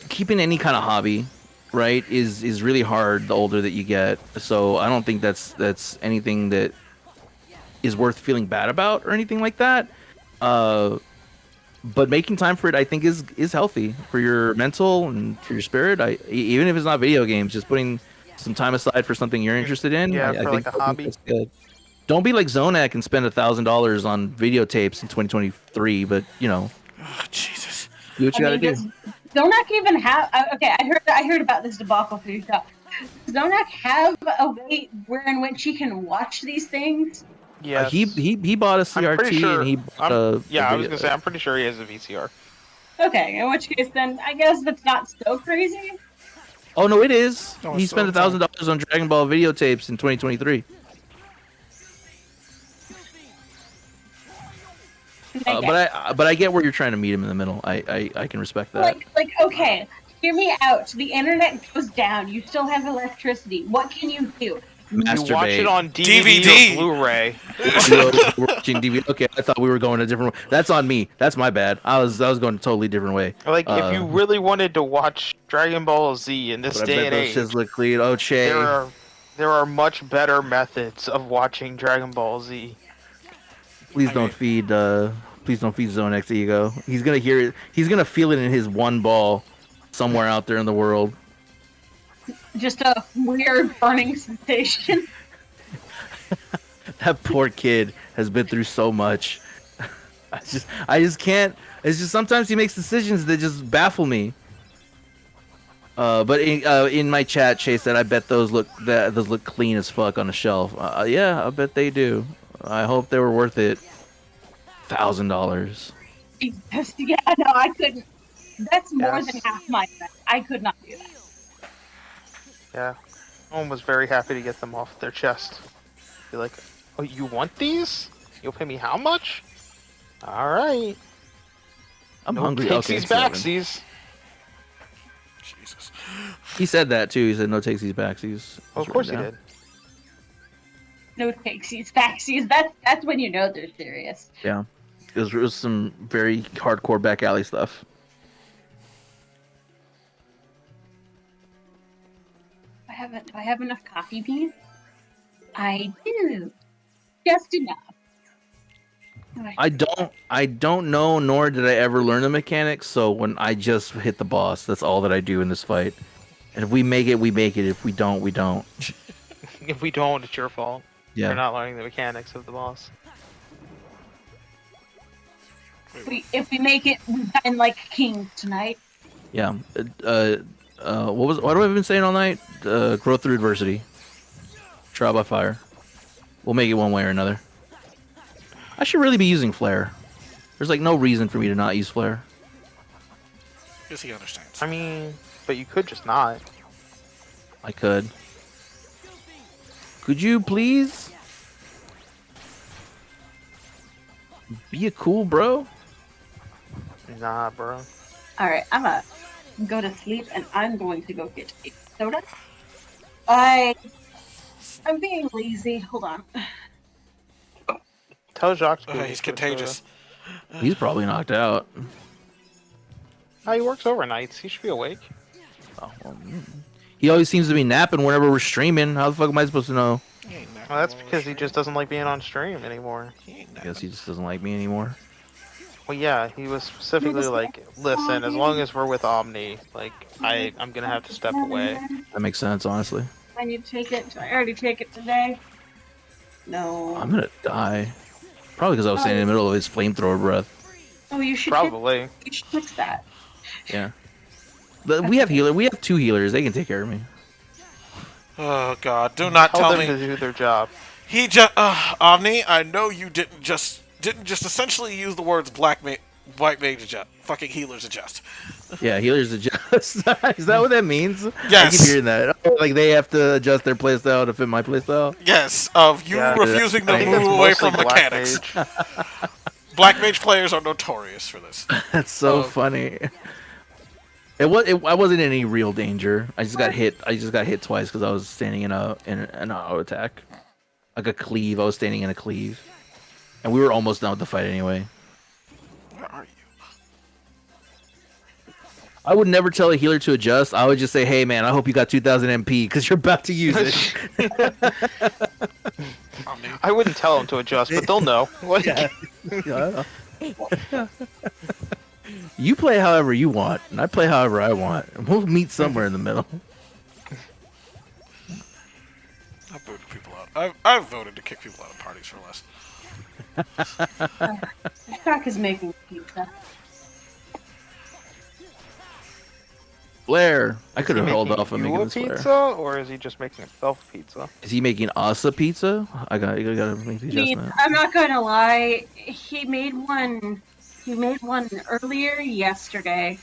keeping any kind of hobby, right, is really hard the older that you get. So I don't think that's anything that is worth feeling bad about or anything like that. Uh, but making time for it, I think, is healthy for your mental and for your spirit. Even if it's not video games, just putting some time aside for something you're interested in, Yeah, I for think like a hobby. that's good. Don't be like Zonak and spend $1,000 on videotapes in 2023, but Oh, Jesus. do what I you gotta mean, do. does Zonac even have? Okay, I heard about this debacle through stuff. Does Zonac have a way where in which he can watch these things? Yes. He bought a I'm pretty CRT and sure. he bought a I was video. gonna say I'm pretty sure he has a VCR. Okay, in which case, then I guess that's not so crazy. Oh no, it is. No, He it's spent all a the time. thousand dollars on Dragon Ball videotapes in 2023. I guess. But I get where you're trying to meet him in the middle. I can respect that. Like, okay, hear me out. The internet goes down. You still have electricity. What can you do? You watch it Masturbate. on DVD, DVD. or Blu-ray. We're watching DVD. Okay, I thought we were going a different way. That's on me. That's my bad. I was going a totally different way. Like, if you really wanted to watch Dragon Ball Z in this But I day bet and those age, shits look clean. Oh, Che. there are much better methods of watching Dragon Ball Z. Please I don't mean- feed. Please don't feed Zonek's ego. He's gonna hear it. He's gonna feel it in his one ball, somewhere out there in the world. Just a weird burning sensation. That poor kid has been through so much. I just can't. It's just sometimes he makes decisions that just baffle me. But in my chat, Chase said, "I bet those look clean as fuck on the shelf." Yeah, I bet they do. I hope they were worth it. $1,000. Jesus, yeah, no, I couldn't. That's more Yes. than half my set. I could not do that. Yeah. Someone was very happy to get them off their chest. Be like, oh, you want these? You'll pay me how much? Alright. I'm No hungry. takesies, so then. backsies. Jesus. He said that too. He said no takesies, backsies. Well, It's of course he written down. did. No takesies, backsies. That's when you know they're serious. Yeah, it was some very hardcore back alley stuff. Do I have enough coffee beans? I do. Just enough. I don't know, nor did I ever learn the mechanics. So when I just hit the boss, that's all that I do in this fight. And if we make it, we make it. If we don't, we don't. If we don't, it's your fault. Yeah. You're not learning the mechanics of the boss. If we make it, we dine like kings tonight. Yeah. What have I been saying all night? Growth through adversity. Trial by fire. We'll make it one way or another. I should really be using flare. There's like no reason for me to not use flare. Yes, he understands. I mean, but you could just not. I could. Could you please be a cool bro? Nah, bro. All right, go to sleep, and I'm going to go get a soda. I'm being lazy. Hold on. Tell Jacques to go He's get you a soda. contagious. He's probably knocked out. Oh, he works overnights. He should be awake. Oh, well, he always seems to be napping whenever we're streaming. How the fuck am I supposed to know? He ain't napping Well, that's while we're because he just streaming. doesn't like being on stream anymore. He ain't I guess napping. he just doesn't like me anymore. Well, yeah, he was specifically like, listen, as long as we're with Omni, like, I'm gonna have to step away. That makes sense, honestly. I need to take it. I already take it today. No. I'm gonna die. Probably because I was standing in the middle of his flamethrower breath. Oh, you should. Probably. You should fix that. Yeah. But we have healer. We have 2 healers. They can take care of me. Oh god, do not Tell tell them me. to do their job. He just Omni, I know you didn't just essentially use the words white mage adjust. Fucking healers adjust. Yeah, healers adjust. Is that what that means? I Yes. keep hearing that. Oh, like they have to adjust their playstyle to fit my playstyle. Yes, of you Yeah, refusing I to think move that's away mostly from Black mechanics. Mage. Black mage players are notorious for this. That's so Oh. funny. I wasn't in any real danger. I just got hit. I just got hit twice because I was standing in an auto attack, like a cleave. I was standing in a cleave, and we were almost done with the fight anyway. Where are you? I would never tell a healer to adjust. I would just say, "Hey, man, I hope you got 2,000 MP because you're about to use it." Omni. I wouldn't tell them to adjust, but they'll know. Like, Yeah. You play however you want, and I play however I want. And we'll meet somewhere in the middle. I've voted people out. I've voted to kick people out of parties for less. Jack is making pizza. Blair, I could is he have held making off on you making a this Blair. pizza, or is he just making himself a pizza? Is he making us a pizza? I gotta make the I mean, adjustment. I'm not gonna lie. He made one. He made one earlier yesterday,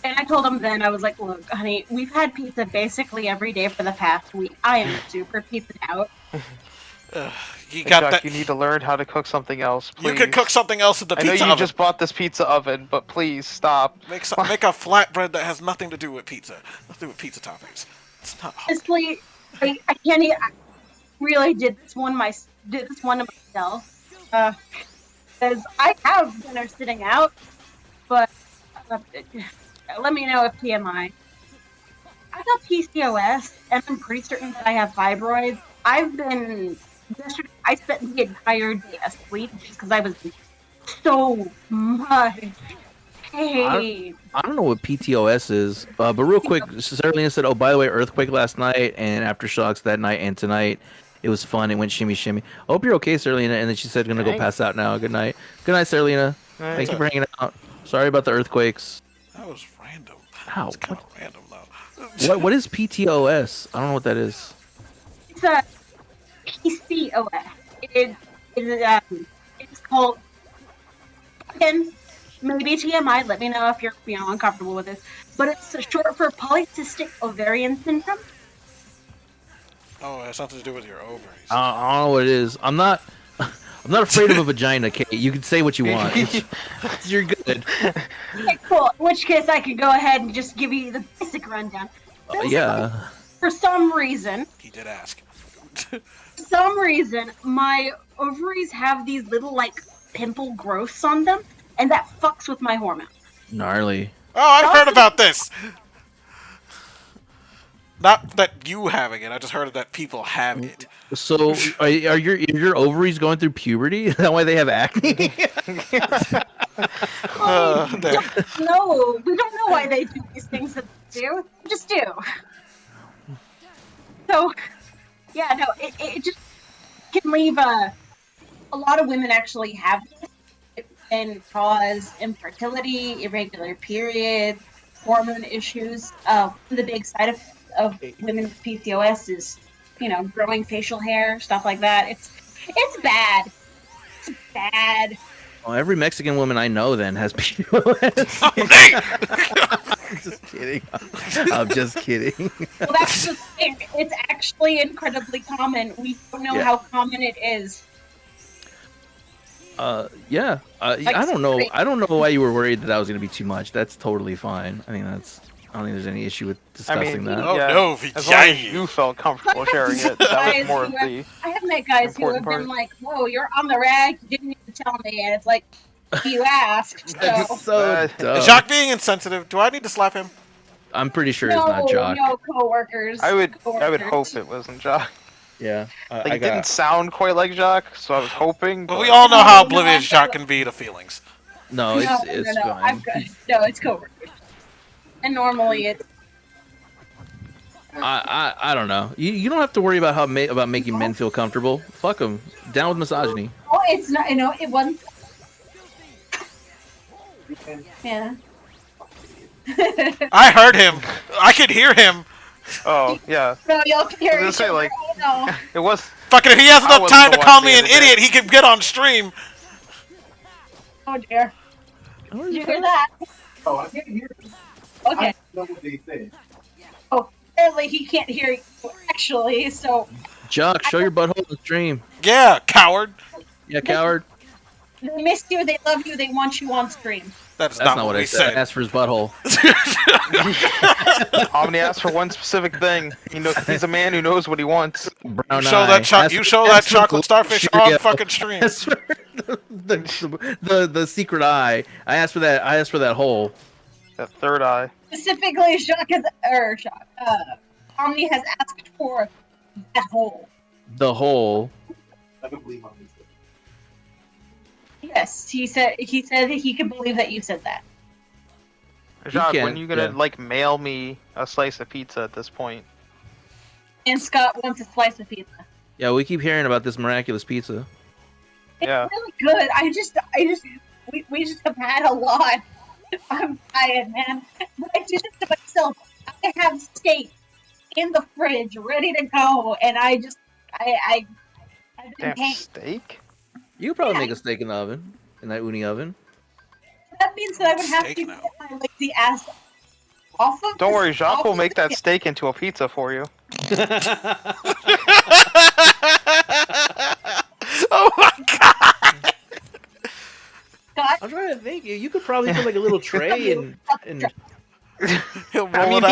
and I told him then. I was like, "Look, honey, we've had pizza basically every day for the past week. I am super pizza out." You Hey, got Jack, that. you need to learn how to cook something else, please. You can cook something else in the I know pizza you oven. just bought this pizza oven, but please stop. Make a flatbread that has nothing to do with pizza. Nothing to do with pizza toppings. It's not. Honestly, I can't. I really did this one to myself. Because I have dinner sitting out, but let me know if TMI. I got PCOS, and I'm pretty certain that I have fibroids. Yesterday, I spent the entire day asleep just because I was in so much pain. I don't know what PTOS is, but real quick, Serlina said, "Oh, by the way, earthquake last night and aftershocks that night and tonight. It was fun. It went shimmy shimmy. I hope you're okay, Serlina." And then she said, "Gonna go Thanks. pass out now. Good night. Good night, Serlina. Thank you for hanging out. Sorry about the earthquakes. That was random. Ow. It's kind of random though. What is PTOS? I don't know what that is. It's a PCOS. It's called. Again, maybe TMI. Let me know if you're uncomfortable with this. But it's short for polycystic ovarian syndrome. Oh, it has something to do with your ovaries. I don't know what it is. I'm not afraid of a vagina, Kate. You can say what you want. You're good. Okay, cool. In which case, I could go ahead and just give you the basic rundown. Yeah. For some reason, He did ask. my ovaries have these little like pimple growths on them, and that fucks with my hormones. Gnarly. Oh, I've heard about this. Not that you having it. I just heard that people have it. So, are your ovaries going through puberty? Is that why they have acne? There. No, we don't know why they do these things that they do. They just do. So, yeah, no, it just can leave a lot of women actually have this. It can cause infertility, irregular periods, hormone issues. The big side effects of women with PCOS is, growing facial hair, stuff like that. It's bad. It's bad. Well, every Mexican woman I know then has PCOS. Just kidding. I'm just kidding. Well, that's the thing. It's actually incredibly common. We don't know Yeah. how common it is. Yeah. I don't know. I don't know why you were worried that was gonna be too much. That's totally fine. I think that's I don't think there's any issue with I discussing mean, that. Oh yeah, no, as long as vijay. you felt comfortable sharing it, that Guys was more of who have- the. I have met guys who have important been part. like, "Whoa, you're on the rag. You didn't even tell me," and it's like, you asked. So That's so dumb. Is Jacques being insensitive? Do I need to slap him? I'm pretty sure it's no, not Jock. no coworkers. I would coworkers. hope it wasn't Jacques. Yeah, Like I it didn't got. sound quite like Jacques, so I was hoping. But But we all know how No, oblivious no, Jacques can be to feelings. No, it's no. I'm fine. good. No, it's coworkers. And normally it's I don't know. You don't have to worry about about making men feel comfortable. Fuck them. Down with misogyny. oh, it's not. You know, it wasn't. Yeah. I heard him. I could hear him. oh yeah, No, y'all can hear I was each gonna say, other. like- Oh, no. it was. Fucking if he has I enough wasn't time the to one call me an saying it. idiot, he can get on stream. Oh dear. Did you hear that? Oh, I can't hear them. Okay. I know what they said. Oh, apparently he can't hear you actually. So Jock, show your butthole on the stream. Yeah, coward. Yeah, coward. they miss you. They love you. They want you on stream. That's That's not what I we said. I said. asked for his butthole. Omni asked for one specific thing. He's a man who knows what he wants. Brown You show eye. that Ask you for- show ask that for chocolate starfish on Cheerio. fucking stream. Ask for the secret eye. I asked for that. I asked for that hole. That third eye. Specifically, Omni has asked for that hole. The hole. I don't believe I'm this. Yes, he said that he could believe that you said that. Jacques, can, when you gonna yeah. like mail me a slice of pizza at this point? And Scott wants a slice of pizza. Yeah, we keep hearing about this miraculous pizza. It's Yeah. really good. We just have had a lot. I'm tired, man. But I do this to myself. I have steak in the fridge ready to go, and I've been Damn paying. steak. You could probably Yeah. make a steak in the oven, in that uni oven. That means that I would have Steak to now. get my lazy ass off of. Don't this- worry, Jacques off will of make the- that steak into a pizza for you. Oh my god! Scott, I'm trying to think. You could probably put like a little tray and He'll I roll mean, it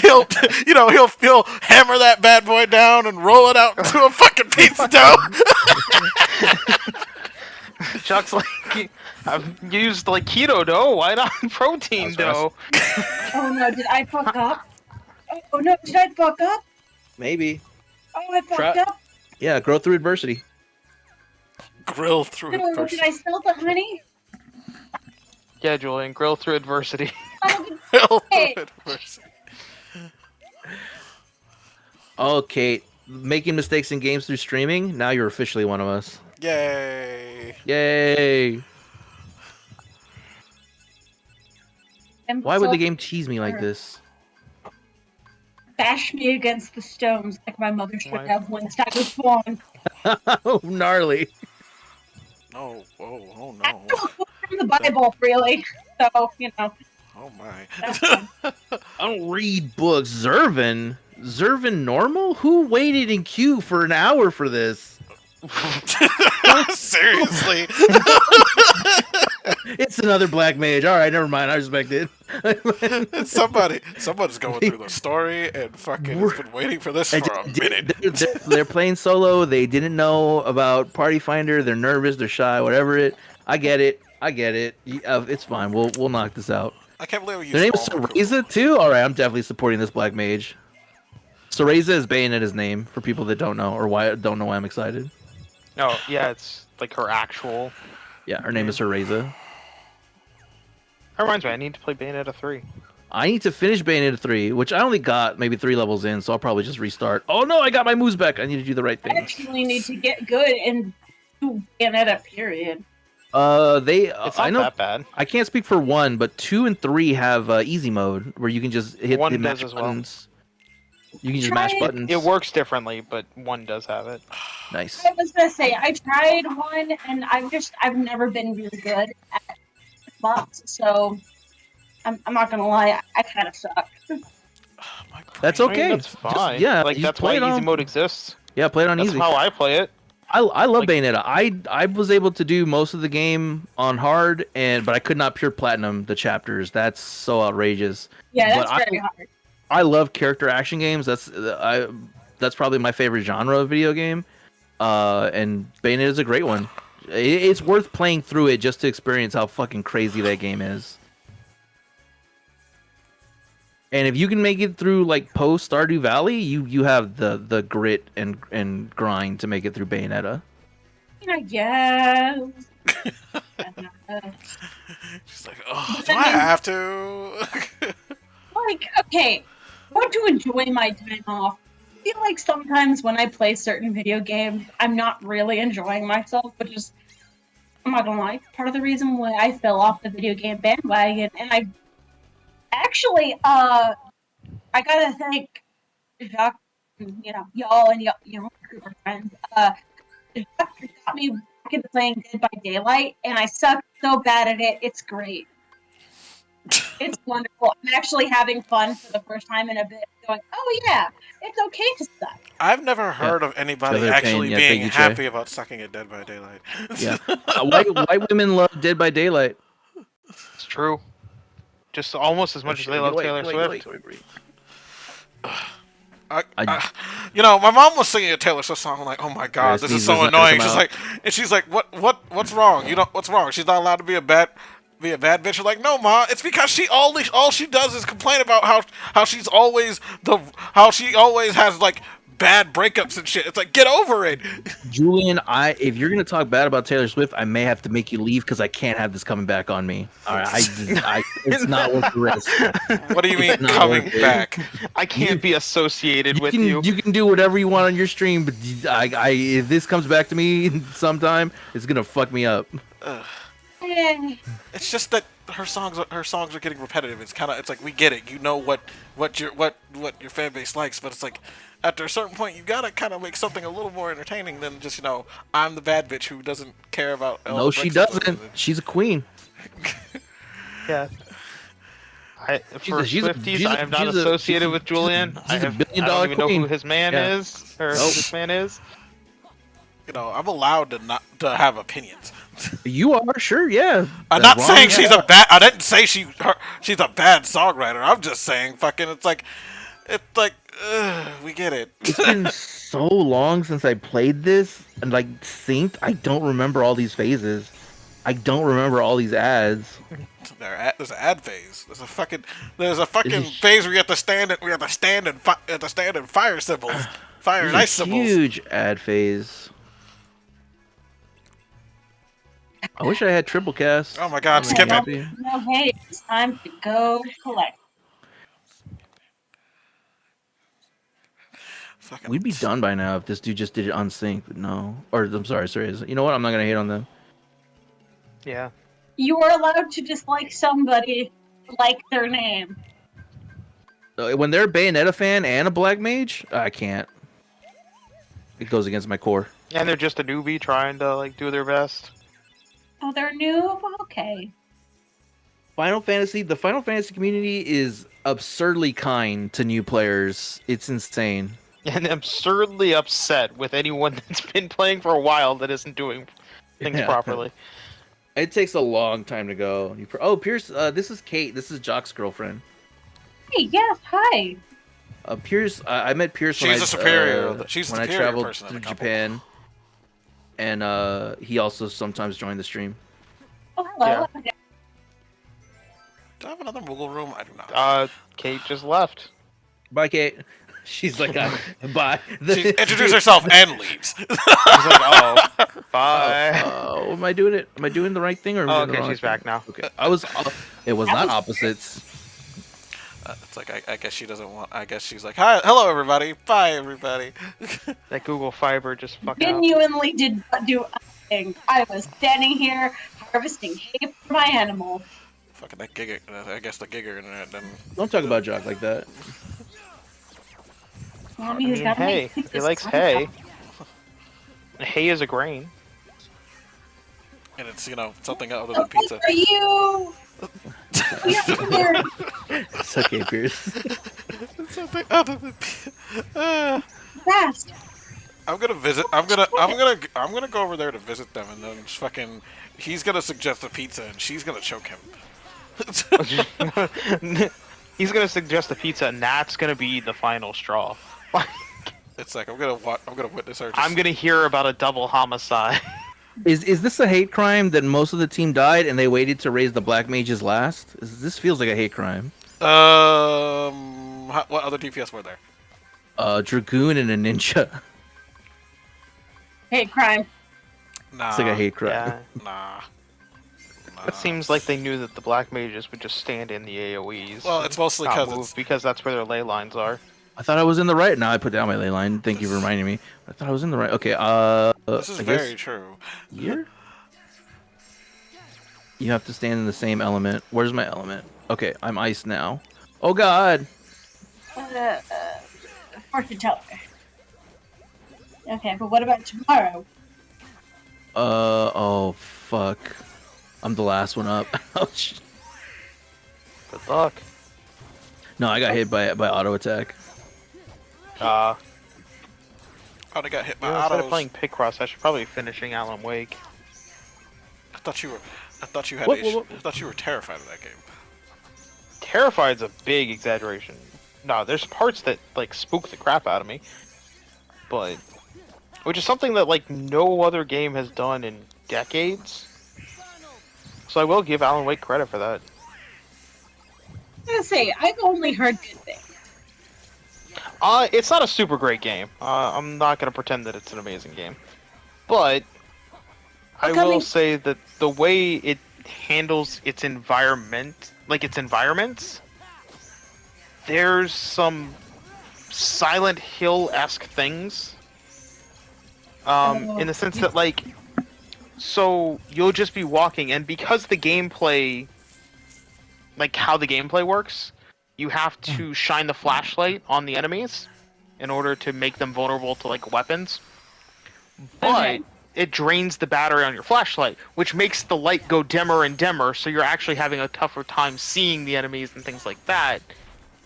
he out. could. He'll hammer that bad boy down and roll it out into a fucking pizza dough. Jacques like, I've used like keto dough. Why not protein That's dough? Oh no, did I fuck up? Oh no, did I fuck up? maybe. Oh, I fucked Try- up. Yeah, grow through adversity. Grill through it No, first. did I spill the honey? Yeah, Julian, grill through adversity. Oh, Grill through Hey. it first. Oh, Kate, making mistakes in games through streaming. Now you're officially one of us. Yay! Yay! I'm Why would so- the game tease me like this? bash me against the stones like my mother should Why? have once I was born? Oh, gnarly. No, oh I no. don't quote from the Bible, really. So, you know, Oh my. that's fine. I don't read books. Zervin? Zervin normal? Who waited in queue for an hour for this? Seriously. It's another black mage. All right, never mind. I respect it. Somebody's going through the story and fucking has been waiting for this for a minute. They're playing solo. They didn't know about Party Finder. They're nervous. They're shy. Whatever it. I get it. It's fine. We'll knock this out. I can't believe you. Their name is stole my Cereza too. All right, I'm definitely supporting this black mage. Cereza is Bayoneta's name for people that don't know or don't know why I'm excited. No, yeah, it's like her actual. Yeah, her name is Cereza. That reminds me, I need to play Bayonetta 3. I need to finish Bayonetta 3, which I only got maybe 3 levels in, so I'll probably just restart. Oh no, I got my moves back. I need to do the right I things. actually need to get good and do Bayonetta, period. It's I not know. that bad. I can't speak for 1, but 2 and 3 have easy mode where you can just hit One the does mash as well. buttons. You can just Try mash it. buttons. It works differently, but one does have it. Nice. I was gonna say I tried one and I've never been really good at bots, so I'm not gonna lie, I kind of suck. That's I mean, okay. that's fine. yeah, like just that's play why it easy on- mode exists. Yeah, play it on That's easy. how I play it. I love Like- Bayonetta. I was able to do most of the game on hard, but I could not pure platinum the chapters. That's so outrageous. Yeah, But that's very hard. I love character action games. That's probably my favorite genre of video game. And Bayonetta is a great one. It's worth playing through it just to experience how fucking crazy that game is. And if you can make it through like post Stardew Valley, you have the grit and grind to make it through Bayonetta. I guess. She's like, oh, But do then I they- have to? Like, okay, I want to enjoy my time off. I feel like sometimes when I play certain video games, I'm not really enjoying myself, which is, I'm not gonna lie, part of the reason why I fell off the video game bandwagon. And I actually, I gotta thank Jacques, y'all and y'all, group of friends. Jacques got me back into playing Dead by Daylight, and I suck so bad at it. It's great. It's wonderful. I'm actually having fun for the first time in a bit, going, oh yeah, it's okay to suck. I've never heard of anybody Feel their actually pain. Yeah, being thank you, Jay. happy about sucking at Dead by Daylight. Yeah, white women love Dead by Daylight. It's true. Just almost as much as they love Taylor Swift. My mom was singing a Taylor Swift song. I'm like, oh my god, this is so annoying. She's like, what's wrong? What's wrong? She's not allowed to be a bad bitch. I'm like, no, ma, it's because all she does is complain about how she always has like bad breakups and shit. It's like, get over it. Julian, if you're gonna talk bad about Taylor Swift, I may have to make you leave because I can't have this coming back on me. All right, it's not worth the risk. What do you mean Not coming worth it. back? I can't be associated with you. You can do whatever you want on your stream, but if this comes back to me sometime, it's gonna fuck me up. It's just that her songs are getting repetitive. It's like, we get it. You know what your fan base likes, but it's like, after a certain point, you gotta kind of make something a little more entertaining than just, I'm the bad bitch who doesn't care about. No, she doesn't. She's a queen. Yeah. For she's a- Swifties, she's a- I am not she's a- associated she's a- with Julian. she's a I billion don't dollar even know queen. who his man Yeah. is, or Nope. who this man is. I'm allowed to have opinions. You are sure, yeah. I'm That's not wrong, saying yeah. she's a bad. I didn't say she's a bad songwriter. I'm just saying, it's like, we get it. It's been so long since I played this and like synced. I don't remember all these phases. I don't remember all these ads. There's an ad phase. There's a fucking This is- phase where you have to stand in fire symbols, fire and There's ice a symbols. huge ad phase. I wish I had triple cast. Oh my god, I'm skip it. happy. No, hey, it's time to go collect. Fucking- We'd be done by now if this dude just did it unsynced, but no. Or I'm sorry. You know what? I'm not gonna hate on them. Yeah. You are allowed to dislike somebody, like their name. When they're a Bayonetta fan and a Black Mage, I can't. It goes against my core. And they're just a newbie trying to do their best. Oh, they're new? Okay. The Final Fantasy community is absurdly kind to new players. It's insane. And absurdly upset with anyone that's been playing for a while that isn't doing things Yeah. properly. It takes a long time to go. Oh, Pierce, this is Kate. This is Jock's girlfriend. Hey, yes, hi. Pierce, I met Pierce when She's I a superior. She's a when I superior traveled person in to the couple. Japan, and he also sometimes joined the stream. Oh, hello. Do I have another Moogle room? I do not. Kate just left. Bye, Kate. She's like, bye. She introduces herself and leaves. She's like, oh, bye. Oh, am I doing it? Am I doing the right thing or? am I Oh, doing the okay, wrong she's thing? back now. Okay, it was not opposites. It's like, I guess she doesn't want. I guess she's like, hi, hello everybody, bye everybody. That Google Fiber just fucked up. Genuinely did not do a thing. I was standing here harvesting hay for my animal. Fucking that gig. I guess the gigger internet then. Don't talk about Jock like that. Mommy, who's got Hay. He likes hay. Hay is a grain. And it's something other than pizza. Are you? You're here. It's okay, Pierce. Something other than pizza. Fast. I'm gonna visit. I'm gonna go over there to visit them, and then just fucking. He's gonna suggest a pizza, and she's gonna choke him. He's gonna suggest a pizza, and that's gonna be the final straw. It's like I'm gonna witness her. Just, I'm gonna hear about a double homicide. Is this a hate crime that most of the team died and they waited to raise the black mages last? This feels like a hate crime. What other DPS were there? Dragoon and a ninja. Hate crime. Nah. It's like a hate crime. Yeah, Nah. it seems like they knew that the black mages would just stand in the AOE's. Well, it's mostly not because move it's. because that's where their ley lines are. I thought I was in the right. Now I put down my ley line. Thank you for reminding me. I thought I was in the right. Okay. This is I very guess true. here. You have to stand in the same element. Where's my element? Okay, I'm ice now. Oh God. Fortune teller. Okay, but what about tomorrow? Oh fuck. I'm the last one up. Ouch. Good luck. No, I got hit by auto attack. Oh, they got hit by Instead of autos. playing Picross, I should probably be finishing Alan Wake. I thought you were. I thought you had. What- I thought you were terrified of that game. Terrified's a big exaggeration. No, there's parts that like spook the crap out of me, but which is something that like no other game has done in decades. So I will give Alan Wake credit for that. I gotta say, I've only heard good things. It's not a super great game. I'm not gonna pretend that it's an amazing game, but I Okay, I will mean- say that the way it handles its environment, like its environments, there's some Silent Hill-esque things. In the sense that like, so you'll just be walking, and because the gameplay, like how the gameplay works, you have to shine the flashlight on the enemies in order to make them vulnerable to like weapons. But Okay. it drains the battery on your flashlight, which makes the light go dimmer and dimmer, so you're actually having a tougher time seeing the enemies and things like that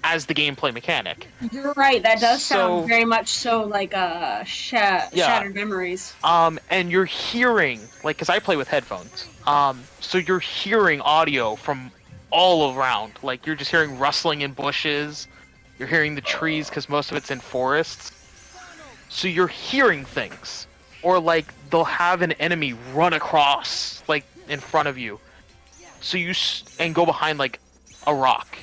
as the gameplay mechanic. You're right. That does So- sound very much so like Shattered Memories. And you're hearing, like, because I play with headphones, so you're hearing audio from all around. Like, you're just hearing rustling in bushes, you're hearing the trees because most of it's in forests. So you're hearing things. Or, like, they'll have an enemy run across, like, in front of you. So and go behind, like, a rock.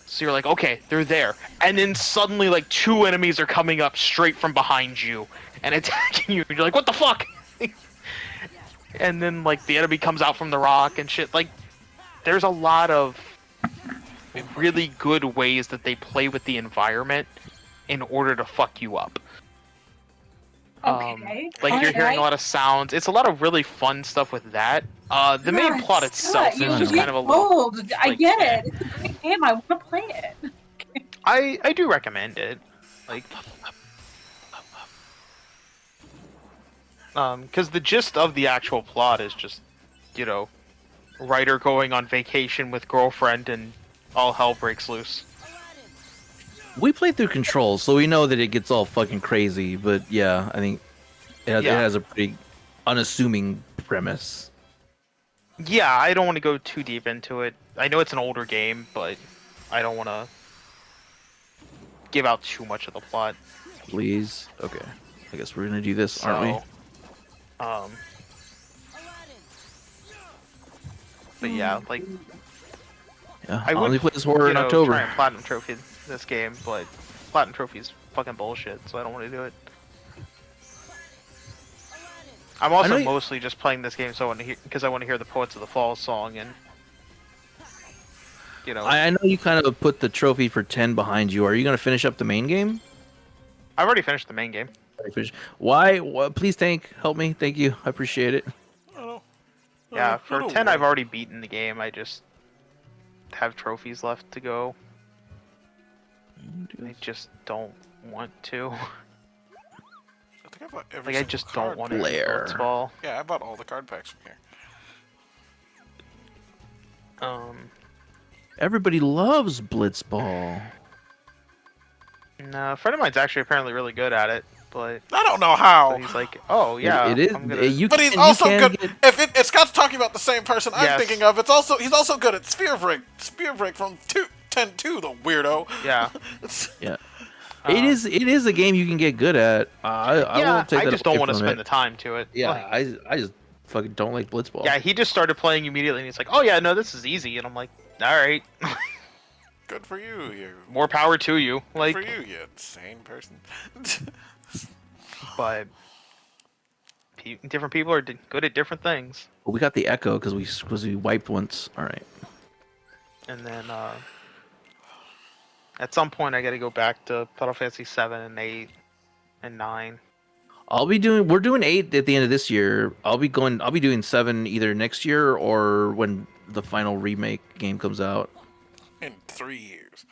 So you're like, okay, they're there. And then suddenly, like, two enemies are coming up straight from behind you and attacking you. And you're like, what the fuck? And then, like, the enemy comes out from the rock and shit. Like, there's a lot of really good ways that they play with the environment in order to fuck you up. Okay. Like, you're hearing a lot of sounds. It's a lot of really fun stuff with that. The main Yes, plot itself you is just get kind of a little... old. I like, get it. It's a great game. I want to play it. I do recommend it. Like, because the gist of the actual plot is just, you know, writer going on vacation with girlfriend and all hell breaks loose. We played through Control, so we know that it gets all fucking crazy. But yeah, I think it has a pretty unassuming premise. Yeah, I don't want to go too deep into it. I know it's an older game, but I don't want to give out too much of the plot. Please. Okay. I guess we're gonna do this, aren't we? But yeah, like, Yeah. I I would, only play this horror you in know, October. try and platinum trophy this game, but platinum trophy is fucking bullshit, so I don't want to do it. I'm also you- mostly just playing this game so I want to hear, because I want to hear the Poets of the Fall song, and you know, I know you kind of put the trophy for 10 behind you. Are you gonna finish up the main game? I've already finished the main game. Why? Please, Tank, help me. Thank you. I appreciate it. Yeah, I for don't 10 know. I've already beaten the game. I just have trophies left to go. I just don't want to. I think I bought every Like, I single just card don't want to pack. Blair. Blitzball. Yeah, I bought all the card packs from here. Everybody loves Blitzball. No, a friend of mine's actually apparently really good at it. but I don't know so how. he's like, oh yeah, It is. I'm gonna. But he's You also can good. get. If Scott's talking about the same person I'm Yes. thinking of, he's also good at Spear Break. Spear Break from 10-2, the weirdo. Yeah. Yeah. Uh, It is a game you can get good at. I yeah, won't take I that just away don't want to from spend it. the time to it. Yeah, Like, I just fucking don't like blitzball. yeah, he just started playing immediately, and he's like, oh yeah, no, this is easy, and I'm like, all right, Good for you, more power to you. Like, for you insane person. but different people are good at different things. But we got the echo because we wiped once. All right. And then at some point, I got to go back to Final Fantasy 7 and 8 and 9. We're doing 8 at the end of this year. I'll be doing 7 either next year or when the final remake game comes out. In 3 years.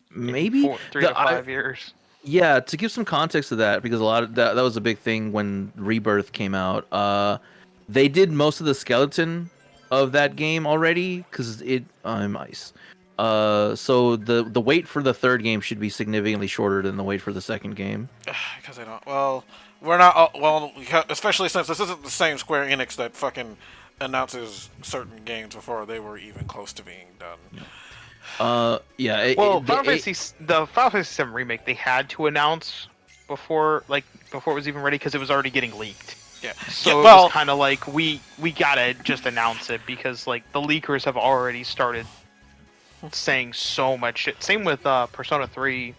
Maybe 3 to 5 years. Yeah, to give some context to that, because a lot of that was a big thing when Rebirth came out. They did most of the skeleton of that game already because I'm ice. So the wait for the third game should be significantly shorter than the wait for the second game. Because I don't. Well, we're not. Well, especially since this isn't the same Square Enix that fucking announces certain games before they were even close to being done. Yeah. Well, the Final Fantasy 7 remake they had to announce before it was even ready because it was already getting leaked. Yeah. So yeah, well, it was kind of like we gotta just announce it because like the leakers have already started saying so much shit. Same with Persona 3,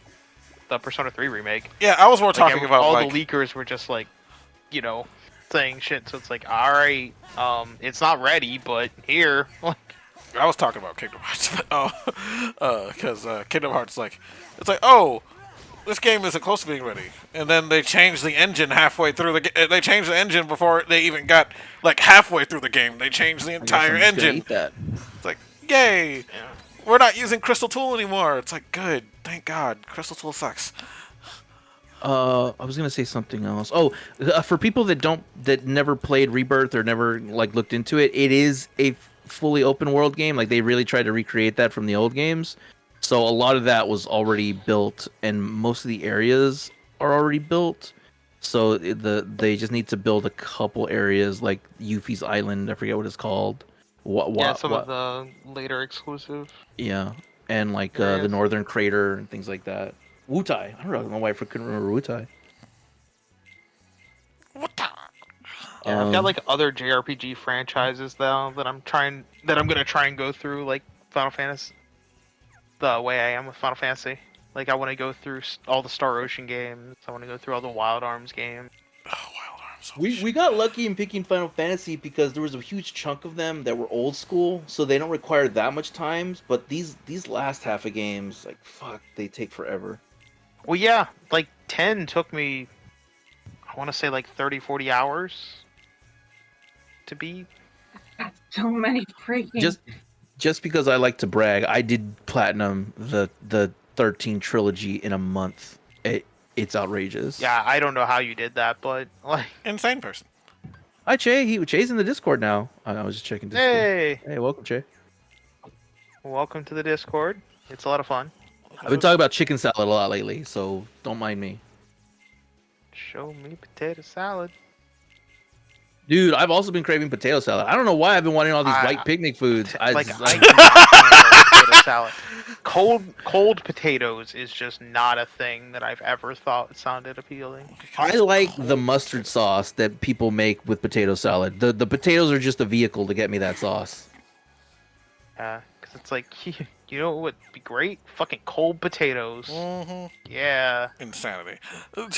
the Persona 3 remake. yeah, I was more Like, talking about all like the leakers were just like, saying shit. So it's like, all right, it's not ready, but here. I was talking about Kingdom Hearts. Because Kingdom Hearts it's like, oh, this game isn't close to being ready, and then they changed the engine halfway through they changed the engine before they even got like halfway through the game. They changed the entire I'm just gonna engine. eat that. It's like, yay! We're not using Crystal Tool anymore. It's like, good, thank God. Crystal Tool sucks. I was gonna say something else. Oh, for people that never played Rebirth or never looked into it, it is a fully open world game. Like they really tried to recreate that from the old games. So a lot of that was already built, and most of the areas are already built. So they just need to build a couple areas like Yuffie's Island. I forget what it's called. Some of the later exclusive. Yeah, and the areas. Northern Crater and things like that. Wutai. I don't know why I couldn't remember Wutai. Yeah, I've got other JRPG franchises though that I'm gonna try and go through like Final Fantasy, the way I am with Final Fantasy. Like I want to go through all the Star Ocean games. I want to go through all the Wild Arms games. Oh, Wild Arms. We got lucky in picking Final Fantasy because there was a huge chunk of them that were old school, so they don't require that much time. But these last half of games, they take forever. Well, yeah, 10 took me, I want to say 30, 40 hours to beat. That's so many freaking. Just because I like to brag, I did platinum the 13 trilogy in a month. It's outrageous. Yeah, I don't know how you did that, but Insane person. Hi Che, Che's in the Discord now. I was just checking Discord. Hey, welcome Che. Welcome to the Discord. It's a lot of fun. I've been talking about chicken salad a lot lately, so don't mind me. Show me potato salad. Dude, I've also been craving potato salad. I don't know why I've been wanting all these white picnic foods. I cannot handle potato salad. Cold potatoes is just not a thing that I've ever thought sounded appealing. I like the mustard sauce that people make with potato salad. The potatoes are just a vehicle to get me that sauce. Yeah, because it's like, you know what would be great? Fucking cold potatoes. Mm-hmm. Yeah. Insanity.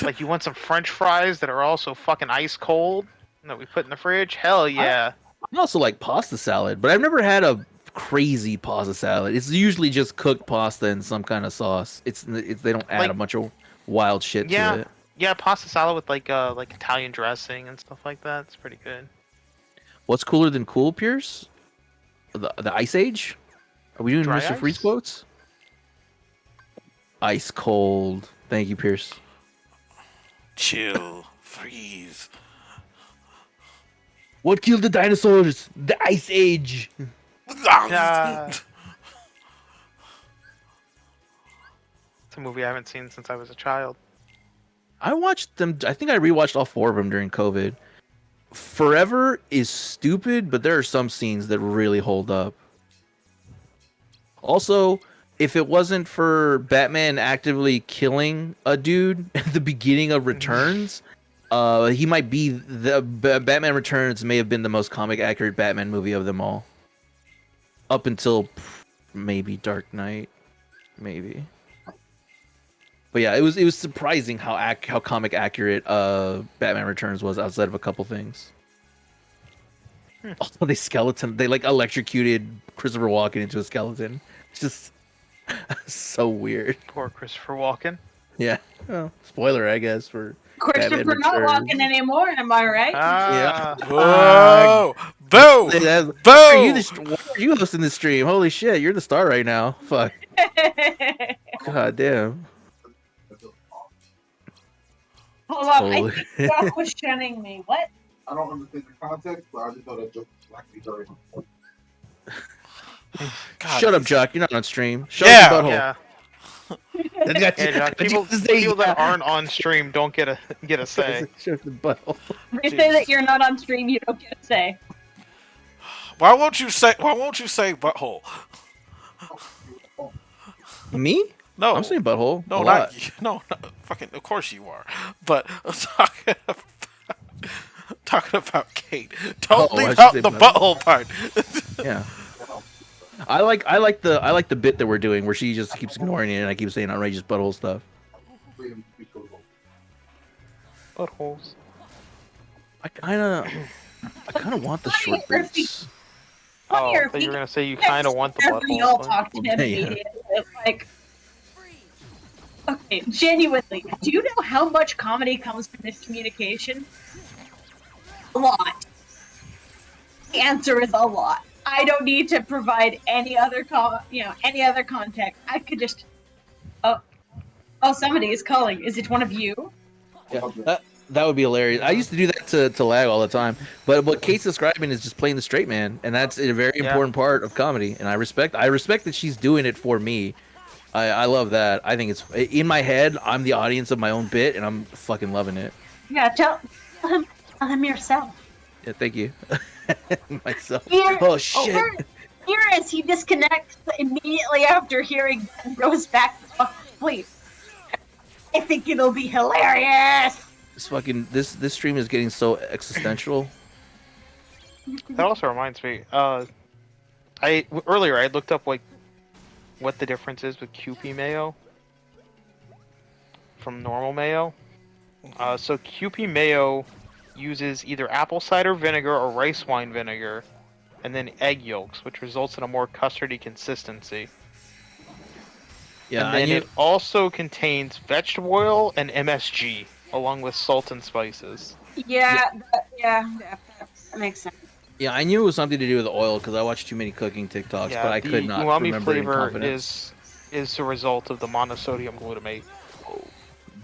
Like, you want some French fries that are also fucking ice cold that we put in the fridge? Hell yeah. I also like pasta salad, but I've never had a crazy pasta salad. It's usually just cooked pasta and some kind of sauce. It's they don't add a bunch of wild shit to it. Yeah, pasta salad with like Italian dressing and stuff like that. It's pretty good. What's cooler than cool, Pierce? The Ice Age? Are we doing Dry Mr. ice? Freeze quotes? Ice cold. Thank you, Pierce. Chill. Freeze. What killed the dinosaurs? The Ice Age. It's a movie I haven't seen since I was a child. I watched them. I think I rewatched all 4 of them during COVID. Forever is stupid, but there are some scenes that really hold up. Also, if it wasn't for Batman actively killing a dude at the beginning of Returns, he might be Batman Returns may have been the most comic accurate Batman movie of them all. Up until maybe Dark Knight, maybe. But yeah, it was surprising how comic accurate Batman Returns was outside of a couple things. Also, they like electrocuted Christopher Walken into a skeleton. It's just so weird. Poor Christopher Walken. Yeah. Well, spoiler, I guess, for Christopher Batman not Returns. walking anymore, am I right? Ah, Whoa! Boo! Why are you Boo! why are you hosting this stream? Holy shit, you're the star right now. Fuck. God damn. Hold on, I Holy- think Doc was shunning me. What? I don't understand the context, but I just know that joke was actually very God. Shut up, Jock. You're not on stream. Shut Yeah. up, your butthole. yeah. I got Yeah, you- John, I got you people, to say, people that yeah. aren't on stream don't get a say. Shut the butthole. They say that you're not on stream, you don't get a say. Why won't you say butthole? Me? No. I'm saying butthole. No, a not lot. you. No, fucking. Of course you are. But I'm talking about Kate. Don't Oh, I leave should out say the butthole. butthole part. Yeah. I like the bit that we're doing where she just keeps ignoring it and I keep saying outrageous butthole stuff. Buttholes. I kinda want the short Funny or boots. Oh, Funnier I thought you were if gonna say you kind of want the we all buttholes. talk to him Yeah. immediately. It's like, okay, genuinely, do you know how much comedy comes from miscommunication? A lot. The answer is a lot. I don't need to provide any other any other context. I could just, oh, somebody is calling. Is it one of you? Yeah, that would be hilarious. I used to do that to lag all the time. But what Kate's describing is just playing the straight man, and that's a very Yeah. important part of comedy. And I respect that she's doing it for me. I love that. I think it's in my head. I'm the audience of my own bit, and I'm fucking loving it. Yeah, tell him yourself. Yeah, thank you. Myself. Here, Oh shit. Here as he disconnects immediately after hearing that and goes back to sleep. I think it'll be hilarious. This stream is getting so existential. That also reminds me. Earlier I looked up like what the difference is with Kewpie mayo from normal mayo. So Kewpie mayo uses either apple cider vinegar or rice wine vinegar, and then egg yolks, which results in a more custardy consistency. Yeah, And then it also contains vegetable oil and MSG, along with salt and spices. Yeah, that makes sense. Yeah, I knew it was something to do with oil because I watched too many cooking TikToks, but I could not the umami remember in flavor confidence. is the result of the monosodium glutamate.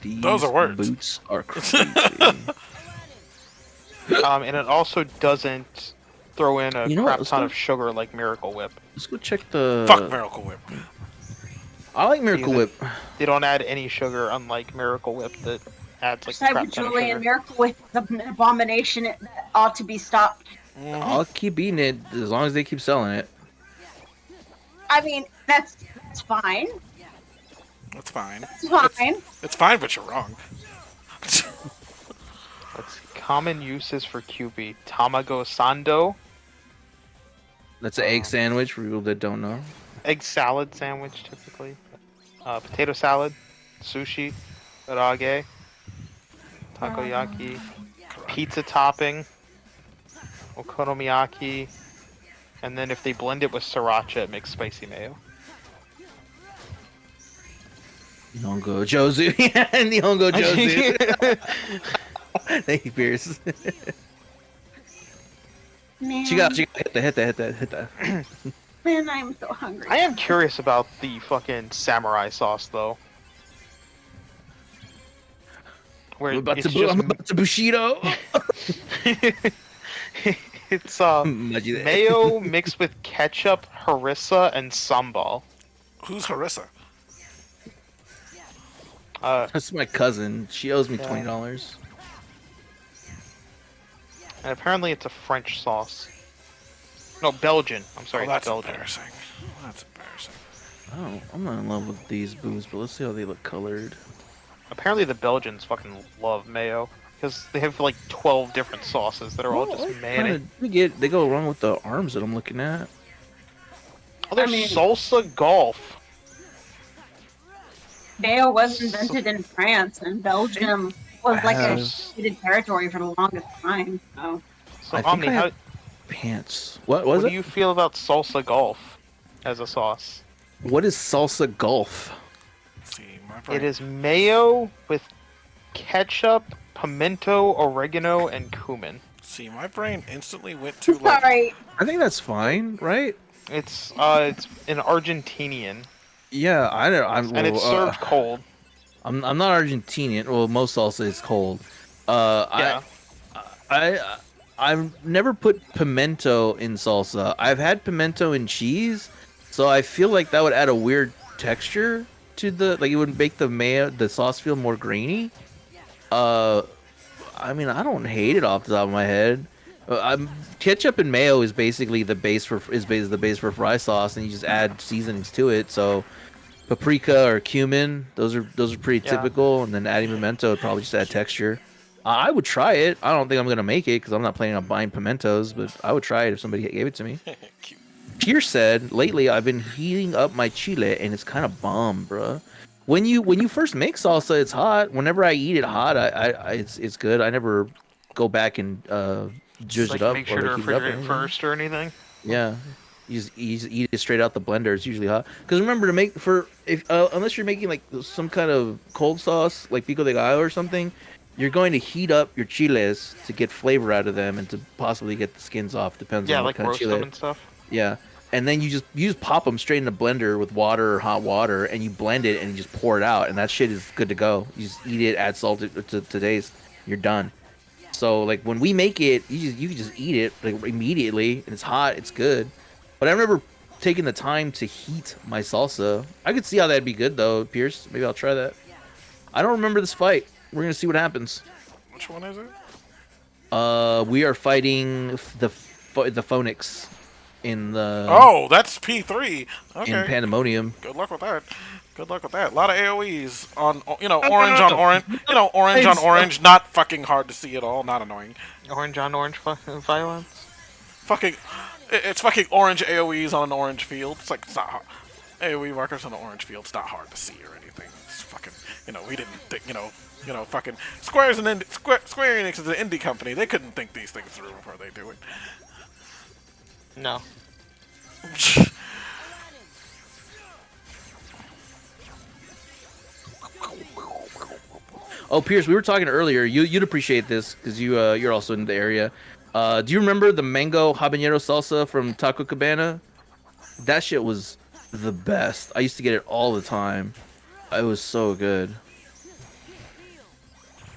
These Those are words. Boots are crazy. And it also doesn't throw in a You know what, crap let's ton go- of sugar like Miracle Whip. Let's go check the. Fuck Miracle Whip. I like Miracle Season. Whip. They don't add any sugar, unlike Miracle Whip that adds like a Side crap with ton of Julian sugar. Miracle with an abomination that ought to be stopped. I'll keep eating it as long as they keep selling it. I mean, that's fine. That's fine. It's fine. It's fine, but you're wrong. Let's see. Common uses for Kewpie: tamago sando, That's an egg sandwich for people that don't know. egg salad sandwich typically, potato salad, sushi, karaage, takoyaki, pizza topping, okonomiyaki, and then if they blend it with sriracha, it makes spicy mayo. Nihongo Jozu. Yeah, Nihongo Jozu. Thank you, Pierce. Man, She got hit that. man, I'm so hungry. I am curious about the fucking samurai sauce though. Where I'm about it's to Bushido. it's Maji- mayo mixed with ketchup, harissa, and sambal. Who's Harissa? That's my cousin. She owes me Yeah. $20. And apparently it's a French sauce. No, Belgian. I'm sorry, Oh, it's that's Belgian. embarrassing. That's embarrassing. I'm not in love with these boos, but let's see how they look colored. Apparently the Belgians fucking love mayo because they have like 12 different sauces that are all just Kind mayonnaise. of they go along with the arms that I'm looking at. Oh, there's I mean- salsa golf. Mayo was invented in France, and Belgium was like a have- disputed territory for the longest time. So So I think Omni, I how have pants. What was what it? do you feel about salsa golf as a sauce? What is salsa golf? Let's see, my It brain. is mayo with ketchup, pimento, oregano, and cumin. See, my brain instantly went to like. sorry. I think that's fine, right? It's an Argentinian, Yeah, I don't. and it's served cold. I'm not Argentinian. Well, most salsa is cold. Yeah. I've never put pimento in salsa. I've had pimento in cheese, so I feel like that would add a weird texture to it would make the sauce feel more grainy. I mean, I don't hate it off the top of my head. Ketchup and mayo is basically the base for fry sauce, and you just add seasonings to it. So paprika or cumin, those are pretty Yeah. typical, and then adding pimento would probably just add texture. I would try it. I don't think I'm gonna make it because I'm not planning on buying pimentos, but I would try it if somebody gave it to me. Cute. Pierce said, lately I've been heating up my chile and it's kind of bomb, bruh. When you first make salsa, it's hot. Whenever I eat it hot, it's good. I never go back and Just judge it up make or sure to heat it up or refrigerate it anything. first or anything. Yeah, you just eat it straight out the blender. It's usually hot. Because remember to make unless you're making like some kind of cold sauce like pico de gallo or something, you're going to heat up your chiles to get flavor out of them and to possibly get the skins off. Depends Yeah, on what like kind of roast chile. them and stuff. Yeah, and then you just pop them straight in the blender with water or hot water, and you blend it and you just pour it out, and that shit is good to go. You just eat it, add salt to taste, you're done. So like when we make it, you can just eat it like immediately, and it's hot, it's good. But I've never taken the time to heat my salsa. I could see how that'd be good though, Pierce. Maybe I'll try that. I don't remember this fight. We're gonna see what happens. Which one is it? We are fighting the Phonics in the Oh, that's P3. in Okay. Pandemonium. Good luck with that. Good luck with that. A lot of AoEs on, no, orange no. on orange. Orange on orange. Not fucking hard to see at all. Not annoying. Orange on orange fucking violence. Fucking, it's fucking orange AoEs on an orange field. It's like, it's not hard. AoE markers on an orange field. It's not hard to see or anything. It's fucking, we didn't think, fucking Square Enix is an indie company. They couldn't think these things through before they do it. No. Oh, Pierce, we were talking earlier. You'd appreciate this because you're also in the area. Do you remember the mango habanero salsa from Taco Cabana? That shit was the best. I used to get it all the time. It was so good.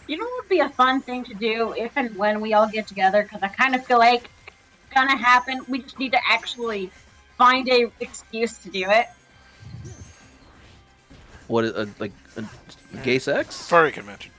You know what would be a fun thing to do if and when we all get together? Because I kind of feel like it's gonna happen. We just need to actually find a excuse to do it. What is like gay sex? Furry convention.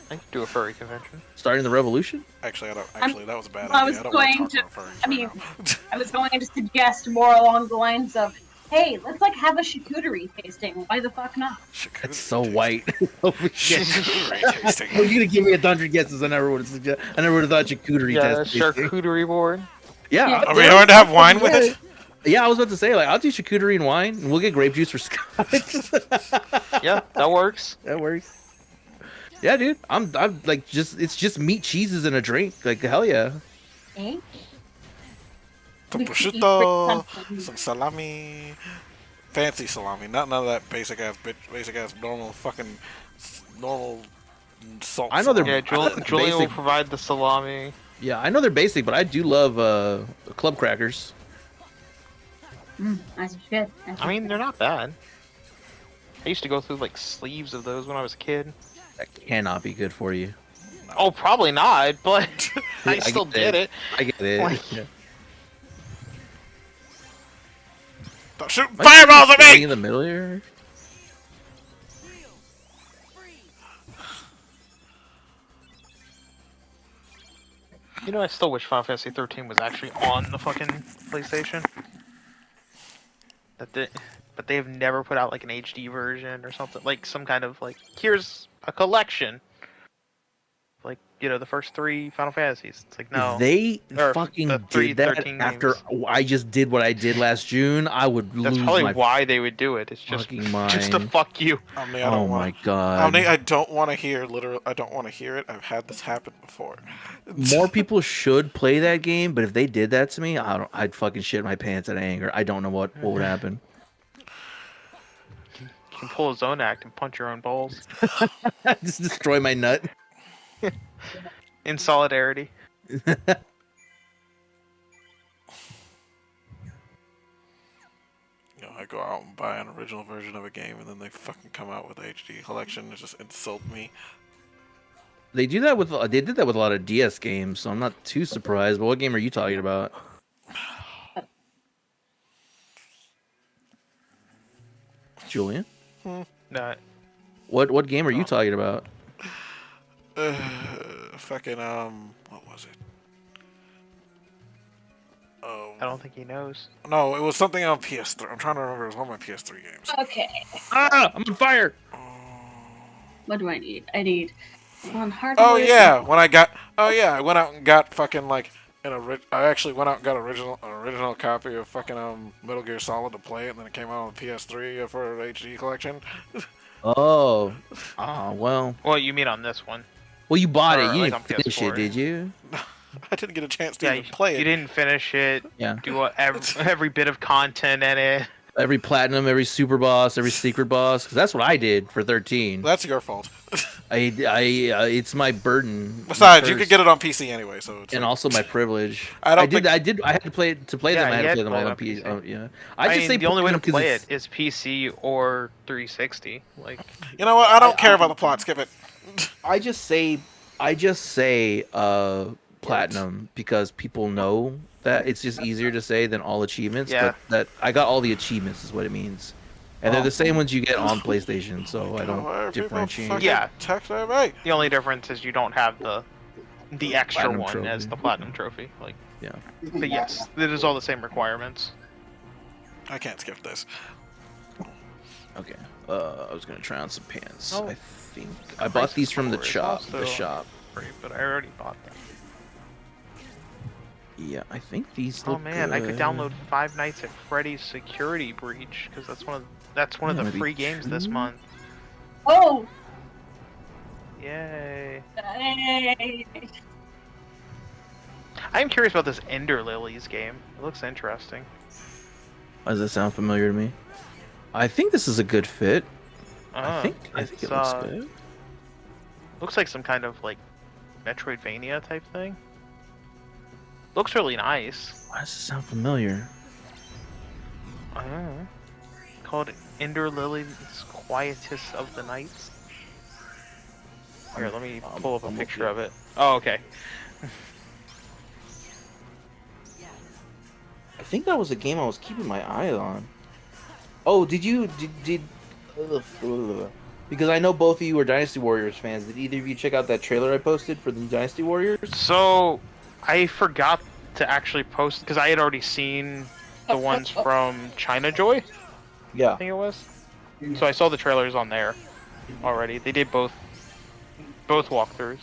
I could do a furry convention. Starting the revolution? Actually, that was a bad I idea. was I don't want going to to. talk about furries I mean, right now. I was going to suggest more along the lines of, "Hey, let's like have a charcuterie tasting. Why the fuck not?" It's so white. Holy shit. Charcuterie tasting. Well, you're gonna give me 100 guesses. I never would have thought charcuterie Yeah, test. charcuterie board. Yeah, Yeah. Are we going to have wine with it? yeah. I was about to say like I'll do charcuterie and wine, and we'll get grape juice for Scott. Yeah, that works. That works. Yeah, dude. I'm like it's just meat, cheeses, and a drink. Like hell yeah. Eh? Some We could eat prosciutto, something. some salami, fancy salami, not none of that basic ass normal salt. I know they're- Yeah, Basic. Julian will provide the salami. Yeah, I know they're basic, but I do love club crackers. As you should. I mean, they're not bad. I used to go through like sleeves of those when I was a kid. That cannot be good for you. Oh, probably not, but I I still get did that. it. I get it. Like- Yeah. Don't shoot Am I fireballs at standing me! in the middle here. You know, I still wish Final Fantasy 13 was actually on the fucking PlayStation. But they have never put out like an HD version or something, like some kind of like here's a collection, like the first 3 Final Fantasies. It's like If no, they or the fucking three did that 13 after games. I just did what I did last June, I would That's lose probably my why they would do it. It's just fucking just to mind. fuck you. Omni, I Oh don't my want. god. Omni, I don't want to hear literal. I don't want to hear it. I've had this happen before. More people should play that game, but if they did that to me, I'd fucking shit my pants out of anger. I don't know what would happen. You can pull a zone act and punch your own balls Just destroy my nut. in solidarity. I go out and buy an original version of a game, and then they fucking come out with HD collection and just insult me. They did that with a lot of DS games, so I'm not too surprised. But what game are you talking about? Julian? No, What game are you talking about? Fucking what was it? Oh I don't think he knows. no, it was something on PS3. I'm trying to remember. It was one of my PS3 games. Okay. Ah, I'm on fire. What do I need? I need on hardware. Oh yeah, I went out and got fucking like I actually went out and got an original copy of fucking Metal Gear Solid to play it, and then it came out on the PS3 for an HD collection. Oh. Ah, well. Well, you mean on this one? Well, you bought Or, it. You like, didn't on finish PS4. it, did you? I didn't get a chance to Yeah, even play it. you didn't finish it. Yeah. Do every bit of content in it. Every platinum, every super boss, every secret boss. Because that's what I did for 13. That's your fault. It's my burden. Besides, you could get it on PC anyway, so it's and like, also my privilege. I don't I had to play it to play Yeah, them. I had you to had play to them play all it on on PC. PC. Oh, yeah. I just mean, say the only way to platinum 'cause play it's- it is PC or 360. Like, you know what? I don't care about the plot. Skip it. I just say platinum because people know that it's just easier to say than all achievements. Yeah. That I got all the achievements is what it means. And they're the same ones you get on PlayStation, so I Why don't are people differentiate. fucking Yeah. texting me? the only difference is you don't have the extra Platinum one trophy. as the platinum trophy. Like, Yeah. but yes, it is all the same requirements. I can't skip this. Okay. I was gonna try on some pants. Oh. I think I bought these from the Crisis shop. Core The is shop. Free, but I already bought them. Yeah, I think these Oh look man, I could good. download Five Nights at Freddy's Security Breach because that's one of the Maybe free games this 2? month. Oh. Yay! Hey. I am curious about this Ender Lilies game. It looks interesting. Why does that sound familiar to me? I think this is a good fit. I think it's, it looks good. Looks like some kind of like Metroidvania type thing. Looks really nice. Why does it sound familiar? I don't know. Called Ender Lilies Quietus of the Nights. Here, let me pull up a I'm picture looking. of it. Oh, okay. I think that was a game I was keeping my eye on. Oh, did because I know both of you are Dynasty Warriors fans. Did either of you check out that trailer I posted for the Dynasty Warriors? So, I forgot to actually post because I had already seen the ones from China Joy. I Yeah. think it was. So I saw the trailers on there already. They did both walkthroughs.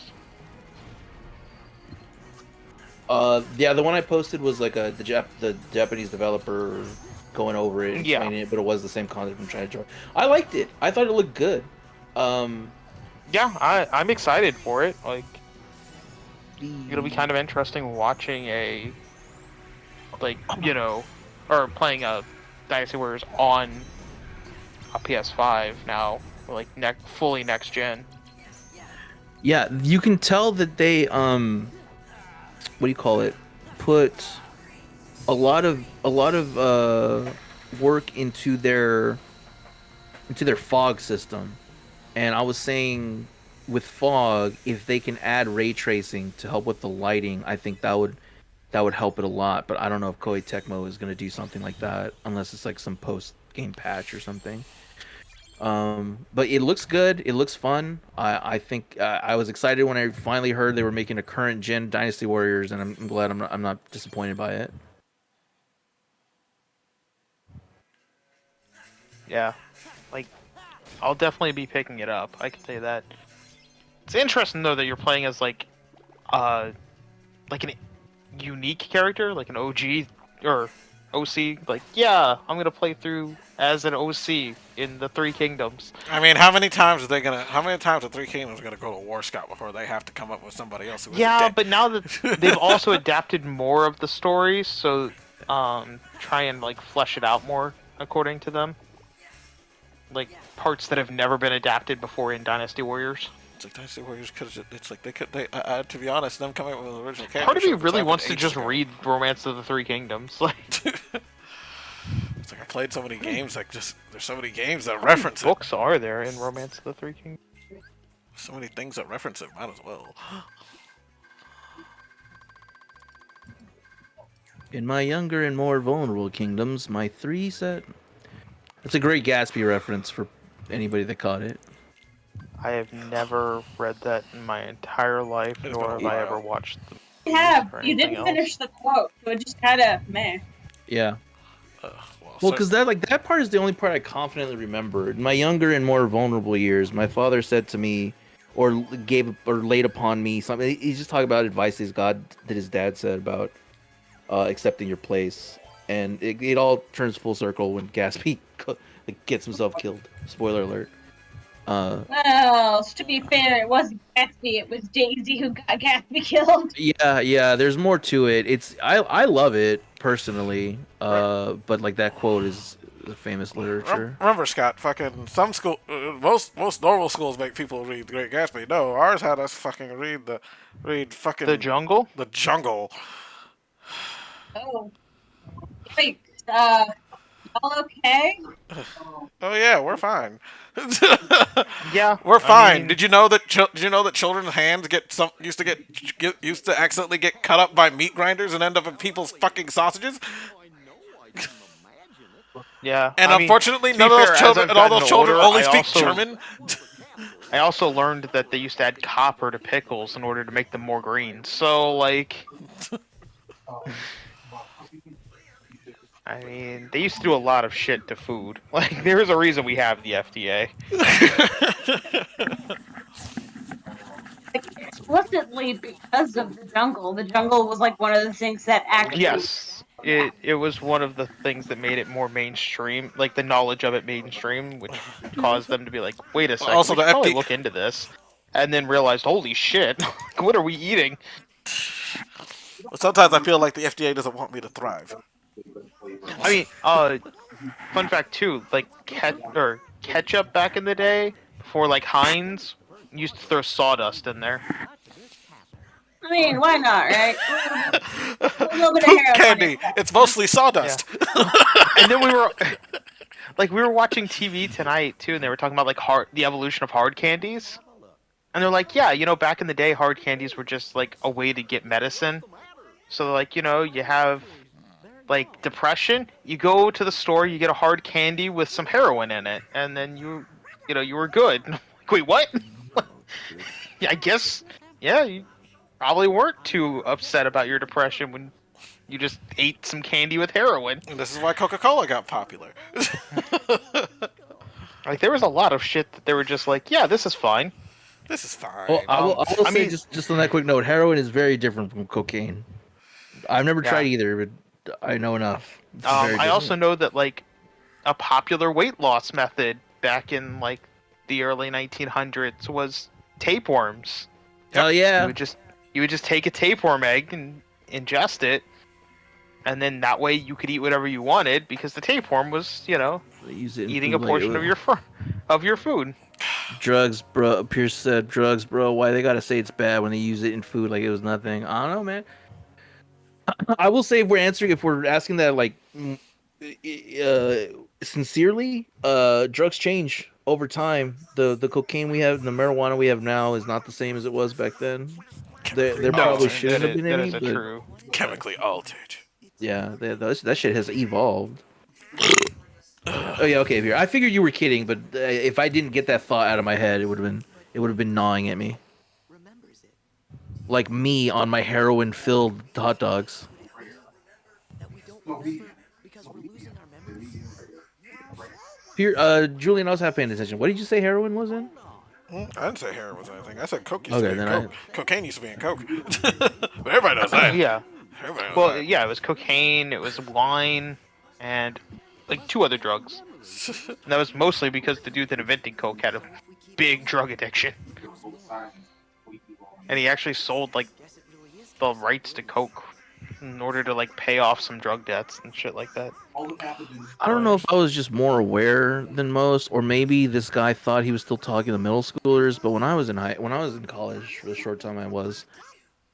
Yeah, the one I posted was like the Japanese developer going over it and Yeah. explaining it, but it was the same content from China Joy. I liked it. I thought it looked good. Yeah, I'm excited for it. Like, it'll be kind of interesting watching or playing a Dynasty Warriors on a PS5 now, like fully next gen. Yeah, you can tell that they what do you call it? Put a lot of work into their fog system. And I was saying with fog, if they can add ray tracing to help with the lighting, I think that would help it a lot. But I don't know if Koei Tecmo is going to do something like that unless it's like some post game patch or something. But it looks good. It looks fun. I think I was excited when I finally heard they were making a current gen Dynasty Warriors, and I'm glad I'm not disappointed by it. Yeah, like I'll definitely be picking it up. I can say that. It's interesting though that you're playing as uh like an unique character, like an OG or OC. Like, yeah, I'm gonna play through as an OC in the Three Kingdoms. I mean, how many times are they gonna? How many times are Three Kingdoms gonna go to War Scout before they have to come up with somebody else who isn't Yeah, dead? but now that they've also adapted more of the stories, so try and like flesh it out more according to them. Like parts that have never been adapted before in Dynasty Warriors. It's like Dynasty Warriors could. It's like they could. They, to be honest, them coming up with an original character. Part of me should have just really happened wants to ages just ago. read Romance of the Three Kingdoms. Like It's like I played so many games. Like just there's so many games that how many reference it. books are there in Romance of the Three Kingdoms? So many things that reference it. Might as well. In my younger and more vulnerable kingdoms, my three set. That's a great Gatsby reference for anybody that caught it. I have never read that in my entire life, It's been nor a have I ever while. watched the You movies have. or You anything didn't else. finish the quote, so it just kind of meh. Yeah. Well, Well, because that part is the only part I confidently remember. In my younger and more vulnerable years, my father said to me, or gave or laid upon me something. He's just talking about advice that his dad said about accepting your place, and it all turns full circle when Gatsby like, gets himself killed. Spoiler alert. Well, to be fair, it wasn't Gatsby, it was Daisy who got Gatsby killed. Yeah. There's more to it. I love it personally. Right. But like that quote is the famous literature. Remember, Scott? Fucking some school, most normal schools make people read The Great Gatsby. No, ours had us fucking read The fucking Jungle? The Jungle. Oh, wait, y'all okay? Oh yeah, we're fine. Yeah. We're I fine. mean, Did you know that? Did you know that children's hands used to accidentally get cut up by meat grinders and end up in people's fucking sausages? yeah. And I mean, unfortunately, to none be of fair, those as children I've and all gotten those children older, only speak German. I also learned that they used to add copper to pickles in order to make them more green. So, like, I mean, they used to do a lot of shit to food. Like, there's a reason we have the FDA. Like, explicitly because of the jungle. The jungle was like one of the things that actually. Yes, it was one of the things that made it more mainstream, like the knowledge of it mainstream, which caused them to be like, wait a second, Also, we the should probably FD. look into this, and then realized, holy shit, what are we eating? Sometimes I feel like the FDA doesn't want me to thrive. I mean, fun fact too, like ketchup back in the day, before like Heinz, used to throw sawdust in there. I mean, why not, right? A little bit of Poop heroin. candy. It's mostly sawdust. And then we were watching TV tonight too, and they were talking about like the evolution of hard candies. And they're like, yeah, back in the day, hard candies were just like a way to get medicine. So like, you have like depression, you go to the store, you get a hard candy with some heroin in it, and then you were good. Like, wait, what? Yeah, I guess, yeah, you probably weren't too upset about your depression when you just ate some candy with heroin. And this is why Coca-Cola got popular. Like, there was a lot of shit that they were just like, yeah, this is fine. This is fine. Well, I will I say mean- just on that quick note, heroin is very different from cocaine. I've never Yeah. tried either, but I know enough. It's very I different. also know that like a popular weight loss method back in like the early 1900s was tapeworms. Hell yeah. You would just take a tapeworm egg and ingest it, and then that way you could eat whatever you wanted because the tapeworm was, They use it in eating a food like portion it was- of your food. drugs, bro. Pierce said drugs, bro. Why they gotta say it's bad when they use it in food like it was nothing? I don't know, man. I will say if we're asking that like sincerely, drugs change over time. The cocaine we have, the marijuana we have now is not the same as it was back then. There Chemically probably altered. shouldn't have been that any, is a but true. Chemically altered. yeah, that shit has evolved. Oh yeah, okay. Here, I figured you were kidding, but if I didn't get that thought out of my head, it would have been gnawing at me, Remembers it. like me on my heroin-filled hot dogs. That we don't No, we. remember because we're losing our memories. Here, Julian, I was half paying attention. What did you say heroin was in? I didn't say heroin was anything. I said coke used to Okay, be in then coke. Cocaine used to be in coke. But everybody knows that. Yeah. Everybody knows Well, that. yeah, it was cocaine, it was wine, and like 2 other drugs. And that was mostly because the dude that invented coke had a big drug addiction, and he actually sold like Guess it really is. the rights to coke in order to like pay off some drug debts and shit like that. All the pathogens. I don't know if I was just more aware than most, or maybe this guy thought he was still talking to middle schoolers. But when I was in college, for the short time I was,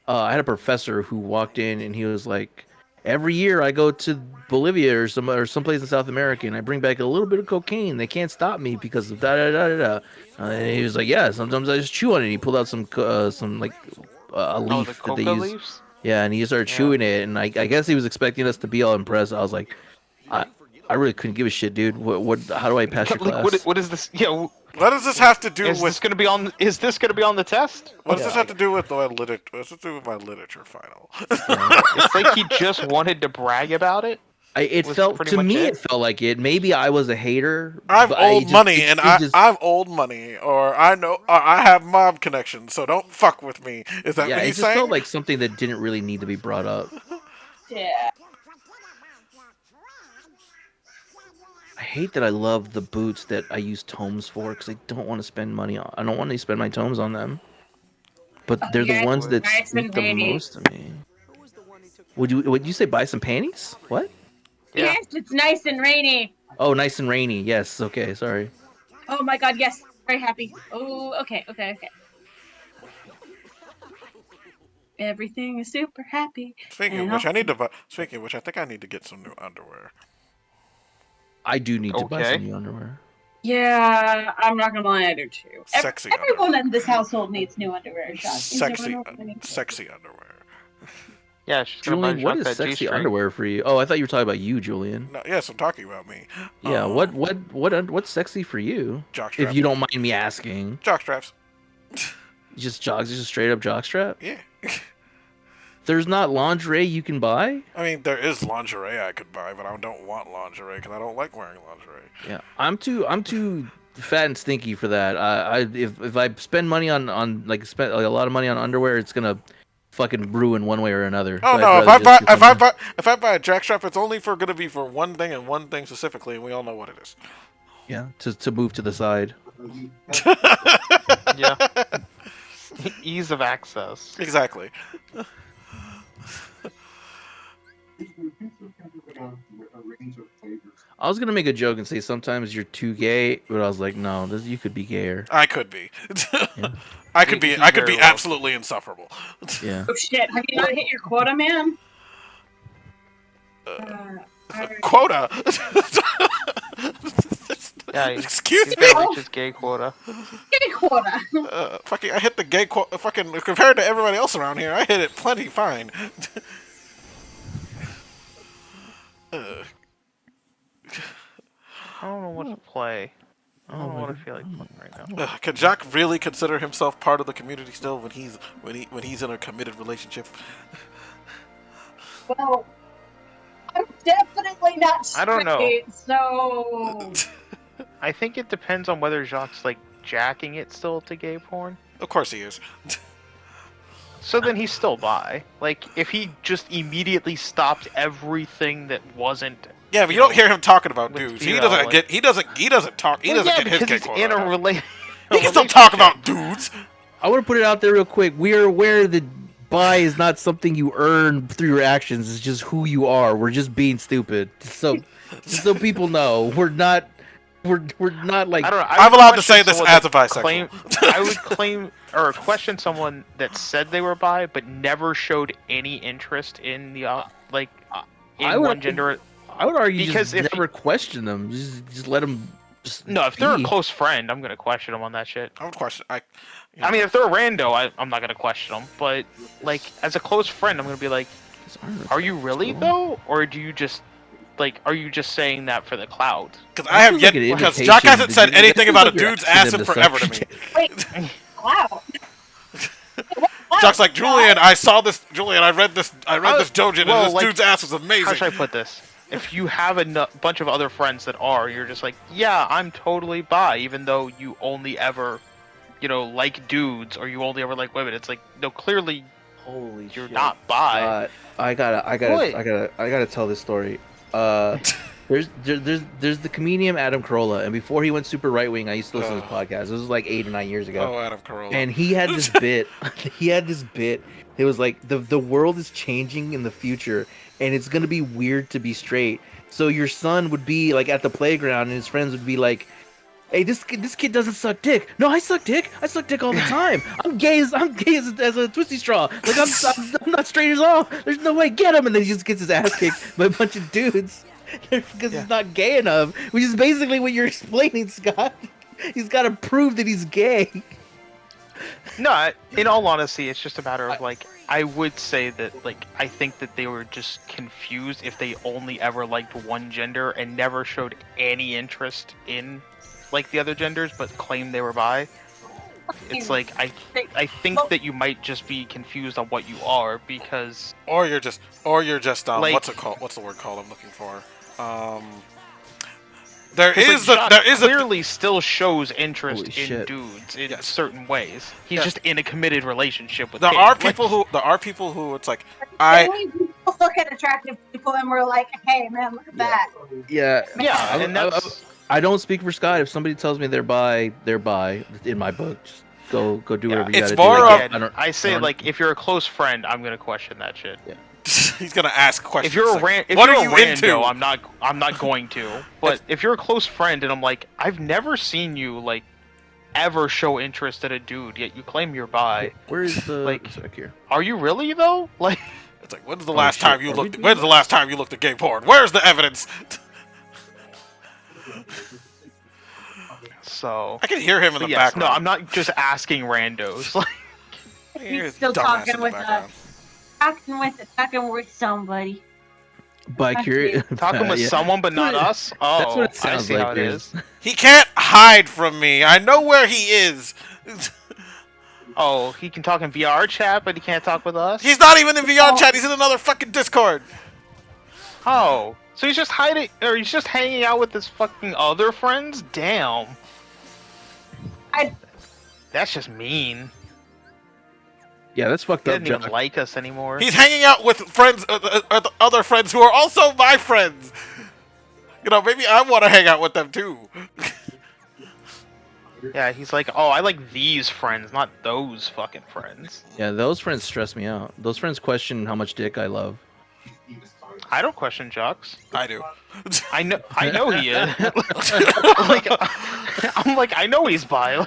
I had a professor who walked in and he was like, "Every year I go to Bolivia or someplace in South America and I bring back a little bit of cocaine. They can't stop me because of da da da da da." And he was like, "Yeah, sometimes I just chew on it." And he pulled out some like a Oh, the leaf that they coca use. leaves? Yeah, and he started Yeah. chewing it, and I guess he was expecting us to be all impressed. I was like, I really couldn't give a shit, dude. How do I pass your Like, class? what is this? Yeah, What does this have to do is with? this gonna be on? Is this gonna be on the test? What does this Yeah, have to do with my literature? What's this do with my literature final? It's like he just wanted to brag about it. It was felt pretty to much me, it. it felt like it. Maybe I was a hater. I'm but old money, and it just, I'm old money, or I know I have mob connections, so don't fuck with me. Is that yeah, what it he's just saying? felt like something that didn't really need to be brought up. Yeah. I hate that I love the boots that I use tomes for because I don't want to spend money on. I don't want to spend my tomes on them. But they're the yeah, ones that nice and speak the baby. most to me. Who was the one who took Would you say buy some panties? What? Yeah. Yes, it's nice and rainy. Oh, nice and rainy. Yes. Okay. Sorry. Oh my god, yes. Very happy. Oh, okay. Everything is super happy. Speaking of and which, I'll- I need to buy. Speaking of which, I think I need to get some new underwear. I do need to buy Okay. some new underwear. Yeah, I'm not gonna lie, I do too. Sexy Everyone underwear. in this household needs new underwear. Shots. Sexy underwear. Yeah, she's gonna buy Julian, what Jacques is that sexy G-string. underwear for you? Oh, I thought you were talking about you, Julian. No, yes, I'm talking about me. Yeah, what's sexy for you? Jockstrap. If you don't mind me asking. Jockstraps. Just straight up jockstrap? Yeah. There's not lingerie you can buy? I mean, there is lingerie I could buy, but I don't want lingerie because I don't like wearing lingerie. Yeah. I'm too fat and stinky for that. If I spend money on spend like a lot of money on underwear, it's gonna fucking ruin one way or another. Oh So no! I'd If rather just get something- if I buy a jockstrap, it's only gonna be for one thing and one thing specifically, and we all know what it is. yeah, to move to the side. Yeah. Ease of access. Exactly. I was gonna make a joke and say sometimes you're too gay, but I was like, no, you could be gayer. I could be. Yeah. I could be. I could Very be well. absolutely insufferable. Yeah. Oh shit! Have you not hit your quota, man? Alright. Quota. Yeah, Excuse he's me. gonna reach his gay quota. Get a quota. Fucking, I hit the gay quota. Fucking compared to everybody else around here, I hit it plenty fine. I don't know what to play. I don't know my what I God. feel like playing right now. Can Jock really consider himself part of the community still when he's in a committed relationship? Well, I'm definitely not straight, I don't know. So I think it depends on whether Jacques like jacking it still to gay porn. Of course he is. So then he's still bi. Like if he just immediately stopped everything that wasn't. Yeah, but you don't hear him talking about with dudes. female, like- He doesn't talk. He Well, doesn't yeah, get his because gay he's quota. in a out. relationship. He can still talk about dudes. I want to put it out there real quick. We are aware that bi is not something you earn through your actions. It's just who you are. We're just being stupid. So, just so people know, we're not like. I don't know. I'm would allowed to question say this someone as a that bisexual. I would claim or question someone that said they were bi but never showed any interest in the in I would- one gender. I would argue Because just if- never question them. Just let them. Just No, if they're be. a close friend, I'm gonna question them on that shit. I would question. I mean, if they're a rando, I'm not gonna question them. But like, as a close friend, I'm gonna be like, "Are you really though, or do you just like, are you just saying that for the clout? Because I have feels yet like an because invitation Jock hasn't to said do- that anything feels about like a you're dude's asking ass them in to forever to suck me. your dick. Wait, wow. Jock's like, Julian, I saw this. Julian, I read this dojin, well, and this like, dude's ass was How amazing. should I put this? If you have a bunch of other friends that are, you're just like, yeah, I'm totally bi, even though you only ever, like dudes, or you only ever like women. It's like, no, clearly Holy you're shit. not bi. I gotta tell this story. There's the comedian Adam Carolla, and before he went super right wing, I used to listen to his podcast. This was like 8 or 9 years ago. Oh, Adam Carolla. And he had this bit. He had this bit. It was like the world is changing in the future, and it's gonna be weird to be straight. So your son would be like at the playground, and his friends would be like, "Hey, this kid doesn't suck dick. No, I suck dick. I suck dick all the time. I'm gay as a twisty straw. Like I'm not straight at all. There's no way. Get him!" And then he just gets his ass kicked by a bunch of dudes because he's not gay enough. Which is basically what you're explaining, Scott. He's got to prove that he's gay. No, in all honesty, it's just a matter of like, I would say that like, I think that they were just confused if they only ever liked one gender and never showed any interest in like the other genders, but claimed they were bi. It's like I think that you might just be confused on what you are because Or you're just Like- what's it called? What's the word called I'm looking for? There 'cause, is like, Jock a clearly still shows interest Holy in shit. dudes in Yes. certain ways. He's Yes. just in a committed relationship with. there him. are Like, people who it's like I We look at attractive people and we're like, hey man, look at that. Yeah, Yeah, and that's I don't speak for Scott. If somebody tells me they're bi, they're bi. In my book, just go do Yeah. whatever you It's gotta more do. of- again, don't- I say don't- like if you're a close friend, I'm gonna question that shit. he's gonna ask questions. If you're a like, if what you're are a you rando, into? I'm not going to. But if you're a close friend and I'm like, I've never seen you like ever show interest in a dude, yet you claim you're bi. Where is the like- it's back here? Are you really though? Like, It's like when's the Oh, last shit. time you Are we looked? doing When's the last time you looked at gay porn? Where's the evidence? so. I can hear him in But the yes, no, background. I'm not just asking randos. Like, I can hear his Still dumbass talking in the with background. talking with somebody. By curious, talking with yeah. someone but not That's what it- us. Oh, That's what it I sounds see like. how it is. He can't hide from me. I know where he is. Oh, he can talk in VR chat, but he can't talk with us. He's not even in VR chat. He's in another fucking Discord. Oh, so he's just hiding, or he's just hanging out with his fucking other friends? Damn. I- That's just mean. Yeah, that's fucked He up, doesn't even Jock. like us anymore. He's hanging out with friends, the other friends who are also my friends. You know, maybe I want to hang out with them too. Yeah, he's like, oh, I like these friends, not those fucking friends. Yeah, those friends stress me out. Those friends question how much dick I love. I don't question Jux. I do. I know he is. like, I'm like, I know he's bi.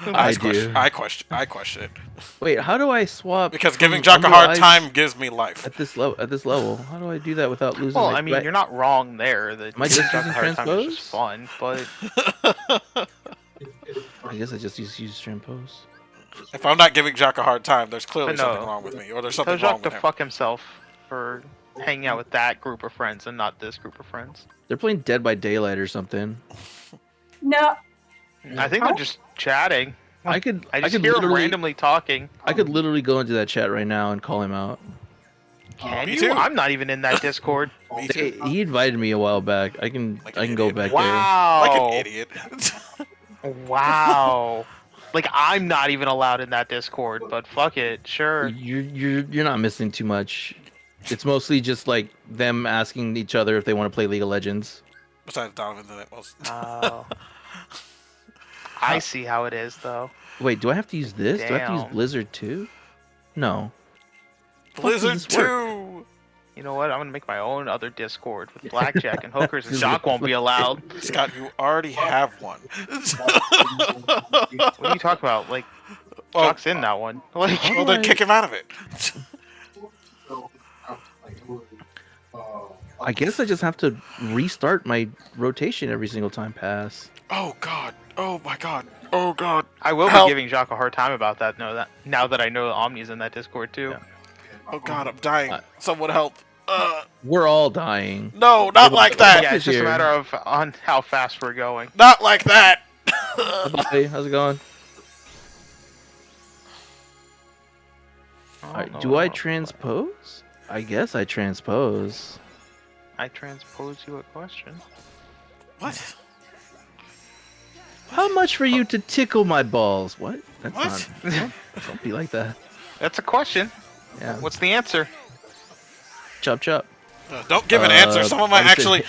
I do. I question it Wait, how do I swap? because from giving Jock a Under hard Ice time gives me life. at this level. At this level, how do I do that without losing? Well, my, I mean, do you're not wrong there. The Am I just Jux using hard time is just transpose? fun, but I guess I just use transpose. If I'm not giving Jock a hard time, there's clearly But no. something wrong with me, or there's tell something wrong Jacques with to him. fuck himself for hanging out with that group of friends and not this group of friends. They're playing Dead by Daylight or something. No, I think they're just chatting. I could I just could hear him literally randomly talking. I could literally go into that chat right now and call him out. Can me you? too. I'm not even in that Discord. Me too. He invited me a while back. I can Like an go idiot. back Wow. Like an idiot. Wow. Like I'm not even allowed in that Discord, but fuck it, there. sure. You're not missing too much. It's mostly just like them asking each other if they want to play League of Legends. Besides Donovan, that was. Oh. I see how it is though. Wait, do I have to use this? Do I have to use Damn. Blizzard too? No. Blizzard does this work? 2! You know what? I'm gonna make my own other Discord with blackjack and hookers, and Jock won't be allowed. Scott, you already have one. What are you talking about? Like, Oh, Jock's in that one. Like, well, then kick him out of it. I guess I just have to restart my rotation every single time pass. Oh, God. Oh, my God. Oh, God. I will Help. be giving Jock a hard time about that. Now that I know Omni's in that Discord too. Yeah. Oh, God, I'm dying. Uh, Someone help. We're all dying. No, not like that. Yeah, it's just a Here. matter of on how fast we're going. Not like that. Hi, Bobby. How's it going? I All don't right, know do what I wanna play. transpose? I guess I transpose. I transpose you a question. What? How much for you to tickle my balls? What? That's What? not. Don't be like that. That's a question. Yeah. What's the answer? Chop chop. Don't give an answer. Someone might I said-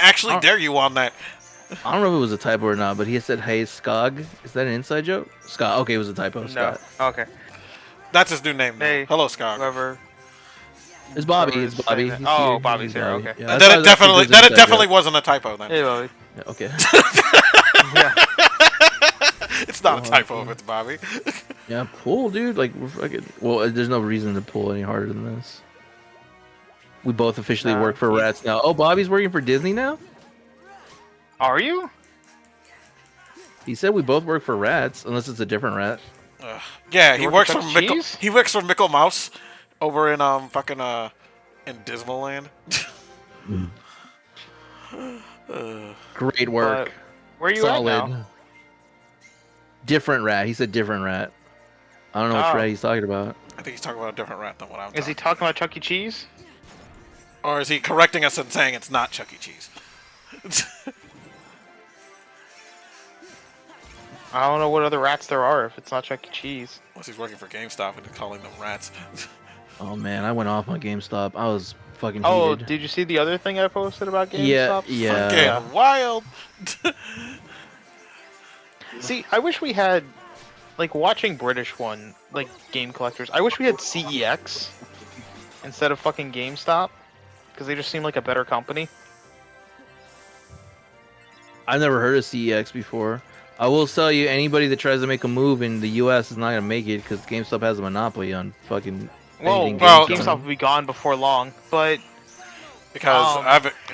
actually Oh. dare you on that. I don't know if it was a typo or not, but he said, "Hey, Skog." Is that an inside joke? Scott. Okay, it was a typo. No. Scott. Okay. That's his new name now. Hey, Hello, Scott. Whoever. It's Bobby. Whoever's It's Bobby. saying He's that. Oh, here. Bobby's He's here, Bobby. okay. Yeah, that's why I Then was it asking if definitely was an inside joke. wasn't a typo then. Hey, Bobby. Yeah, okay. Yeah. It's not a typo if it's Bobby. Yeah, pull, dude. Like we're fucking. Well, there's no reason to pull any harder than this. We both officially Nah, work for he's- Rats now. Oh, Bobby's working for Disney now. Are you? He said we both work for Rats, unless it's a different rat. Yeah, You he work works at for Chuck E. Cheese? He works for Mickle Mouse over in fucking in Dismaland. Great work. But where are you Solid. at now? Different rat. He said different rat. I don't know which Oh. rat he's talking about. I think he's talking about a different rat than what I'm Is he talking talking about Chuck E. Cheese? Or is he correcting us and saying it's not Chuck E. Cheese? I don't know what other rats there are if it's not Chuck E. Cheese. Unless he's working for GameStop and he's calling them rats. Oh man, I went off on GameStop. I was fucking Oh, heated. did you see the other thing I posted about Yeah, GameStop? yeah. Fucking wild. See, I wish we had, like, watching British one, like, game collectors. I wish we had CEX instead of fucking GameStop, because they just seem like a better company. I've never heard of CEX before. I will tell you, anybody that tries to make a move in the U.S. is not gonna make it because GameStop has a monopoly on fucking. Well, anything GameStop will be gone before long, but Because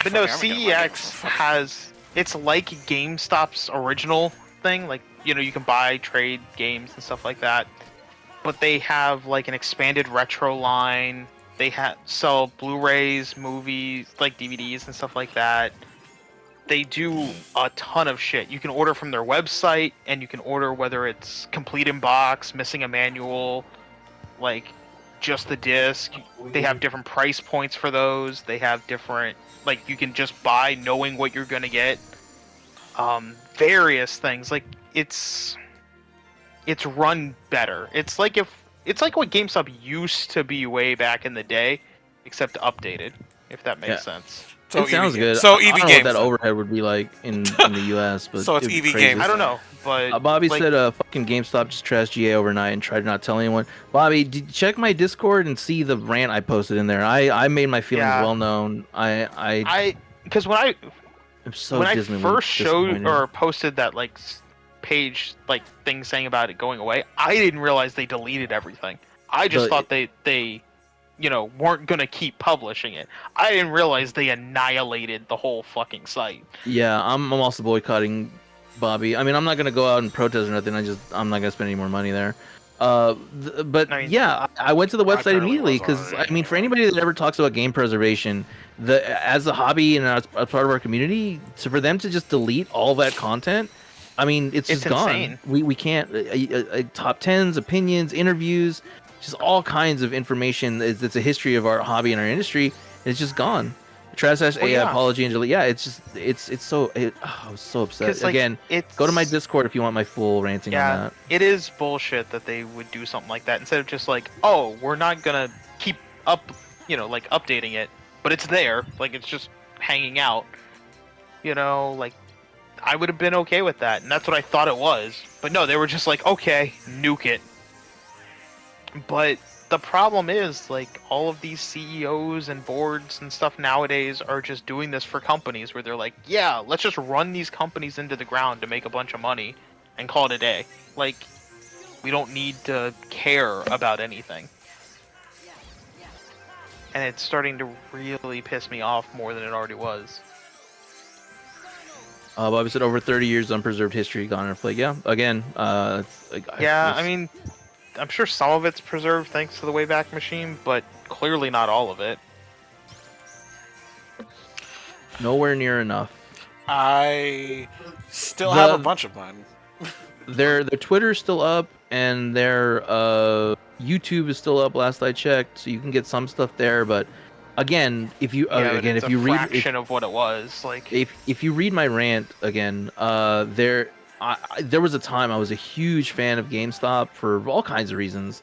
but no, fucking, I'm getting my CEX games. has, it's like GameStop's original thing, like, you know, you can buy, trade games and stuff like that, but they have like an expanded retro line. They sell Blu-rays, movies, like DVDs and stuff like that. They do a ton of shit. You can order from their website, and you can order whether it's complete in box, missing a manual, like just the disc. They have different price points for those. They have different, like, you can just buy knowing what you're gonna get. Various things. Like, it's run better. It's like what GameStop used to be way back in the day, except updated, if that makes Yeah. sense. So It sounds EV good. So I EV don't know what Games. that then. overhead would be like in the U.S. But So it's it'd be EV crazy. Games. I don't know, but Bobby like, said, "Fucking GameStop just trashed GA overnight and tried to not tell anyone." Bobby, did you check my Discord and see the rant I posted in there? I made my feelings Yeah. well known. because when I'm so when I dismally first showed disappointed. or posted that like page, like, thing saying about it going away, I didn't realize they deleted everything. I just thought they you know, weren't gonna keep publishing it. I didn't realize they annihilated the whole fucking site. Yeah, I'm also boycotting Bobby. I mean, I'm not gonna go out and protest or nothing. I'm not gonna spend any more money there. But I mean, yeah, I went to the website apparently immediately was because already I mean, for anybody that ever talks about game preservation, as a hobby and as part of our community, for them to just delete all that content, I mean, it's just gone. insane. We can't top tens, opinions, interviews, just all kinds of information. It's a history of our hobby and our industry. It's just gone. Trash AI Well, yeah. apology and delete. Yeah, it's just I was so upset. 'Cause, like, Again, it's, go to my Discord if you want my full ranting on yeah, that. it is bullshit that they would do something like that instead of just like, oh, we're not gonna keep up, you know, like updating it, but it's there, like it's just hanging out. You know, like, I would have been okay with that, and that's what I thought it was. But no, they were just like, okay, nuke it. But the problem is, like, all of these CEOs and boards and stuff nowadays are just doing this for companies where they're like, yeah, let's just run these companies into the ground to make a bunch of money and call it a day. Like, we don't need to care about anything. And it's starting to really piss me off more than it already was. Bobby said over 30 years unpreserved history gone in a flake. Yeah, again, Yeah, I mean, I'm sure some of it's preserved thanks to the Wayback Machine, but clearly not all of it. Nowhere near enough. I still have a The bunch of mine. their Twitter's still up and their YouTube is still up. Last I checked, so you can get some stuff there. But again, Yeah, but it's if a you read fraction of what it was. Like, if you read my rant again, there was a time I was a huge fan of GameStop for all kinds of reasons.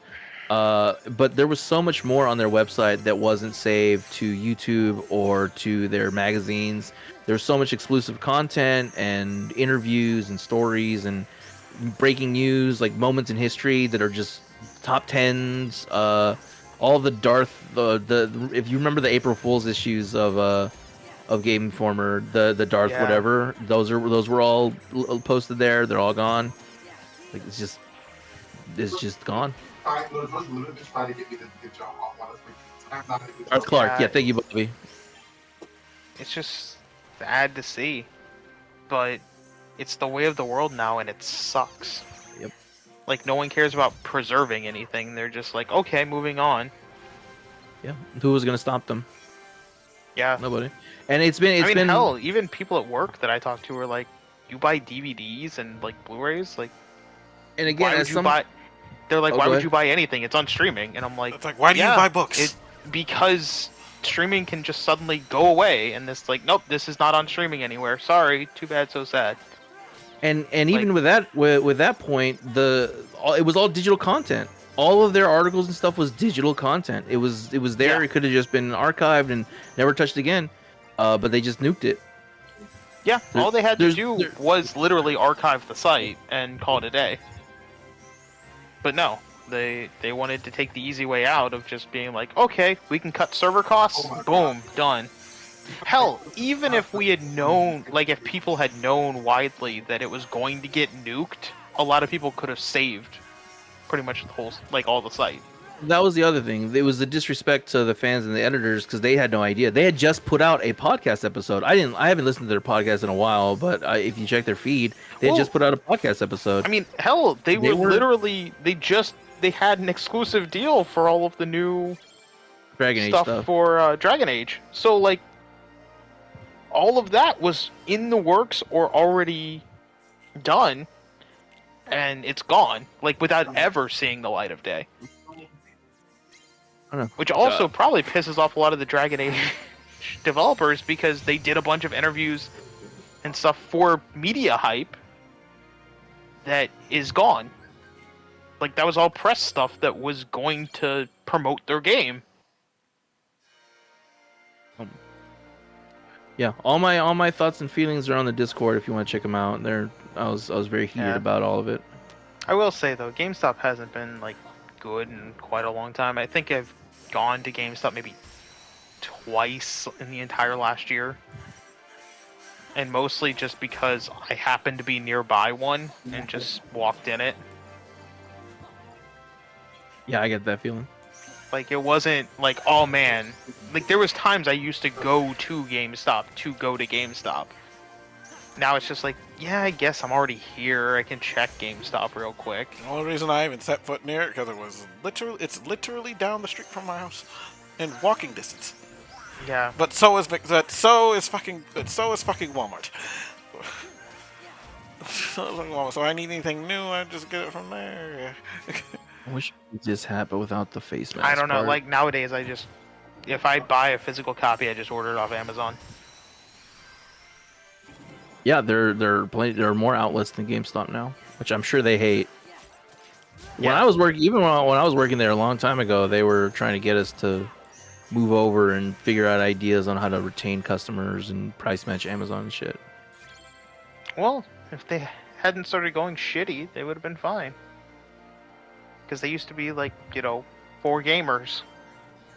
But there was so much more on their website that wasn't saved to YouTube or to their magazines. There's so much exclusive content and interviews and stories and breaking news, like moments in history that are just top tens. All the the if you remember the April Fool's issues of Game Informer, the Darth yeah, whatever, those were all posted there. They're all gone. Like it's just gone. I was literally just trying to get me to get y'all off, honestly. I'm not even Darth Clark, Yeah. yeah, thank you, Bobby. it's just sad to see, but it's the way of the world now, and it sucks. Yep. Like, no one cares about preserving anything. They're just like, okay, moving on. Yeah, who was gonna stop them? Yeah. Nobody. And it's been Hell, even people at work that I talk to are like, you buy DVDs and like Blu-rays, like, and again why as would you some buy? They're like, Oh, why go would ahead. you buy anything? It's on streaming, and I'm like, It's like, why do you yeah, buy books? because streaming can just suddenly go away, and this like, nope, this is not on streaming anywhere. Sorry, too bad, so sad. and even with that point, it was all digital content. All of their articles and stuff was digital content. It was there. Yeah. It could have just been archived and never touched again. But they just nuked it. Yeah, There- all they had to there's- do there- was literally archive the site and call it a day. But no, they wanted to take the easy way out of just being like, okay, we can cut server costs, Oh my boom, done. Hell, even if we had known, like if people had known widely that it was going to get nuked, a lot of people could have saved pretty much the whole, like all the site. That was the other thing. It was the disrespect to the fans and the editors because they had no idea. They had just put out a podcast episode. I haven't listened to their podcast in a while, but if you check their feed, they had Well, just put out a podcast episode. I mean, hell, they They were were- literally, they had an exclusive deal for all of the new Dragon Age stuff stuff. for Dragon Age. So like, all of that was in the works or already done, and it's gone, like without ever seeing the light of day. I don't know. Which also probably pisses off a lot of the Dragon Age developers because they did a bunch of interviews and stuff for media hype that is gone. Like that was all press stuff that was going to promote their game. Yeah, all my thoughts and feelings are on the Discord if you want to check them out. I was very heated Yeah. about all of it. I will say though, GameStop hasn't been like good in quite a long time. I think I've gone to GameStop maybe twice in the entire last year. And mostly just because I happened to be nearby one and just walked in it. Yeah, I get that feeling. Like it wasn't like, oh man. Like there was times I used to go to GameStop. Now it's just like, yeah, I guess I'm already here. I can check GameStop real quick. The only reason I even set foot near it because it's literally down the street from my house, in walking distance. Yeah. But so is fucking Walmart. So I need anything new, I just get it from there. I wish it just happened without the face mask. I don't know. part. Like nowadays, if I buy a physical copy, I just order it off Amazon. Yeah, there are more outlets than GameStop now, which I'm sure they hate. When Yeah. I was working, when I was working there a long time ago, they were trying to get us to move over and figure out ideas on how to retain customers and price match Amazon and shit. Well, if they hadn't started going shitty, they would have been fine. Because they used to be like, for gamers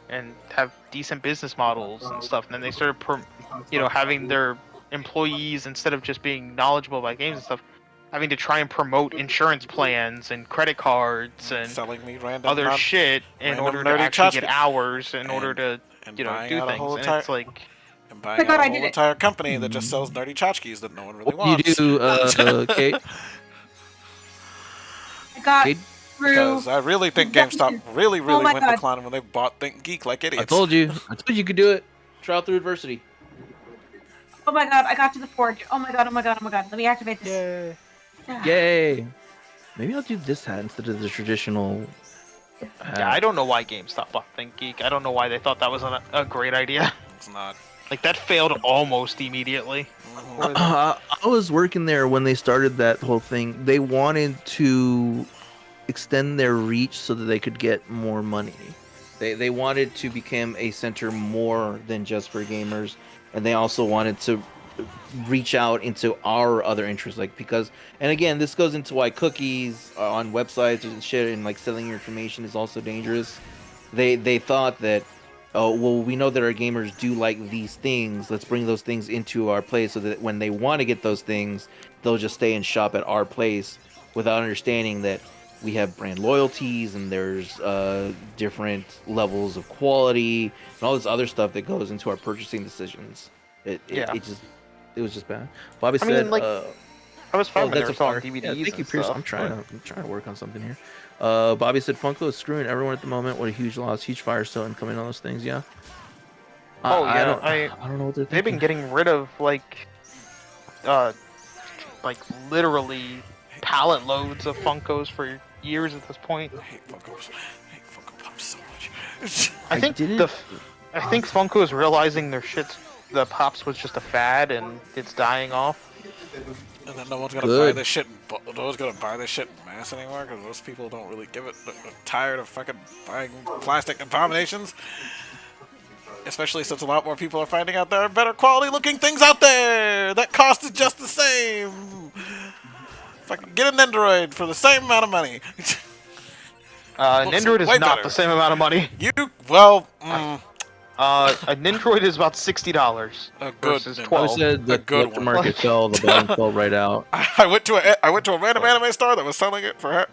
and have decent business models and stuff. And then they started, having their employees, instead of just being knowledgeable about games and stuff, having to try and promote insurance plans and credit cards and Selling me random other shit in random order to nerdy actually tchotchkes. get hours in And- order to, and do buying out a things. whole And entire- it's like, and buying God, out I a did whole it. entire company that just sells nerdy tchotchkes that no one really What do you wants. do, Kate? I got Kate? through. Because I really think GameStop really Oh my went God. decline when they bought Think Geek like idiots. I told you you could do it. Trial through adversity. Oh my god, I got to the forge. Oh my god, oh my god, oh my god. Let me activate this. Yay. Yay! Maybe I'll do this hat instead of the traditional hat. Yeah, I don't know why GameStop bought ThinkGeek. I don't know why they thought that was a great idea. It's not. Like, that failed almost immediately. I was working there when they started that whole thing. They wanted to extend their reach so that they could get more money. They wanted to become a center more than just for gamers, and they also wanted to reach out into our other interests, like because, and again, this goes into why cookies on websites and shit and like selling your information is also dangerous. They thought that, oh well, we know that our gamers do like these things. Let's bring those things into our place so that when they want to get those things, they'll just stay and shop at our place without understanding that we have brand loyalties and there's different levels of quality and all this other stuff that goes into our purchasing decisions. Yeah. It was just bad. Bobby I mean, said, like, I was fine when they that's were a selling fire. DVDs. Yeah, thank you, and Pierce. stuff, I'm trying to work on something here. Bobby said Funko is screwing everyone at the moment. What a huge loss, huge fire still incoming on those things. Yeah. Oh, I yeah, don't, I- I don't know what they're They've been thinking. getting rid of like literally pallet loads of Funkos for years at this point. I hate Funkos. I hate Funko Pops so much. I think didn't- I think Funko is realizing the Pops was just a fad and it's dying off. And then no one's gonna Good. buy this shit. No one's gonna buy this shit in mass anymore because most people don't really give it. They're tired of fucking buying plastic abominations. Especially since a lot more people are finding out there are better quality looking things out there that cost is just the same. Fucking get an Android for the same amount of money. An Looks Android is way not better. the same amount of money. An Android is about $60 A good versus Nintendo. Bobby 12. said the A good one. aftermarket fell, the bottom fell right out. I went to a random anime store that was selling it for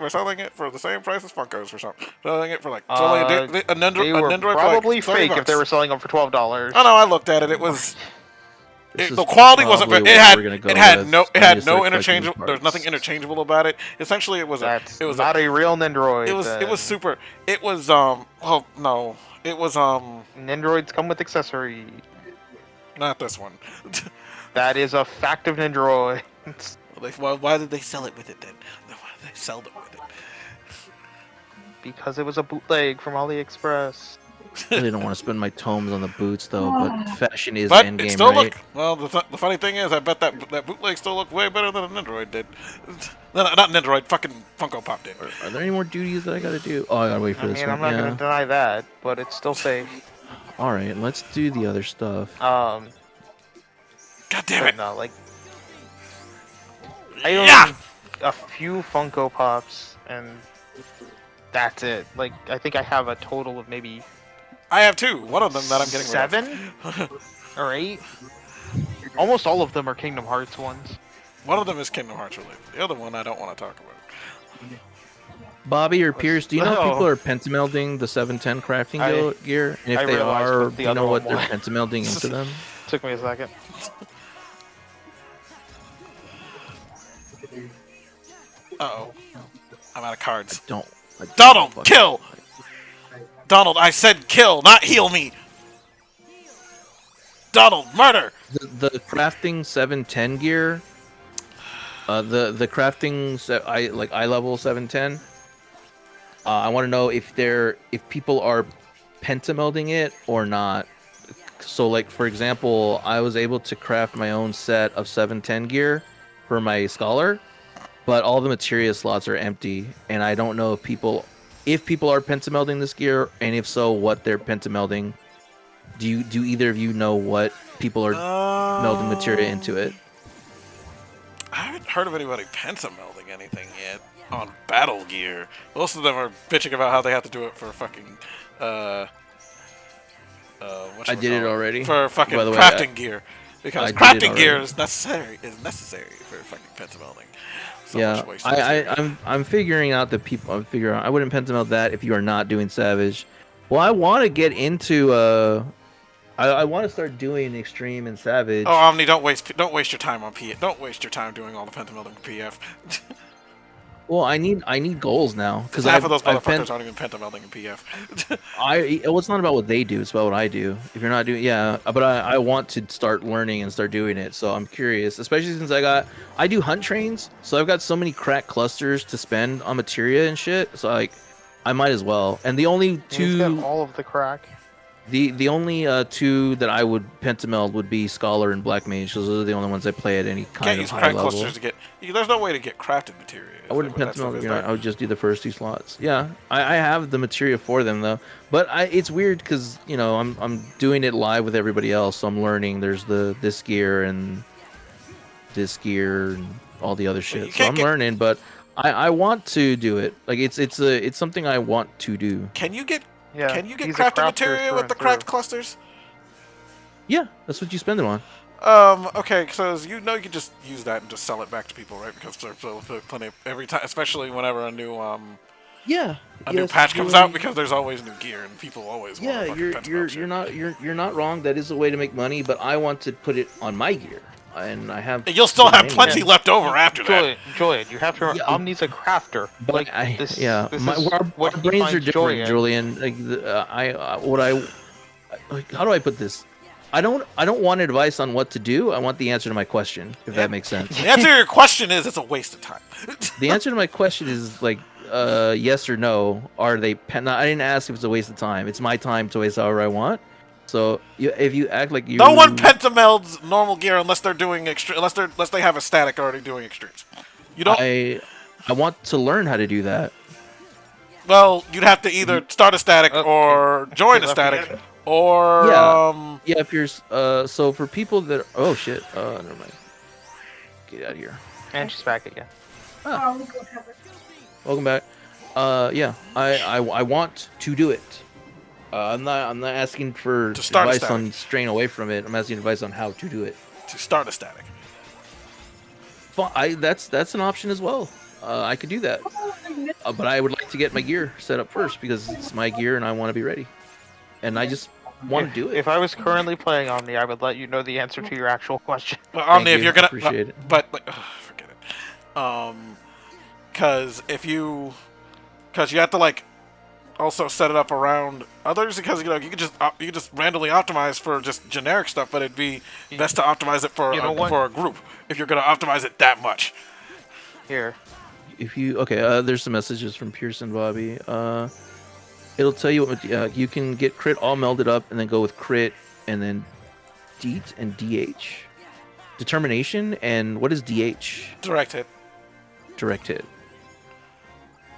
the same price as Funkos for something. Selling it for like it's only an They were Android for probably like 30 fake bucks. if they were selling them for $12. Oh no, I looked at it. It was This is the quality wasn't probably very. what we're gonna go It had with. no I need to start collecting interchangeable. these There's nothing parts. interchangeable about it. Essentially, it was That's it was not a real Nendoroid. it was then. super. It was oh no, it was Nendoroids come with accessories. not this one. That is a fact of Nendoroids. Why did they sell it with it then? Why did they sell it with it? Because it was a bootleg from AliExpress. I really don't want to spend my tomes on the boots though, but fashion is But endgame, it still right? looked well. The funny thing is, I bet that bootleg still looked way better than an Android did. No, not an Android. Fucking Funko Pop did. Are there any more duties that I gotta do? Oh, I gotta wait for I this mean, one. I'm not Yeah. gonna deny that, but it's still safe. All right, let's do the other stuff. God damn it! No, like I own Yeah! a few Funko Pops, and that's it. Like I think I have a total of maybe I have two. One of them that I'm getting rid 7 or 8. Almost all of them are Kingdom Hearts ones. of. One of them is Kingdom Hearts related. The other one I don't want to talk about. Bobby or Pierce, do you know if No. people are pentamelding the 710 crafting gear? And if I they realized are, with the do you know other what one they're more. pentamelding into them? Took me a second. Uh-oh. I'm out of cards. I Donald, fucking- kill! Donald, I said kill, not heal me! Donald, murder! The crafting 710 gear, the crafting eye level 710. I want to know if people are pentamelding it or not. So like for example, I was able to craft my own set of 710 gear for my scholar, but all the materia slots are empty, and I don't know if people are pentamelding this gear, and if so, what they're pentamelding. Do either of you know what people are melding materia into it? I haven't heard of anybody pentamelding anything yet on Battle Gear. Most of them are bitching about how they have to do it for fucking I did it already. For fucking By the way, crafting gear. Because I did it crafting gear already. is necessary for fucking pentamelding. So Yeah, much waste of material. I'm figuring out that people. I'm figuring out I wouldn't pentameld that if you are not doing Savage. Well, I want to get into I want to start doing Extreme and Savage. Oh, Omni, don't waste your time on PF. Don't waste your time doing all the pentamelding PF. Well, I need goals now because Half of those I've motherfuckers aren't even pentamelding in PF. well, it's not about what they do; it's about what I do. If you're not doing, yeah, but I want to start learning and start doing it. So I'm curious, especially since I do hunt trains, so I've got so many crack clusters to spend on materia and shit. So like, I might as well. And the only He's got two, all of the crack. the only two that I would pentameld would be Scholar and Black Mage. Those are the only ones I play at any Can't kind of use high crack level. clusters to get. There's no way to get crafted materia. I wouldn't that stuff pentameld, is you know, there? I would just do the first 2 slots. Yeah, I have the materia for them though, but it's weird because you know I'm doing it live with everybody else, so I'm learning. There's this gear and this gear and all the other you shit. So can't I'm get- learning, but I want to do it. Like it's something I want to do. Can you get Yeah. Can you get he's a crafted crafter materia through with and the cracked through. clusters? Yeah, that's what you spend it on. Okay, so you know you can just use that and just sell it back to people, right? Because there's plenty every time, especially whenever a new Yeah, new patch comes out, because there's always new gear and people always want yeah, to fucking pentameld shit. you're not wrong. That is a way to make money, but I want to put it on my gear, and I have. And you'll still have many. plenty left over after that. Julian, you have to remember, Yeah. Omni's a crafter. But Like, I, this, yeah, this my, is our what he brains are finds joy different, in. Julian. Like like, how do I put this? I don't want advice on what to do. I want the answer to my question, if that makes sense. The answer to your question is it's a waste of time. The answer to my question is like yes or no. Are they? I didn't ask if it's a waste of time. It's my time to waste however I want. So if you act like you, No one pentamelds normal gear unless they're doing unless they have a static already doing extremes. You don't. I want to learn how to do that. Well, you'd have to either start a static or join a Left static, again. or Yeah. Yeah, if you're so for people that oh shit, never mind. Get out of here. And she's back again. Oh, we'll go have it. Welcome back. Yeah, I want to do it. I'm not asking for To start a advice static. on straying away from it. I'm asking advice on how to do it. to start a static. That's an option as well. I could do that, but I would like to get my gear set up first because it's my gear and I want to be ready. And I just want to do it. If I was currently playing Omni, I would let you know the answer to your actual question. Well, Omni, Thank if you. you're gonna, Appreciate it. but like, forget it. Because you have to like also set it up around others, because you know you could just randomly optimize for just generic stuff, but it'd be best to optimize it for You know what? for a group if you're gonna optimize it that much. Here. If you okay, there's some messages from Pearson Bobby. It'll tell you what you can get crit all melded up and then go with crit and then DEET and DH. Determination and what is DH? Direct hit. Direct hit.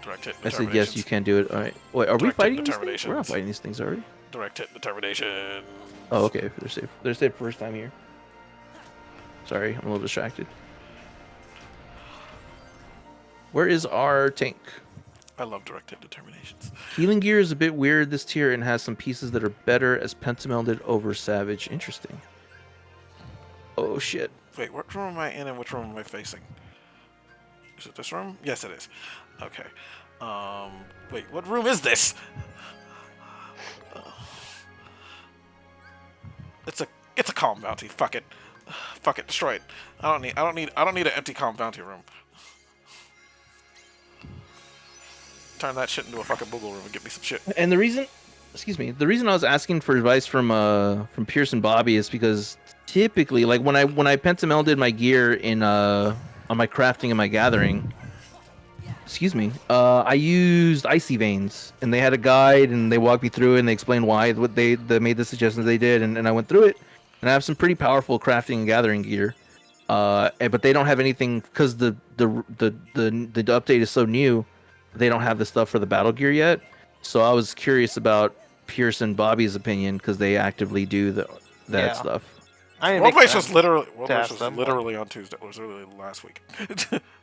Direct hit. I said yes, you can do it. All right. Wait, are we Direct hit fighting these things? We're not determinations. fighting these things, are we? Direct hit determination. Oh, okay. They're safe. They're safe first time here. Sorry, I'm a little distracted. Where is our tank? I love direct hit determinations. Healing gear is a bit weird this tier and has some pieces that are better as pentamelded over savage. Interesting. Oh shit. Wait, what room am I in and which room am I facing? Is it this room? Yes, it is. Okay. Wait, what room is this? It's a calm bounty. Fuck it. Fuck it. Destroy it. I don't need an empty calm bounty room. Turn that shit into a fucking boogle room and get me some shit. And the reason, excuse me, the reason I was asking for advice from Pierce and Bobby is because typically, like when I pentamelded my gear in on my crafting and my gathering, excuse me, I used icy veins, and they had a guide and they walked me through it and they explained why they made the suggestions they did, and I went through it, and I have some pretty powerful crafting and gathering gear, but they don't have anything because the update is so new. They don't have the stuff for the battle gear yet, so I was curious about Pierce and Bobby's opinion because they actively do that Yeah. stuff. I mean, World it makes Base was sense. literally ask them. on Tuesday. It was literally last week.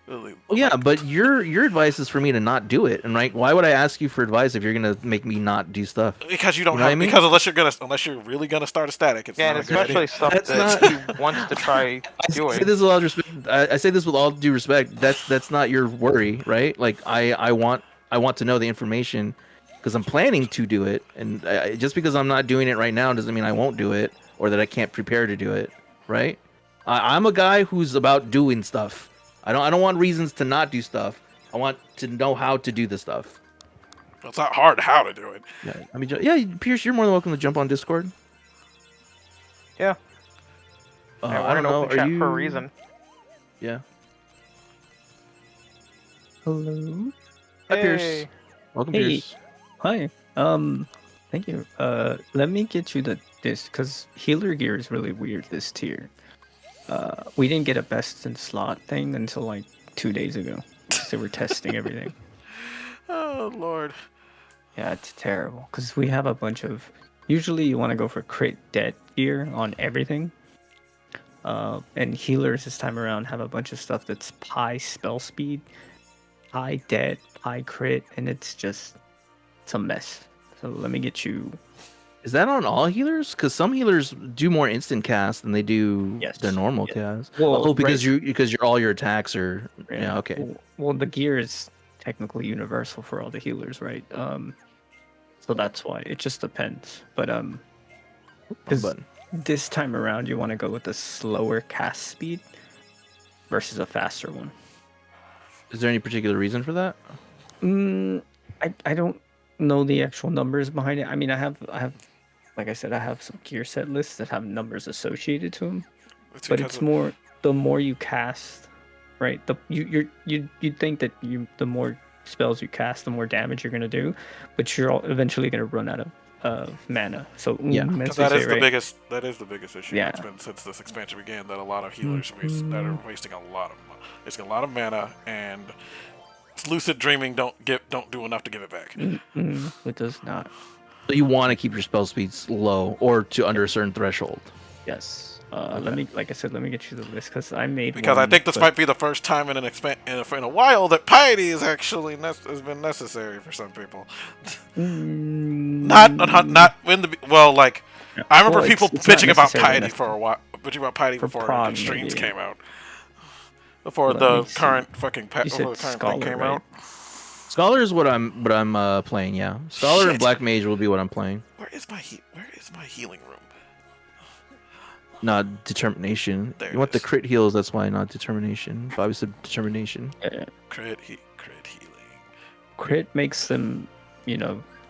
Literally, Well, yeah, like, but your advice is for me to not do it, and right? Why would I ask you for advice if you're gonna make me not do stuff? because you don't You know what have I mean? because unless you're really gonna start a static, it's Yeah, and not a good idea. especially stuff That's that not- he wants to try I say doing. this with all respect. I say this with all due respect. That's not your worry, right? Like I want to know the information because I'm planning to do it, and just because I'm not doing it right now doesn't mean I won't do it or that I can't prepare to do it, right? I'm a guy who's about doing stuff. I don't want reasons to not do stuff. I want to know how to do the stuff. It's not hard how to do it. Yeah, I mean, yeah, Pierce, you're more than welcome to jump on Discord. Yeah. Hey, we're I don't in know. open Are chat you? for a reason. Yeah. Hello. Hi, Pierce. Hey. Welcome, Hey. Pierce. Hi. Thank you. Let me get you this because healer gear is really weird this tier. We didn't get a best in slot thing until like 2 days ago. So we're testing everything. Oh Lord. Yeah, it's terrible because we have a bunch of. Usually, you want to go for crit dead gear on everything. And healers this time around have a bunch of stuff that's high spell speed, high dead, high crit, and it's a mess. So let me get you. Is that on all healers? Because some healers do more instant cast than they do Yes. their normal Yeah. cast. Well, Oh, because right. all your attacks are yeah okay. Well, the gear is technically universal for all the healers, right? So that's why it just depends. But because Button. this time around you want to go with a slower cast speed versus a faster one. Is there any particular reason for that? I don't know the actual numbers behind it. I mean, I have like I said, I have some gear set lists that have numbers associated to them. It's But because it's more the more you cast, right? You'd think that the more spells you cast, the more damage you're gonna do, but you're eventually gonna run out of mana. So Yeah. as Because they that say, is the right? biggest. That is the biggest issue. Yeah. It's been since this expansion began that a lot of healers that are wasting a lot of, wasting a lot of mana, and lucid dreaming don't do enough to give it back. It does not. So you want to keep your spell speeds low or to under a certain threshold. Yes. Let me, like I said, let me get you the list because I made Because one, I think this but- might be the first time in in a while that piety is actually has been necessary for some people. Not when the like. Yeah. I remember Well, people it's not bitching about necessarily piety for a while. Bitching about piety For before Prague, extremes maybe. came out. Before Let the me see. current fucking You said before the current Scholar, thing came right? out. Scholar is what I'm playing. Yeah, Scholar and Shit. Black Mage will be what I'm playing. Where is my healing room? Not determination. There You it want the is. crit heals. That's why, not determination. Bobby said determination. Crit healing. Crit makes them,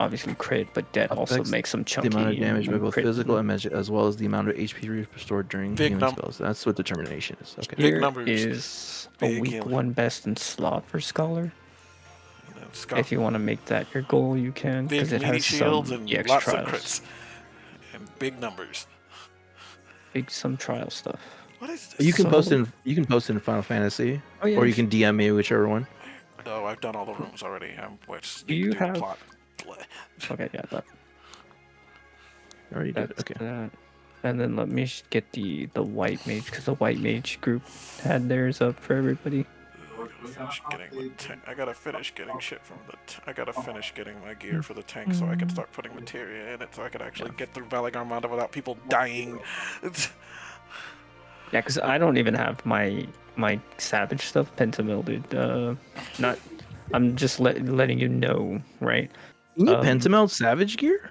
obviously crit, but dead also Affects makes them The chunky. amount of damage by and both crit. physical and magic, as well as the amount of HP restored during Big healing num- spells. That's what determination is. Okay. Big Here numbers. is a Big week healing. one best in slot for Scholar. And If you want to make that your goal, you can, big because it meaty has shields some and EX lots trials. of crits and big numbers. Some trial stuff. What is this? You can So- post in Final Fantasy, Oh, yeah, or you can DM me, whichever one. Oh, I've done all the rooms already. I'm just Do need you to do have- the plot. Okay, yeah, I already did. that's Okay. that. And then let me get the white mage, because the white mage group had theirs up for everybody. I gotta finish getting shit from I gotta finish getting my gear for the tank so I can start putting materia in it so I can actually get through Valley Armada without people dying. Yeah, because I don't even have my savage stuff pentamilded. Not. I'm just letting you know, right? Can you pentamelt Savage gear?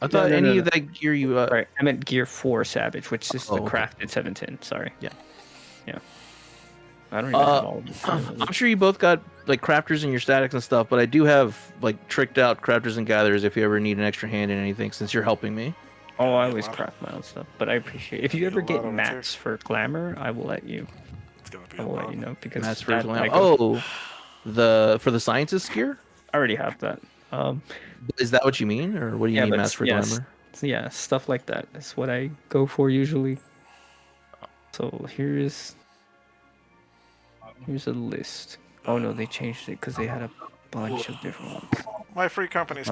I thought no, any no. of that gear you. Right. I meant gear 4 savage, which is the Oh, okay. crafted 710. Sorry. Yeah. I don't even have all of them. I'm sure you both got like crafters in your statics and stuff, but I do have like tricked out crafters and gatherers if you ever need an extra hand in anything. Since you're helping me. Oh, I Yeah, always a lot. craft my own stuff, but I appreciate if you Yeah, ever a get lot of material. mats for glamour, I will let you. It's gonna be I a will let lot. you know because That's for that glam. I go- Oh, for the scientist gear. I already have that. Is that what you mean, or what do you Yeah, need but mass for yes. glamour? So yeah, stuff like that is what I go for usually. So here's a list. Oh no, they changed it because they had a bunch of different ones. My free company's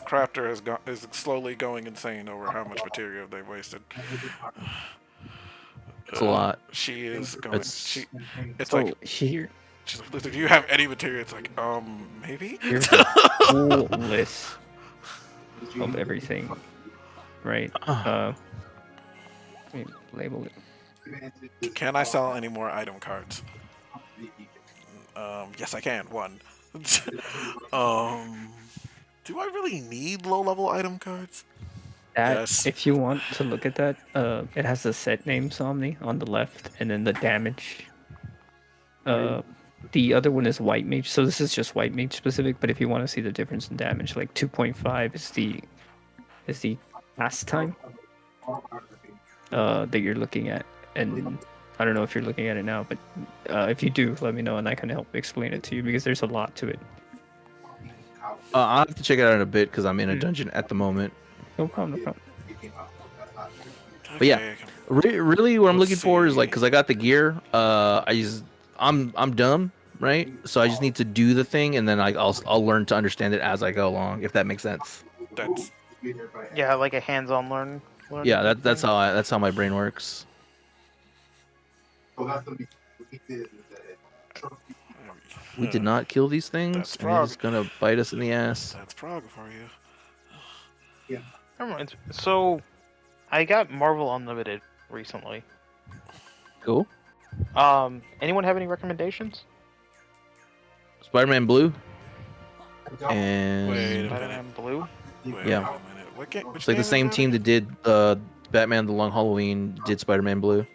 crafter is slowly going insane over how much material they've wasted. It's a lot. She is going. It's- It's So like here, she's like, "Listen, do you have any material?" It's like, maybe. here's a full list of everything. Right. Let me label it. Can I sell any more item cards? Yes, I can. One. Do I really need low-level item cards? That, Yes. if you want to look at that, it has the set name Somni on the left, and then the damage The other one is white mage, so this is just white mage specific. But if you want to see the difference in damage, like 2.5 is the cast time that you're looking at, and I don't know if you're looking at it now, but if you do, let me know and I can help explain it to you because there's a lot to it. I'll have to check it out in a bit because I'm in a dungeon at the moment. No problem, no problem. But yeah, Okay, really, what I'm Let's looking for is like, see. because I got the gear. I'm dumb, right? So I just need to do the thing, and then I'll learn to understand it as I go along, if that makes sense. That's Yeah, like a hands-on learn. Yeah, that's how my brain works. We did not kill these things, That's and it is gonna bite us in the ass. That's Prague for you. Never mind. So, I got Marvel Unlimited recently. Cool. Anyone have any recommendations? Spider-Man Blue, Wait and a minute. Spider-Man Blue. Wait Yeah. a minute. What game? Which it's like game the same is that team that did Batman: The Long Halloween did Spider-Man Blue. again?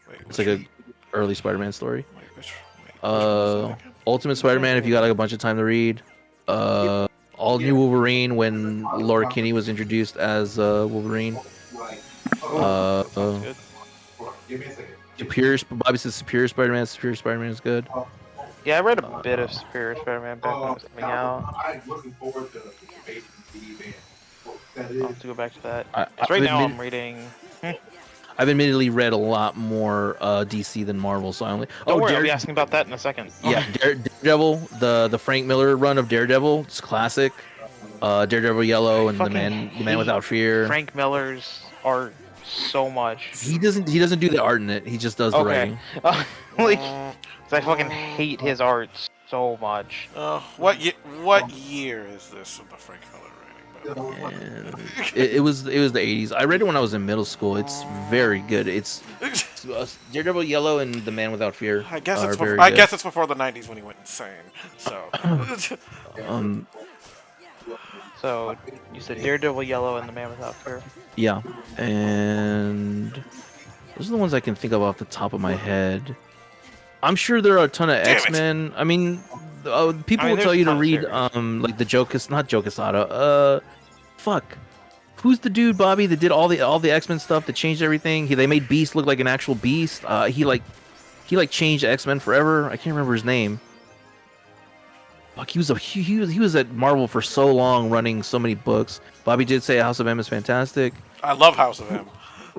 Wait, It's which like a early Spider-Man story. Wait, which one was that again? Ultimate Spider-Man if you got like a bunch of time to read. All new Wolverine when Laura Kinney was introduced as Wolverine. Sounds good. Superior, Bobby says Superior Spider-Man. Superior Spider-Man is good. Yeah, I read a bit of Superior Spider-Man back when it was coming out. I'll have to go back to that. 'Cause right now I'm reading. I've admittedly read a lot more DC than Marvel, so I only. Don't worry, I'll be asking about that in a second. Yeah, Daredevil, the Frank Miller run of Daredevil, it's classic. Daredevil Yellow and the Fucking Man Without Fear. Frank Miller's art so much. He doesn't do the art in it. He just does the Okay. writing. Like, 'cause I fucking hate his art so much. What year is this of the Frank Miller writing? By the way? And it was the 80s. I read it when I was in middle school. It's very good. It's Daredevil Yellow and the Man Without Fear. I guess are it's very before, I good. guess it's before the '90s when he went insane. So. So, you said Daredevil Yellow and the Man Without Fear. Yeah, and those are the ones I can think of off the top of my head. I'm sure there are a ton of Damn it. X-Men. I mean, people I mean, will tell there's you to a ton of read series. like the not Joe Quesada. Fuck. Who's the dude, Bobby, that did all the X-Men stuff that changed everything? They made Beast look like an actual beast. He changed X-Men forever. I can't remember his name. Fuck, he was at Marvel for so long, running so many books. Bobby did say House of M is fantastic. I love House of M.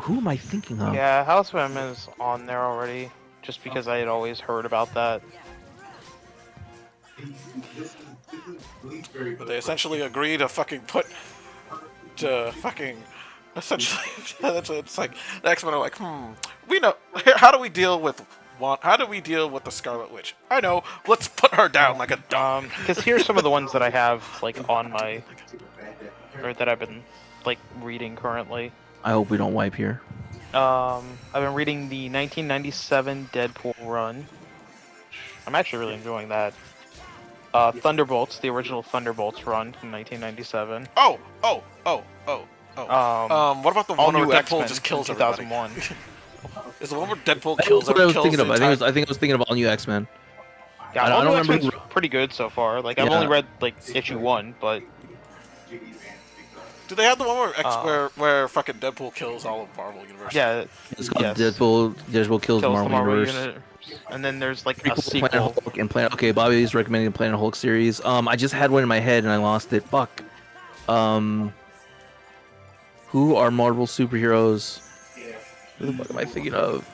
Who am I thinking of? Yeah, House of M is on there already, just because I had always heard about that. But they essentially agree to fucking essentially it's like the X-Men are like, we know how do we deal with the Scarlet Witch? I know, let's put her down like a dog. Because here's some of the ones that I have like on my, or that I've been like reading currently. I hope we don't wipe here. I've been reading the 1997 Deadpool run. I'm actually really enjoying that. Thunderbolts, the original Thunderbolts run from 1997. Oh. What about the All one where new Deadpool X-Men just kills in everybody? 2001. Is the one where Deadpool That's kills what I was kills thinking the of. entire... I think I was thinking of All New X-Men. Yeah, I All don't New remember X-Men's who- pretty good so far. Like, I've Yeah. only read like issue 1, but Do they have the one where fucking Deadpool kills all of Marvel Universe? yeah, It's called yes. Deadpool kills the kills Marvel, the Marvel Universe. Universe. And then there's like a Prequel to Planet sequel. Hulk and Planet. Okay, Bobby's recommending the Planet Hulk series. I just had one in my head and I lost it. Fuck. Who are Marvel superheroes? Who the fuck am I thinking of?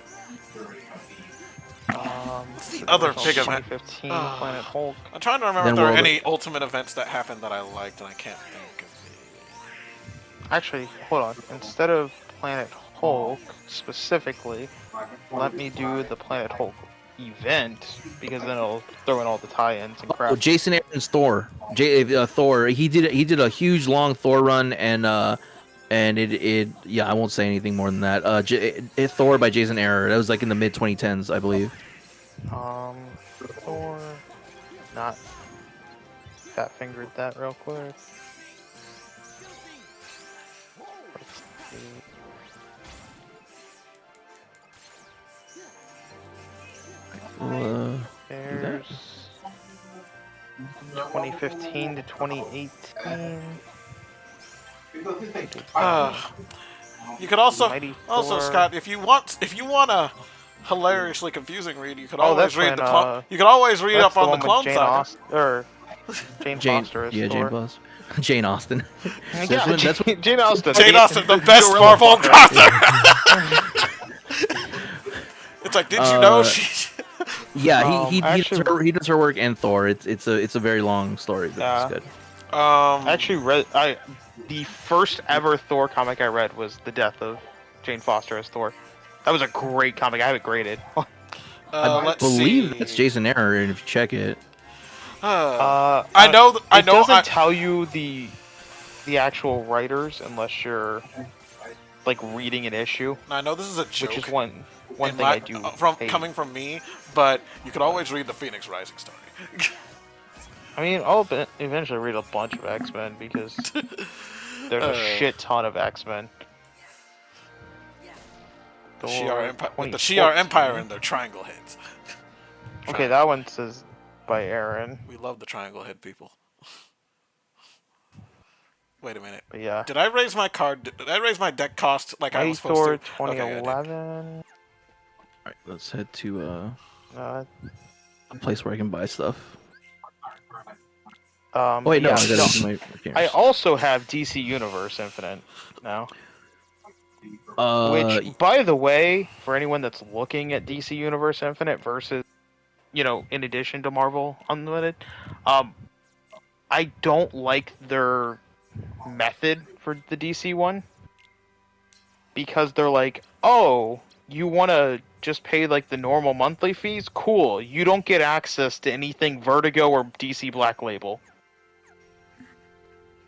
Other original big event. 2015 Planet Hulk. I'm trying to remember Then if there are World- any Ultimate events that happened that I liked, and I can't think of Actually, hold on. Instead of Planet Hulk specifically, let me do the Planet Hulk event, because then it'll throw in all the tie-ins and crap. Oh, Jason Aaron's Thor. Thor. He did a huge long Thor run and it yeah, I won't say anything more than that. Thor by Jason Aaron. That was like in the mid 2010s, I believe. Thor, not fat fingered that real quick. Let's see. Do that? There's 2015 to 2018. You could also Mighty Scott, if you want a hilariously confusing read, you could Oh, always that's read when, the clone. You could always read that's up on the one with Clone Jane Saga. Austen, or Jane Foster as Jane Thor. Foster. Jane Austen. Yeah, That's when Jane Austen. Jane Austen, the best Marvel author. It's like, did you know she? Yeah, he does her work and Thor. It's a very long story, but it's good. I actually read the first ever Thor comic I read was the death of Jane Foster as Thor. That was a great comic. I have it graded. I believe that's Jason Aaron, and if you check it, I know. It doesn't tell you the actual writers unless you're like reading an issue. I know this is a joke. Which is one thing I do hate. Coming from me, but you could always read the Phoenix Rising story. I mean, I'll eventually read a bunch of X-Men because there's a shit ton of X-Men. The Shi'ar Empire and their triangle heads. Okay, that one says by Aaron. We love the triangle head people. Wait a minute. But yeah. Did I raise my card? Did I raise my deck cost like I was supposed Thor to? 2011. Alright, let's head to a place where I can buy stuff. Wait, no, yeah, I also have DC Universe Infinite now. Which, by the way, for anyone that's looking at DC Universe Infinite versus, in addition to Marvel Unlimited, I don't like their method for the DC one. Because they're like, oh, you want to just pay like the normal monthly fees? Cool. You don't get access to anything Vertigo or DC Black Label.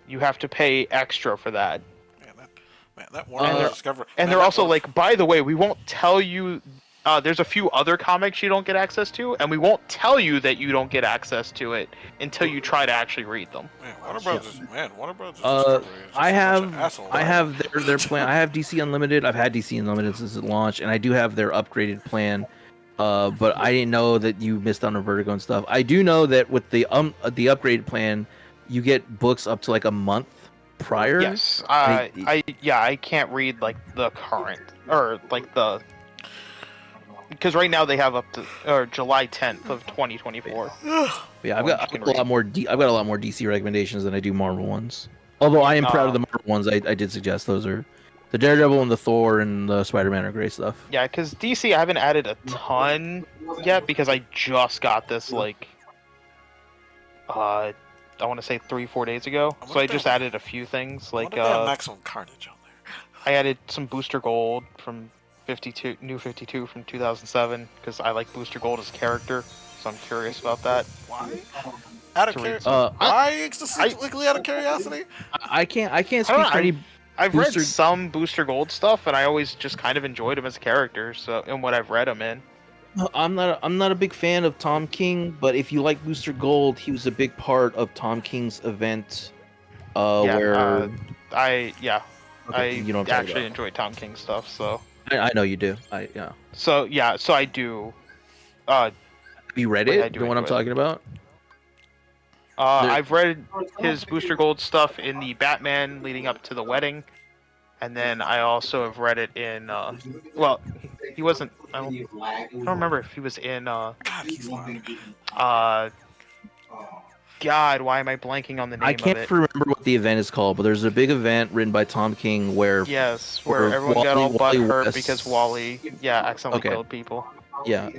You have to pay extra for that. And they're also like, by the way, we won't tell you. There's a few other comics you don't get access to, and we won't tell you that you don't get access to it until you try to actually read them. Warner Brothers. I have their plan. I have DC Unlimited. I've had DC Unlimited since it launched, and I do have their upgraded plan. But I didn't know that you missed out on Vertigo and stuff. I do know that with the upgraded plan, you get books up to like a month prior. Yes. I can't read like the current or like the. Because right now they have up to July 10th of 2024. Yeah, I've got a lot more DC recommendations than I do Marvel ones. Although I am proud of the Marvel ones. I did suggest those are the Daredevil and the Thor and the Spider-Man are great stuff. Yeah, because DC I haven't added a ton yet because I just got this like I want to say 3-4 days ago. So I just added a few things like Maximum Carnage on there. I added some Booster Gold from 52 from 2007 because I like Booster Gold as a character, so I'm curious about that. Why? Why specifically out of curiosity? I can't speak for any. I've read some Booster Gold stuff, and I always just kind of enjoyed him as a character. So, in what I've read him in. I'm not a big fan of Tom King, but if you like Booster Gold, he was a big part of Tom King's event. I actually enjoy Tom King stuff, so. I know you do. So I do. Have you read it? The one I'm talking about? I've read his Booster Gold stuff in the Batman leading up to the wedding, and then I also have read it in. Well, he wasn't. I don't remember if he was in. God, why am I blanking on the name of it? I can't remember what the event is called, but there's a big event written by Tom King where everyone got all butthurt because Wally, accidentally killed people. Yeah,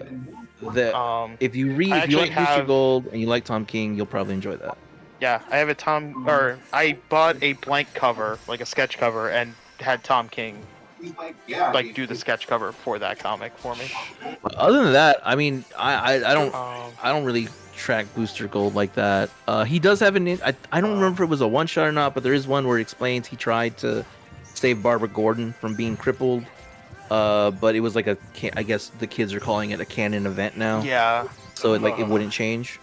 if you like Booster Gold and you like Tom King, you'll probably enjoy that. Yeah, I have I bought a blank cover, like a sketch cover, and had Tom King do the sketch cover for that comic for me. Other than that, I mean, I don't really track Booster Gold like that. He does have I don't remember if it was a one shot or not, but there is one where it explains he tried to save Barbara Gordon from being crippled. But it was like I guess the kids are calling it a canon event now. Yeah. So it wouldn't change.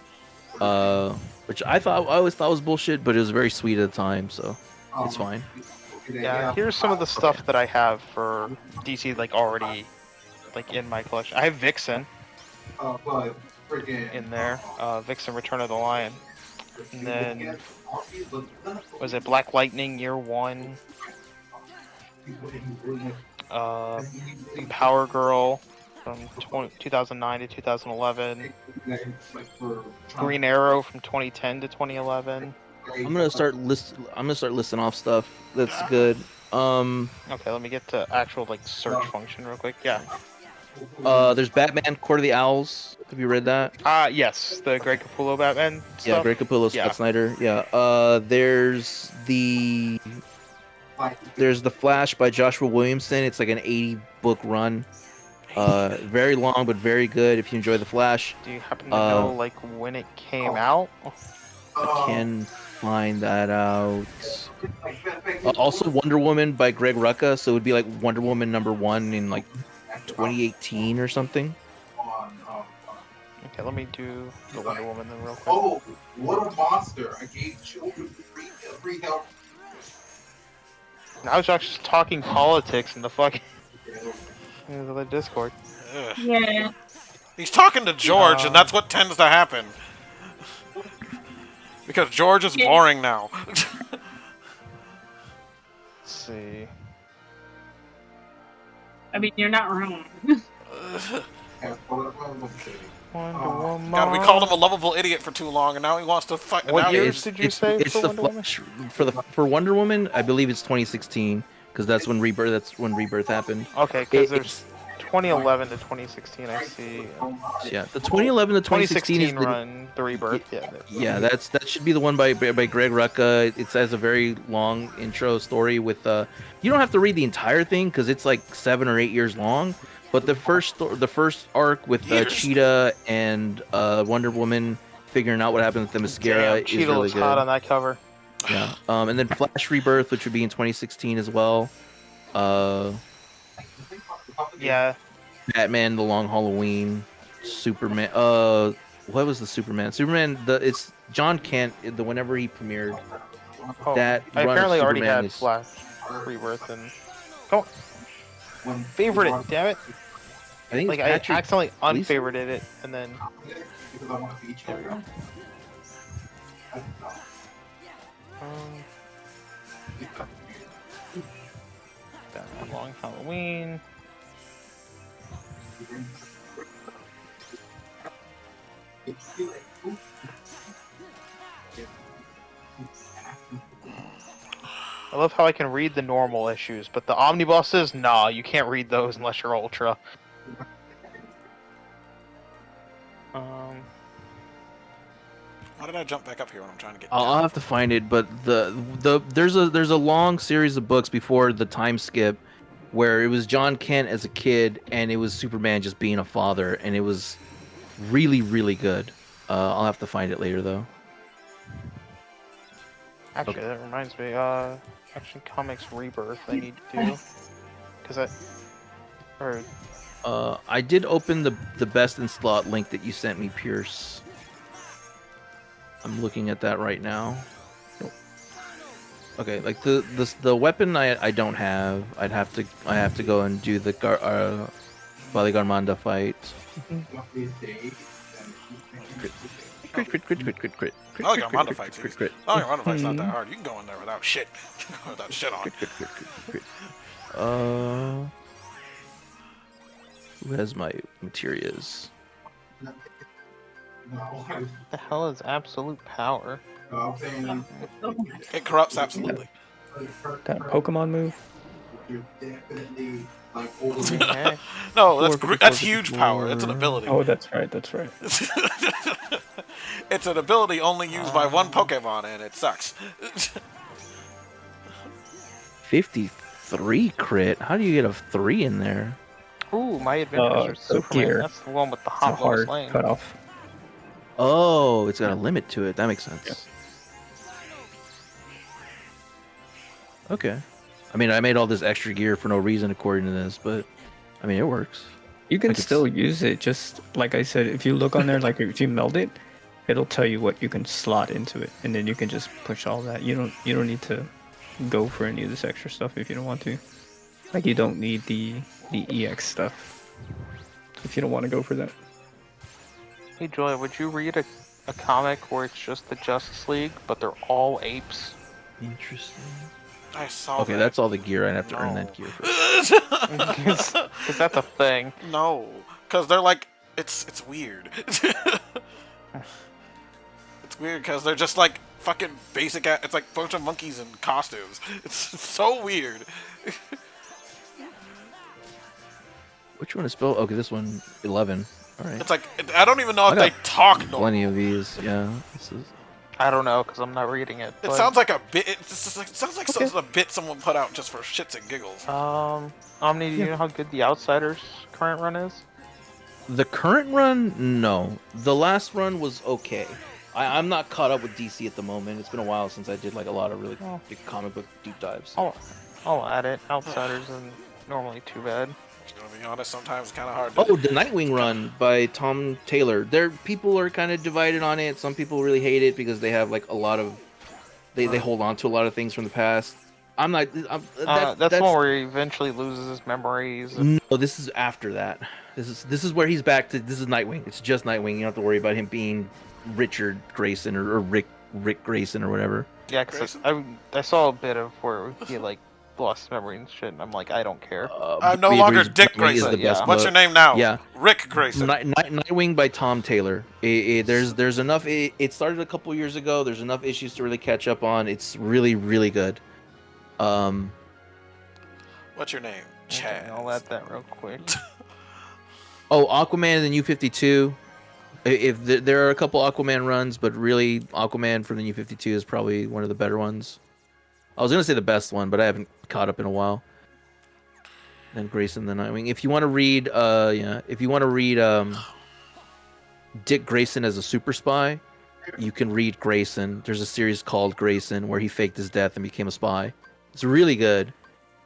Which I always thought was bullshit, but it was very sweet at the time, so it's fine. Yeah, here's some of the stuff that I have for DC already in my collection. I have Vixen in there. Vixen Return of the Lion. And then was it Black Lightning Year 1? Power Girl from 2009 to 2011. Green Arrow from 2010 to 2011. I'm gonna start listing off stuff that's good. Okay, let me get to actual like search function real quick. Yeah. There's Batman Court of the Owls. Have you read that? Yes, the Greg Capullo Batman Yeah, stuff. Greg Capullo, Scott Yeah. Snyder. Yeah. There's the Flash by Joshua Williamson. It's like an 80 book run. Very long but very good if you enjoy the Flash. Do you happen to know like when it came out? I can find that out. Also, Wonder Woman by Greg Rucka. So it would be like Wonder Woman #1 in like 2018 or something. Okay, let me do the Wonder Woman then real quick. Oh, what a monster! I gave children free help. I was actually talking politics in the fucking in the Discord. Ugh. Yeah. He's talking to George, and that's what tends to happen. Because George is boring now. Let's see. I mean, you're not wrong. Wonder Woman. God, we called him a lovable idiot for too long, and now he wants to fight. What now years he's- did you say It's for the Wonder Woman? Flash for Wonder Woman. I believe it's 2016 because that's when Rebirth. That's when Rebirth happened. Okay, because It's- there's 2011 to 2016. I see. Yeah, the 2011 to 2016 is 2016 the, run, the Rebirth. Yeah. that should be the one by Greg Rucka. It has a very long intro story with you don't have to read the entire thing because it's like 7 or 8 years long. But the first arc with Cheetah and Wonder Woman figuring out what happened with the mascara Damn, is Cheetah really looks good. hot on that cover. Yeah. And then Flash Rebirth, which would be in 2016 as well. Yeah. Batman: The Long Halloween, Superman. What was the Superman? It's John Kent. Whenever he premiered, Oh, that I run of apparently already Superman had is- Flash Rebirth and come on, favorite it. Damn it! I think Like it's I Patrick accidentally Gleason? unfavorited it and then there we go. Batman Long Halloween. I love how I can read the normal issues, but the omnibuses, nah, you can't read those unless you're Ultra. Why did I jump back up here when I'm trying to get I'll down? have to find it, but there's a long series of books before the time skip where it was John Kent as a kid and it was Superman just being a father, and it was really really good. I'll have to find it later though. Actually, that reminds me, Action Comics Rebirth I need to do. I did open the best in slot link that you sent me, Pierce. I'm looking at that right now. Okay, like the weapon I don't have. I have to go and do the Vale Garmanda fight. Crit. Oh, your Mondo fight's easy. Oh, your Mondo fight's not that hard. You can go in there without shit. Without shit on. Who has my materials? What the hell is absolute power? It corrupts absolutely. That Pokemon move? Okay. No, that's huge power. It's an ability. Oh, that's right. That's right. It's an ability only used by one Pokemon, and it sucks. 53 crit. How do you get a 3 in there? Ooh, My Adventures with so Superman. gear. That's the one with the It's a hot hard Lois Lane. cutoff. Oh, it's got a limit to it. That makes sense. Okay. I mean, I made all this extra gear for no reason according to this, but I mean, it works. You can Like it's- still use it. Just like I said, if you look on there, like if you meld it, it'll tell you what you can slot into it, and then you can just push all that. You don't need to go for any of this extra stuff if you don't want to. Like you don't need the EX stuff if you don't want to go for that. Hey, Julia, would you read a comic where it's just the Justice League, but they're all apes. Interesting. I saw Okay, that. that's all the gear. I have to earn No. that gear first. Because that's a thing. No, because they're like, it's weird. It's weird because they're just like fucking basic. It's like a bunch of monkeys in costumes. It's so weird. Which one is spelled? Okay, this one 11. All right. It's like I don't even know if I they got talk normal. Plenty of these. Yeah. This is. I don't know because I'm not reading it. It but, sounds like a bit. It sounds like Okay. a bit someone put out just for shits and giggles. Omni, do you know how good the Outsiders current run is? The current run, no. The last run was okay. I'm not caught up with DC at the moment. It's been a while since I did like a lot of really big comic book deep dives. I'll add it. Outsiders isn't normally too bad. To be honest, sometimes it's kind of hard to. Oh, the Nightwing run by Tom Taylor. People are kind of divided on it. Some people really hate it because they have like a lot of they hold on to a lot of things from the past. I'm not. That's the one where he eventually loses his memories. No, this is after that. This is where he's back to. This is Nightwing. It's just Nightwing. You don't have to worry about him being Richard Grayson or Rick Grayson or whatever. Yeah, because I saw a bit of where he like lost memory and shit, and I'm like, I don't care. I'm no longer Dick Nightwing is Grayson. the best What's book. your name now? Yeah, Rick Grayson. Nightwing by Tom Taylor. There's enough. It started a couple years ago. There's enough issues to really catch up on. It's really really good. What's your name? Okay, Chad. I'll add that real quick. Oh, Aquaman and the New 52. If there are a couple Aquaman runs, but really Aquaman from the New 52 is probably one of the better ones. I was gonna say the best one, but I haven't caught up in a while. Then Grayson the Nightwing. If you want to read, Dick Grayson as a super spy, you can read Grayson. There's a series called Grayson where he faked his death and became a spy. It's really good.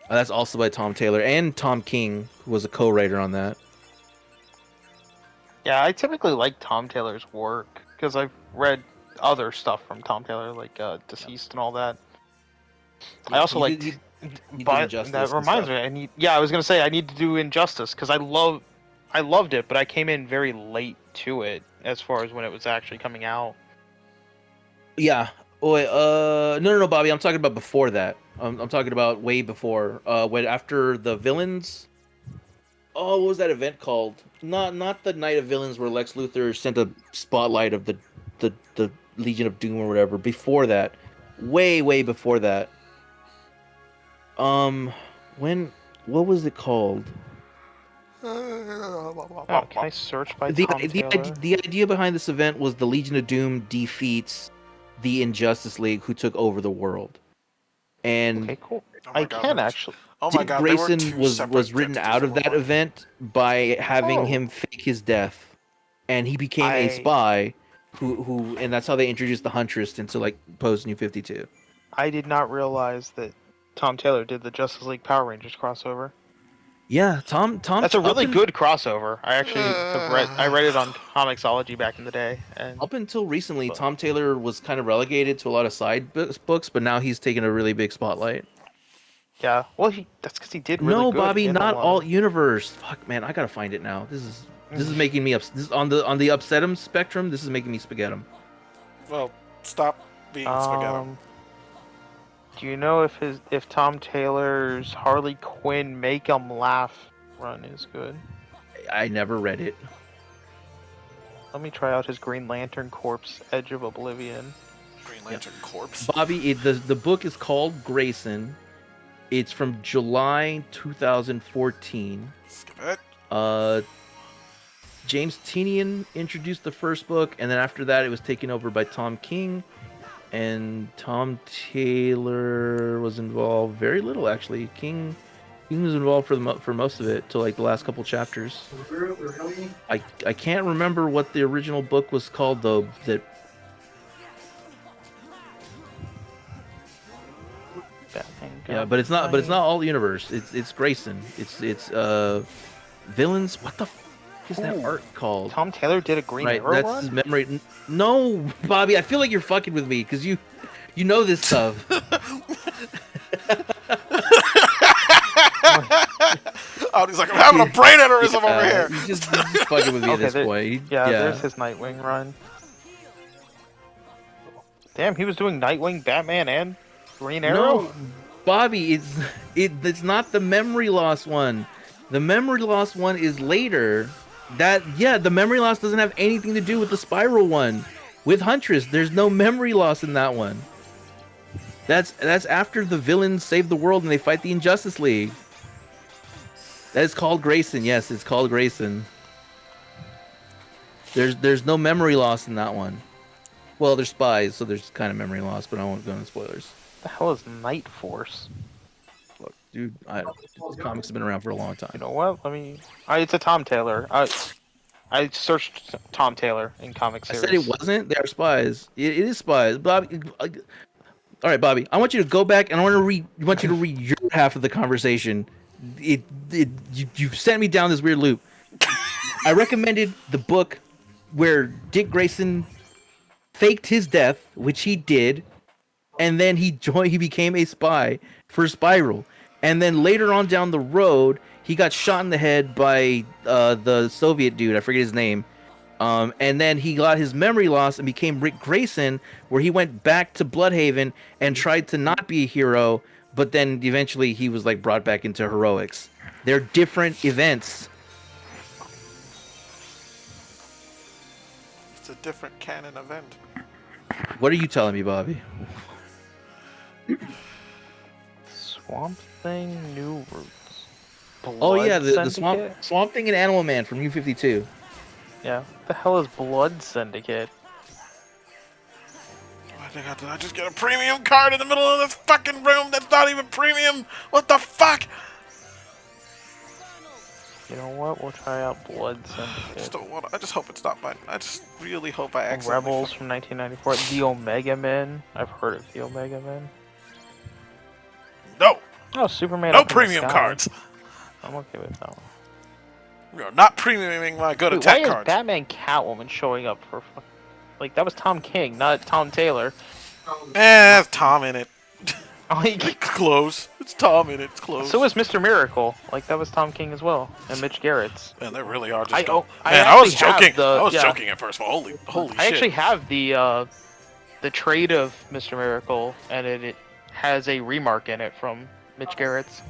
That's also by Tom Taylor and Tom King, who was a co-writer on that. Yeah, I typically like Tom Taylor's work because I've read other stuff from Tom Taylor, like Deceased and all that. I also He like. did But Injustice that and reminds stuff. me, I was gonna say I need to do Injustice because I loved it, but I came in very late to it as far as when it was actually coming out. Yeah. Oh, wait, no, Bobby. I'm talking about before that. I'm talking about way before. When after the villains. Oh, what was that event called? Not the Night of Villains where Lex Luthor sent a spotlight of the Legion of Doom or whatever. Before that, way before that. What was it called? Oh, can I search by The Tom Taylor? the idea behind this event was the Legion of Doom defeats the Injustice League, who took over the world, and Okay, cool. Oh my I God, can that's- actually. Oh my Dick God, they were Grayson two was separate written entities out in of one that book. event by having Oh. him fake his death, and he became a spy. Who and that's how they introduced the Huntress into like post New 52. I did not realize that Tom Taylor did the Justice League Power Rangers crossover. Yeah, Tom. That's a really good crossover. I actually I read it on Comixology back in the day, and Up until recently, Tom Taylor was kind of relegated to a lot of side books, but now he's taken a really big spotlight. yeah, well, that's because he did really No, good. Bobby, in a not lot all of- universe. Fuck, man, I gotta find it now. This is making me this is on the upset him spectrum. This is making me spaghetti. Well, stop being spaghetti. Do you know if Tom Taylor's Harley Quinn Make 'Em Laugh run is good? I never read it. Let me try out his Green Lantern Corps Edge of Oblivion. Green Lantern Corpse. Bobby, the book is called Grayson. It's from July 2014. Skip it. James Tynion introduced the first book, and then after that, it was taken over by Tom King, and Tom Taylor was involved very little actually. King was involved for most of it till like the last couple chapters. I can't remember what the original book was called though. Yeah, but it's not all the universe. It's Grayson. It's villains. What the f is that art called? Tom Taylor did a Green Right, Arrow that's run? his memory. No, Bobby, I feel like you're fucking with me because you know this stuff. Oh, he's like, I'm having a brain aneurysm over here. He's just fucking with me at this point. there's his Nightwing run. Damn, he was doing Nightwing, Batman, and Green Arrow. No, Bobby, it's not the memory loss one. The memory loss one is later. The memory loss doesn't have anything to do with the spiral one. With Huntress, there's no memory loss in that one. That's after the villains save the world and they fight the Injustice League. That is called Grayson. Yes, it's called Grayson. There's no memory loss in that one. Well, they're spies, so there's kind of memory loss, but I won't go into spoilers. The hell is Night Force? Look, dude, these comics have been around for a long You time. know what? Let me. It's a Tom Taylor. I searched Tom Taylor in comic I series. said it wasn't. They are spies. It is spies, Bobby. All right, Bobby. I want you to go back and I want you to read your half of the conversation. You sent me down this weird loop. I recommended the book where Dick Grayson faked his death, which he did, and then he became a spy for Spiral. And then later on down the road, he got shot in the head by the Soviet dude. I forget his name. And then he got his memory loss and became Rick Grayson, where he went back to Bloodhaven and tried to not be a hero, but then eventually he was like brought back into heroics. They're different events. It's a different canon event. What are you telling me, Bobby? Swamp Thing, New Roots. Oh yeah, Blood the Syndicate? Swamp Thing and Animal Man from New 52. Yeah. What the hell is Blood Syndicate? Did I just get a premium card in the middle of this fucking room that's not even premium? What the fuck? You know what? We'll try out Blood I Syndicate. just don't want. I just hope it's not mine. I just really hope I accidentally. Rebels from 1994. The Omega Men. I've heard of the Omega Men. No, Oh, Superman. no Up in the premium Sky. cards. I'm okay with that one. We are not premiuming my good Wait, why attack is cards. Batman Catwoman showing up for? Like that was Tom King, not Tom Taylor. That's Tom in it. Like, Close. It's Tom in it. It's close. so was Mr. Miracle. Like that was Tom King as well, and Mitch Garrett's. Man, they really are just. I Man, I was actually have joking. the- I was yeah. joking at first. Holy I shit. actually have the trade of Mr. Miracle, and it has a remark in it from Mitch Garrett's,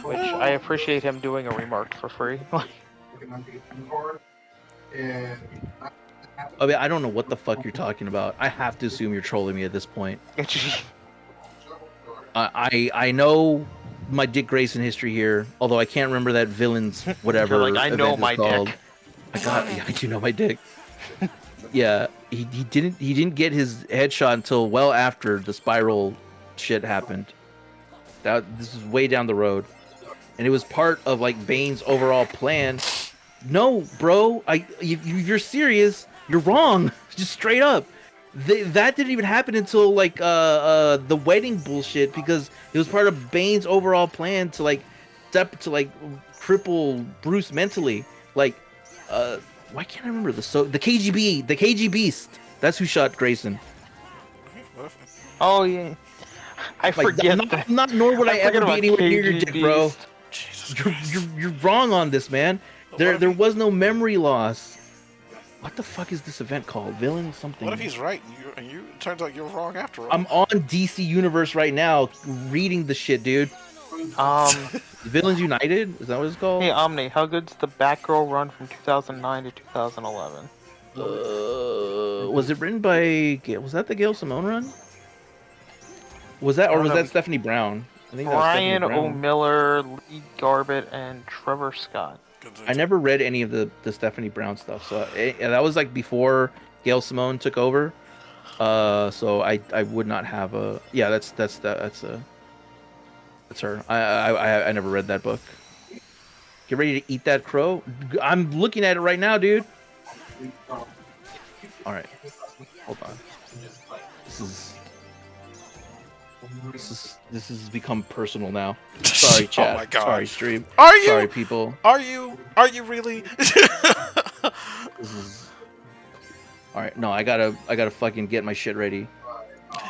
which I appreciate him doing a remark for free. And I mean, I don't know what the fuck you're talking about. I have to assume you're trolling me at this point. I know my Dick Grayson history here, although I can't remember that villain's whatever. You're like, I know event is my called. dick. I do know my dick. Yeah, he didn't get his headshot until well after the spiral shit happened. This is way down the road, and it was part of like Bane's overall plan. No, bro, if you're serious, you're wrong. Just straight up. That didn't even happen until like the wedding bullshit, because it was part of Bane's overall plan to like cripple Bruce mentally. Like why can't I remember the KG Beast. That's who shot Grayson. Oh yeah, I Like, forget. not nor would I forget ever be about anywhere near your KG dick, bro. Beast. Jesus You're, Christ. you're wrong on this, man. There was no memory loss. What the fuck is this event called? Villain something. What if he's right and you? It turns out you're wrong after all. I'm on DC Universe right now, reading the shit, dude. Villains United? Is that what it's called? Hey Omni, how good's the Batgirl run from 2009 to 2011? Was it written by? Was that the Gail Simone run? Was that, or was that Stephanie Brown? I think that was Stephanie Brian Brown. O'Miller, Lee Garbett, and Trevor Scott. I never read any of the Stephanie Brown stuff, so that was like before Gail Simone took over. So I would not have a. Yeah, that's her. I never read that book. Get ready to eat that crow. I'm looking at it right now, dude. All right, hold on. This has become personal now. Sorry, chat. Oh my God. Sorry, stream. Are you? Sorry, people. Are you really? This is. All right, no, I gotta fucking get my shit ready.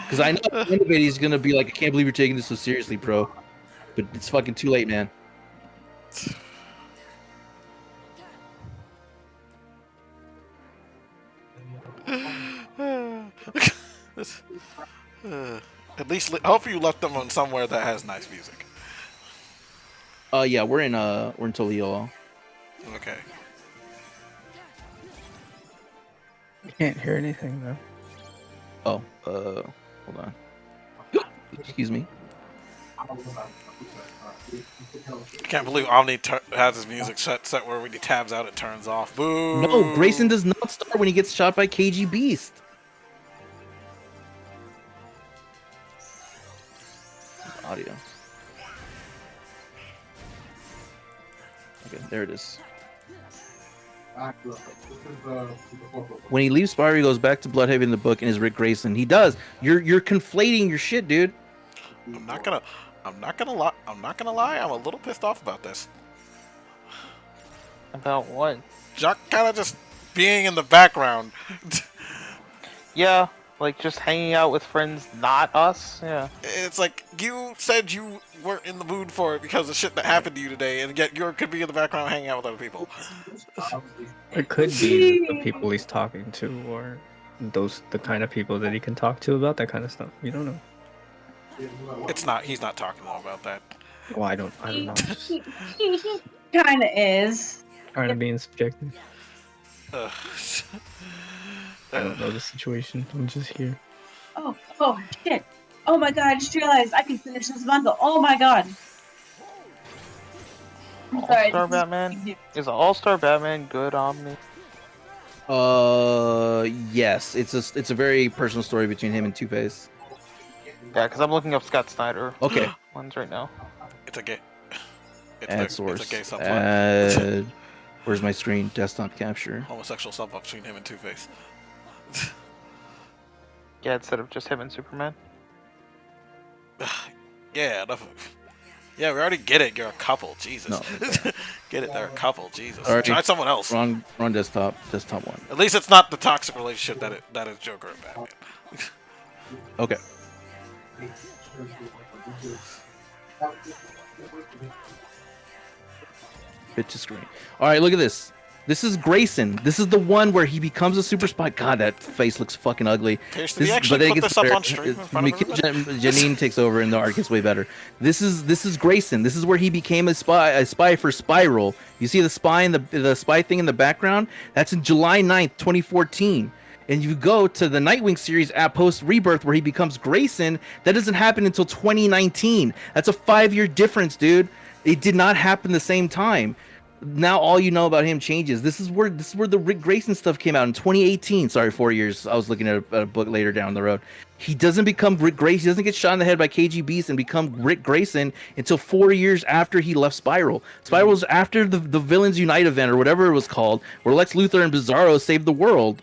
Because I know at the end of it, he's gonna be like, I can't believe you're taking this so seriously, bro. But it's fucking too late, man. At least, hopefully you left them on somewhere that has nice music. Yeah, we're in Toledo. Okay. I can't hear anything though. Oh, hold on. Excuse me. I can't believe Omni has his music set where when he tabs out, it turns off. Boo! No, Grayson does not start when he gets shot by KG Beast. Audio. Okay, there it is. When he leaves Spyro, he goes back to Bloodhaven in the book and is Rick Grayson. He does. You're conflating your shit, dude. I'm not gonna lie. I'm a little pissed off about this. About what? Jock kind of just being in the background. Yeah, like just hanging out with friends, not us. Yeah. It's like you said you weren't in the mood for it because of shit that happened to you today, and yet you could be in the background hanging out with other people. It could be the people he's talking to, or the kind of people that he can talk to about that kind of stuff. You don't know. It's not. He's not talking about that. Well, I don't know. He kind of is. Kind of being subjective. Ugh. I don't know the situation. I'm just here. Oh shit. Oh my god, I just realized I can finish this bundle. Oh my god. I'm sorry. All-Star Batman? Is an All-Star Batman good, Omni? Yes. It's a very personal story between him and Two-Face. Yeah, because I'm looking up Scott Snyder Okay. ones right now. It's a gay. Add source. It's a gay subplot. Add... Where's my screen? Desktop capture. Homosexual subplot between him and Two-Face. Yeah, instead of just him and Superman. Yeah, yeah, we already get it. You're a couple. Jesus. No. Get it? They're a couple. Jesus. Alright. Try someone else. Wrong desktop. Desktop one. At least it's not the toxic relationship that is Joker and Batman. Okay. Fit to screen. All right, look at this. This is Grayson. This is the one where he becomes a super spy. God, that face looks fucking ugly. Pierce, did he actually put this up on stream in front of everybody? Janine takes over and the art gets way better. This is Grayson. This is where he became a spy for Spiral. You see the spy and the spy thing in the background? That's in July 9th, 2014. And you go to the Nightwing series at post Rebirth where he becomes Grayson. That doesn't happen until 2019. That's a 5-year difference, dude. It did not happen the same time. Now all you know about him changes. This is where the Rick Grayson stuff came out in 2018. Sorry, 4 years. I was looking at a book later down the road. He doesn't become Rick Grayson. He doesn't get shot in the head by KG Beast and become Rick Grayson until 4 years after he left Spiral. Spiral was after the Villains Unite event or whatever it was called, where Lex Luthor and Bizarro saved the world.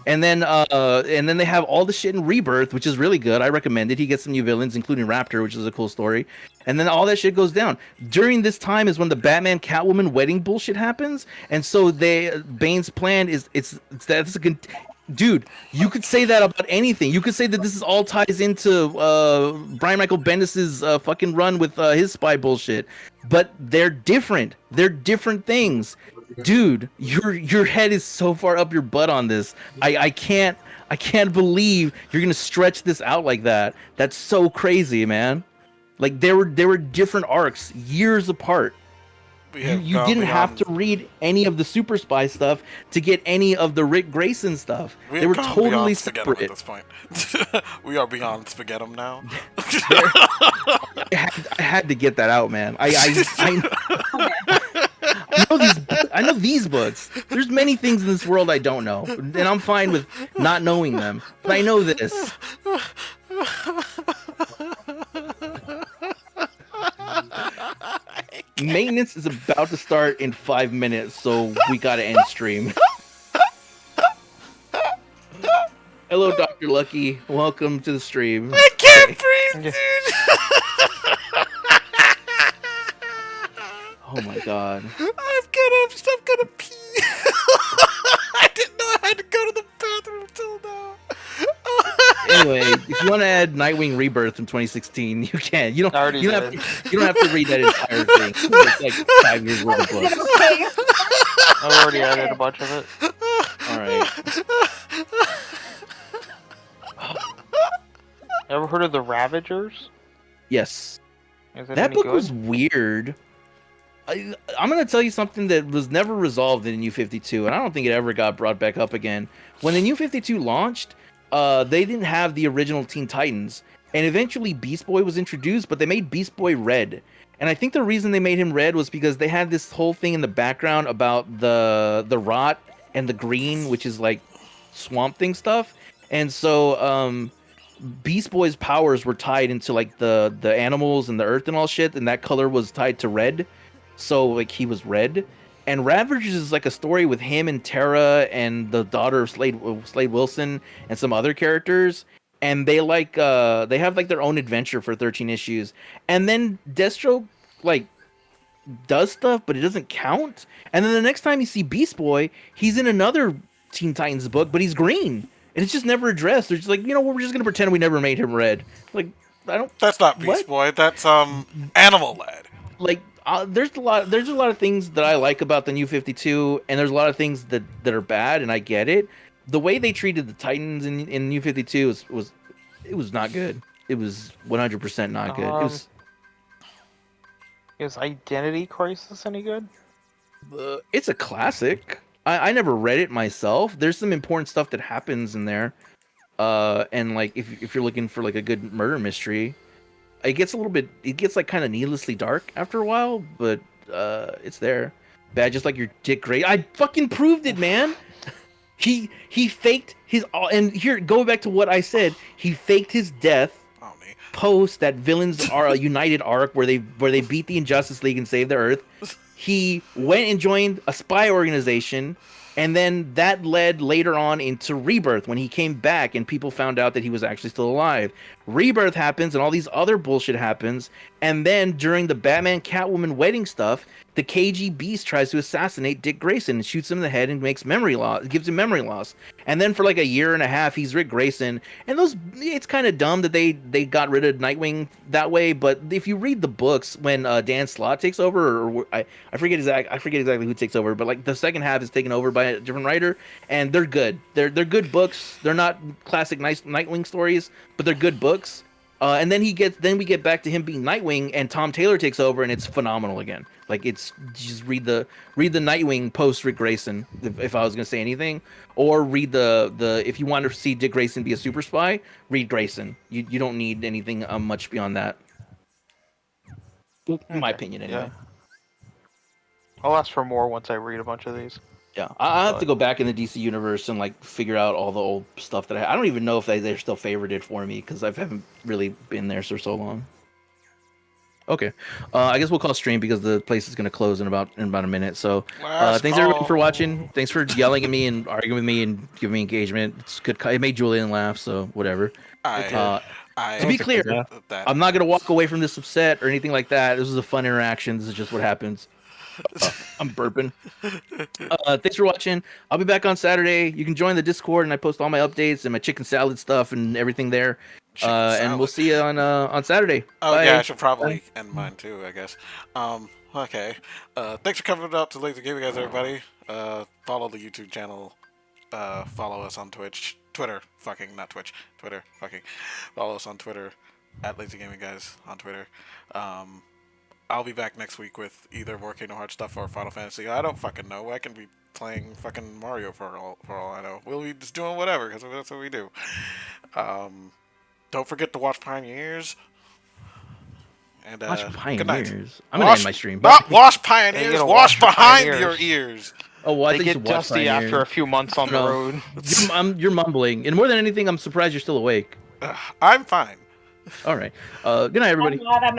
And then they have all the shit in Rebirth, which is really good. I recommend it. He gets some new villains, including Raptor, which is a cool story. And then all that shit goes down. During this time is when the Batman Catwoman wedding bullshit happens, and so Bane's plan is dude, you could say that about anything. You could say that this is all ties into Brian Michael Bendis's fucking run with his spy bullshit, but they're different. They're different things. Dude, your head is so far up your butt on this. I can't believe you're gonna stretch this out like that. That's so crazy, man. Like there were different arcs years apart. You didn't have to read any of the Super Spy stuff to get any of the Rick Grayson stuff. They were totally separate at this point. We are beyond Spaghettum now. I had to get that out, man. I know these books. There's many things in this world I don't know, and I'm fine with not knowing them. But I know this. Maintenance is about to start in 5 minutes, so we gotta end stream. Hello, Dr. Lucky. Welcome to the stream. I can't breathe, dude. Oh my god. I'm gonna pee. I didn't know I had to go to the bathroom until now. Anyway, if you want to add Nightwing Rebirth from 2016, you can. You don't have to read that entire thing. It's like 5 years worth of books. I've already added a bunch of it. All right. Ever heard of the Ravagers? Yes. Is it That any book good? was weird. I'm gonna tell you something that was never resolved in New 52, and I don't think it ever got brought back up again. When the New 52 launched, they didn't have the original Teen Titans, and eventually Beast Boy was introduced, but they made Beast Boy red. And I think the reason they made him red was because they had this whole thing in the background about the rot and the green, which is like Swamp Thing stuff. And so Beast Boy's powers were tied into like the animals and the earth and all shit, and that color was tied to red. So like he was red. And Ravagers is like a story with him and Tara and the daughter of Slade Wilson and some other characters. And they have like their own adventure for 13 issues. And then Destro like does stuff, but it doesn't count. And then the next time you see Beast Boy, he's in another Teen Titans book, but he's green. And it's just never addressed. They're just like, you know what, we're just gonna pretend we never made him red. Like, I don't That's not Beast what? Boy. That's Animal Lad. Like there's a lot of things that I like about the New 52, and there's a lot of things that are bad, and I get it. The way they treated the Titans in New 52 was not good. It was 100% not good. It was Is Identity Crisis any good? it's a classic. I never read it myself. There's some important stuff that happens in there. And like if you're looking for like a good murder mystery, it gets like kind of needlessly dark after a while, but it's there. Bad, just like your Dick Grayson. I fucking proved it, man. He faked his, and here, going back to what I said, he faked his death Oh, me. post that villains are a united arc where they beat the Injustice League and saved the Earth. He went and joined a spy organization, and then that led later on into Rebirth when he came back and people found out that he was actually still alive. Rebirth happens and all these other bullshit happens, and then during the Batman Catwoman wedding stuff, the KG Beast tries to assassinate Dick Grayson and shoots him in the head and gives him memory loss. And then for like a year and a half, he's Rick Grayson. And it's kind of dumb that they got rid of Nightwing that way. But if you read the books, when Dan Slott takes over, or I forget exactly who takes over, but like the second half is taken over by a different writer, and they're good. They're good books. They're not classic nice Nightwing stories, but they're good books. And then we get back to him being Nightwing, and Tom Taylor takes over, and it's phenomenal again. Like, it's just read the Nightwing post Rick Grayson, if I was gonna say anything, or read the if you want to see Dick Grayson be a super spy, read Grayson. You don't need anything much beyond that. In my opinion, anyway. Yeah. I'll ask for more once I read a bunch of these. Yeah, I have to go back in the DC universe and like figure out all the old stuff that I don't even know if they're still favorited for me because I haven't really been there for so long. Okay, I guess we'll call stream because the place is going to close in about a minute. So thanks everyone for watching. Thanks for yelling at me and arguing with me and giving me engagement. It's good. It made Julian laugh, so whatever. To be clear, I'm not going to walk away from this upset or anything like that. This is a fun interaction. This is just what happens. I'm burping. Thanks for watching. I'll be back on Saturday. You can join the Discord, and I post all my updates and my chicken salad stuff and everything there. And we'll see you on Saturday. Oh Bye. yeah, I should probably end mine too, I guess. Okay. Thanks for coming out to Laser Gaming, guys, everybody. Follow the YouTube channel. Follow us on Twitter. Follow us on Twitter at Laser Gaming, guys, on Twitter. I'll be back next week with either more Kingdom Hearts stuff or Final Fantasy. I don't fucking know. I can be playing fucking Mario for all I know. We'll be just doing whatever because that's what we do. Don't forget to watch Pioneers. And Watch good night. Pioneers. I'm gonna end my stream. Not wash Pioneers. gotta Wash wash behind Pioneers. your ears. Oh, well, I They think you get should watch dusty Pioneers. after a few months on the No. road. You're mumbling, and more than anything, I'm surprised you're still awake. I'm fine. All right. Good night, everybody. I'm glad I'm